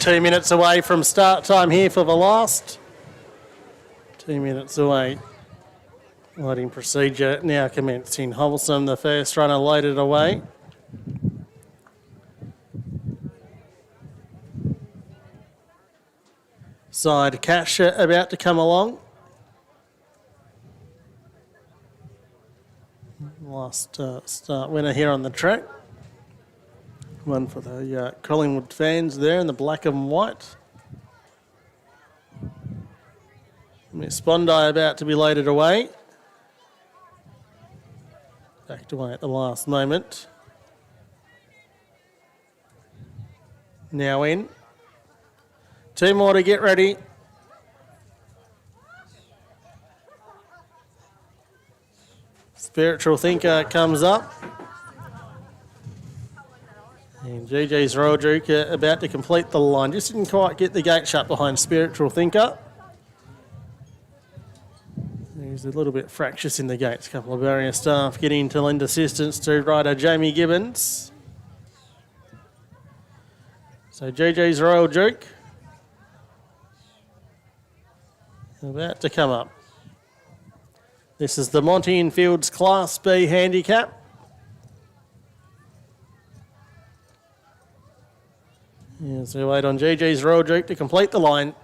2 minutes away from start time here for the last. 2 minutes away. Lighting procedure now commencing. Wholesome, the first runner, loaded away. Side Cash about to come along. Last start winner here on the track. One for the Collingwood fans there in the black and white. Miss Bondi about to be loaded away. Backed away at the last moment. Now in. 2 more to get ready. Spiritual Thinker comes up. And GG's Royal Duke about to complete the line. Just didn't quite get the gate shut behind Spiritual Thinker. He's a little bit fractious in the gates. A couple of barrier staff getting to lend assistance to rider Jamie Gibbons. So GG's Royal Duke about to come up. This is the Monty and Fields Class B handicap. As we wait on GG's Royal Duke to complete the line.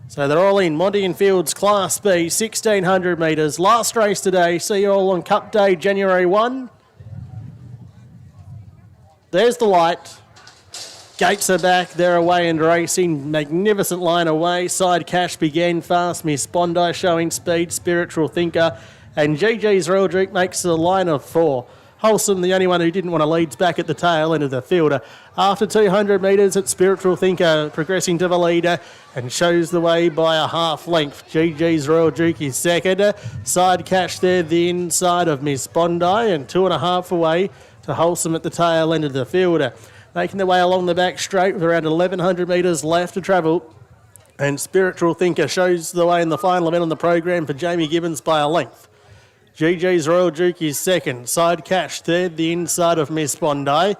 So they're all in. Monty and Fields Class B, 1600 metres. Last race today. See you all on Cup Day, January 1. There's the light. Gates are back. They're away and racing. Magnificent line away. Side Cash began fast. Miss Bondi showing speed. Spiritual Thinker. And GG's Royal Duke makes the line of 4. Wholesome, the only one who didn't want to, leads back at the tail end of the field. After 200 metres, it's Spiritual Thinker progressing to the leader and shows the way by a half length. GG's Royal Duke is second. Side Cash there, the inside of Miss Bondi, and 2.5 away to Wholesome at the tail end of the field. Making their way along the back straight with around 1,100 metres left to travel. And Spiritual Thinker shows the way in the final event on the program for Jamie Gibbons by a length. GG's Royal Duke is second. Side Cash third, the inside of Miss Bondi.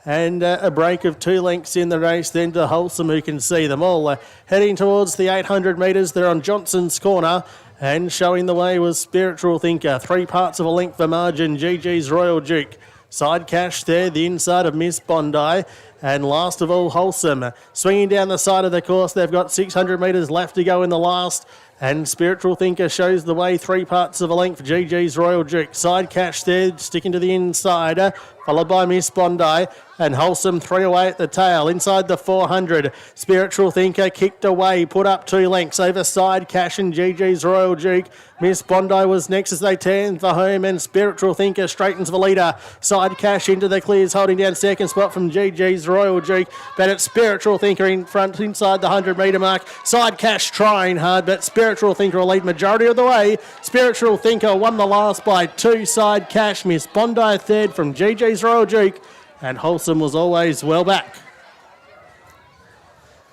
And a break of 2 lengths in the race then to Wholesome, who can see them all. Heading towards the 800 metres, they're on Johnson's corner. And showing the way was Spiritual Thinker. 3 parts of a length for margin, GG's Royal Duke. Side Cash there, the inside of Miss Bondi. And last of all, Wholesome. Swinging down the side of the course, they've got 600 metres left to go in the last. And Spiritual Thinker shows the way, 3 parts of a length, GG's Royal Duke. Side Cash there, sticking to the inside, followed by Miss Bondi. And Wholesome 3 away at the tail, inside the 400. Spiritual Thinker kicked away, put up 2 lengths over Side Cash and GG's Royal Duke. Miss Bondi was next as they turned for home, and Spiritual Thinker straightens the leader. Side Cash into the clears, holding down second spot from GG's Royal Duke. But it's Spiritual Thinker in front, inside the 100 metre mark. Side Cash trying hard, but Spiritual Thinker will lead majority of the way. Spiritual Thinker won the last by 2. Side Cash, Miss Bondi third from GG's Royal Duke. And Wholesome was always well back.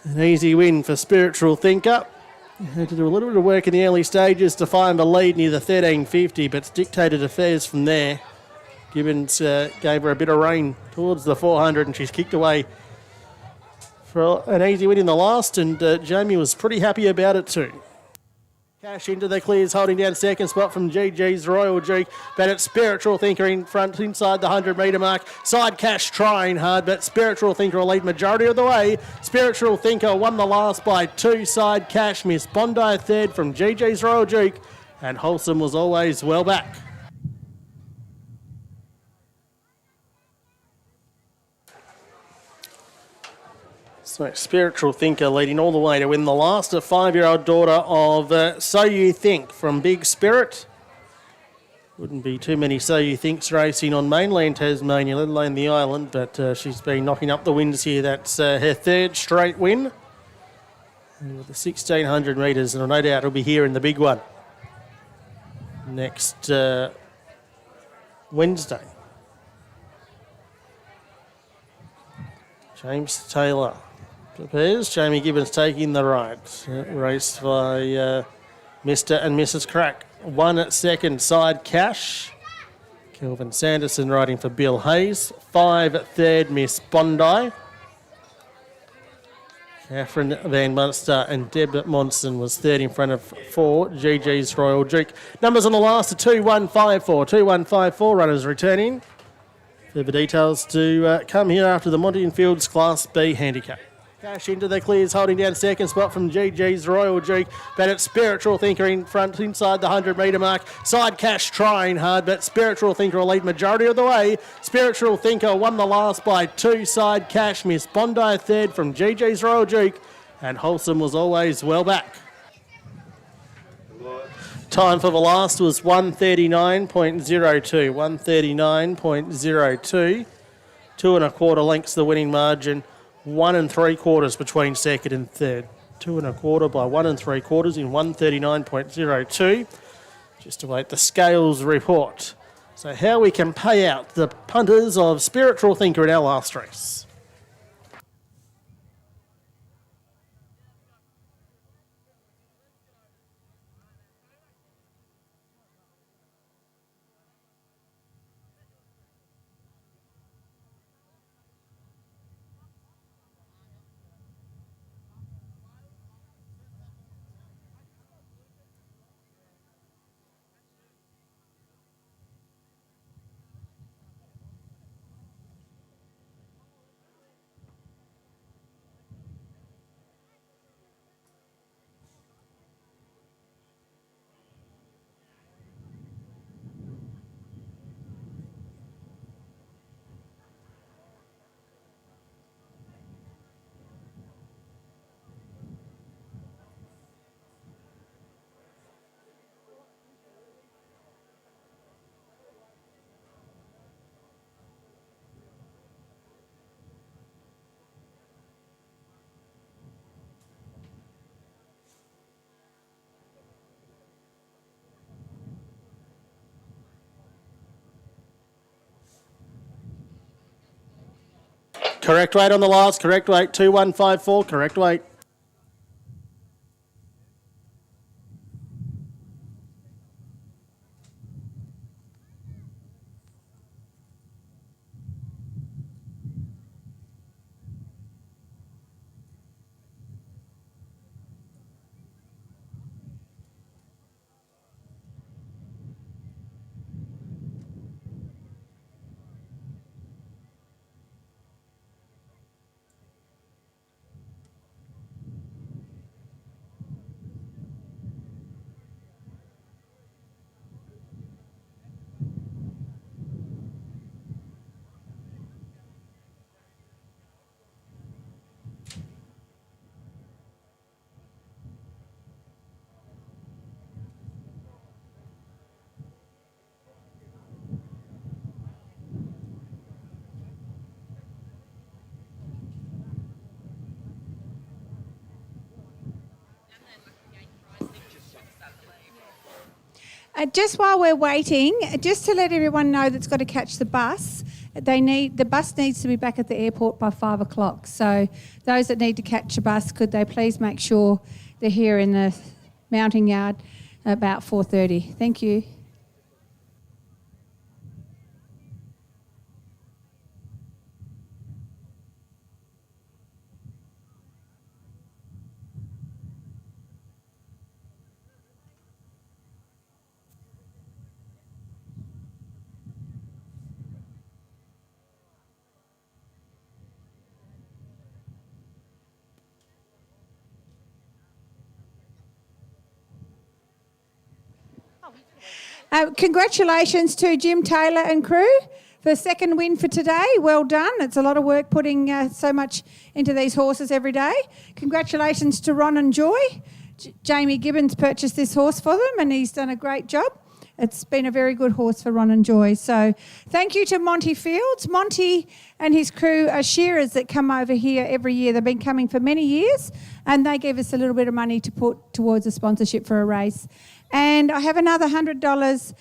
An easy win for Spiritual Thinker. Had to do a little bit of work in the early stages to find the lead near the 1350, but it's dictated affairs from there. Gibbons gave her a bit of rain towards the 400, and she's kicked away for an easy win in the last, and Jamie was pretty happy about it too. Cash into the clears, holding down second spot from GG's Royal Duke, but it's Spiritual Thinker in front, inside the 100 metre mark. Side Cash trying hard, but Spiritual Thinker will lead majority of the way. Spiritual Thinker won the last by 2. Side Cash, Miss Bondi third from GG's Royal Duke, and Wholesome was always well back. So Spiritual Thinker leading all the way to win the last, a 5-year-old daughter of So You Think from Big Spirit. Wouldn't be too many So You Thinks racing on mainland Tasmania, let alone the island, but she's been knocking up the wins here. That's her 3rd straight win. And with the 1,600 metres, and no doubt it'll be here in the big one next Wednesday. James Taylor prepares. Jamie Gibbons taking the right. Raced by Mr. and Mrs. Crack. 1 second, Side Cash. Kelvin Sanderson riding for Bill Hayes. 5 third, Miss Bondi. Catherine Van Munster and Deb Monson was third in front of 4, GG's Royal Duke. Numbers on the last are 2154. 2154 runners returning. Further details to come here after the Monty Fields Class B handicap. Cash into the clears, holding down second spot from GG's Royal Duke. But it's Spiritual Thinker in front inside the 100-metre mark. Side Cash trying hard, but Spiritual Thinker will lead majority of the way. Spiritual Thinker won the last by 2. Side Cash missed Bondi third from GG's Royal Duke. And Wholesome was always well back. Time for the last was 139.02. 139.02. 2 1/4 lengths the winning margin. 1 3/4 between second and third. 2 1/4 by 1 3/4 in 139.02. Just await the scales report. So how we can pay out the punters of Spiritual Thinker in our last race. Correct weight on the last, correct weight 2154, correct weight. Just while we're waiting, just to let everyone know that's got to catch the bus, the bus needs to be back at the airport by 5 o'clock. So those that need to catch a bus, could they please make sure they're here in the mounting yard about 4:30? Thank you. Congratulations to Jim Taylor and crew for the second win for today. Well done. It's a lot of work putting so much into these horses every day. Congratulations to Ron and Joy. Jamie Gibbons purchased this horse for them and he's done a great job. It's been a very good horse for Ron and Joy. So thank you to Monty Fields. Monty and his crew are shearers that come over here every year. They've been coming for many years and they gave us a little bit of money to put towards a sponsorship for a race. And I have another $100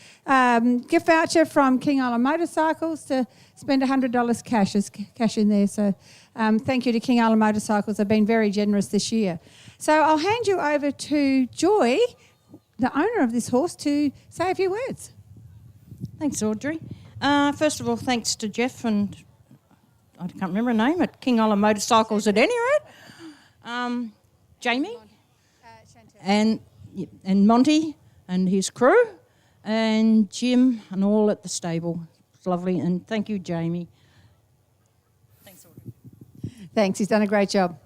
gift voucher from King Island Motorcycles to spend $100 cash in there. So thank you to King Island Motorcycles. They've been very generous this year. So I'll hand you over to Joy, the owner of this horse, to say a few words. Thanks, Audrey. First of all, thanks to Jeff and I can't remember her name, at King Island Motorcycles at any rate. Jamie and Monty and his crew and Jim and all at the stable. It's lovely, and thank you, Jamie. Thanks, he's done a great job.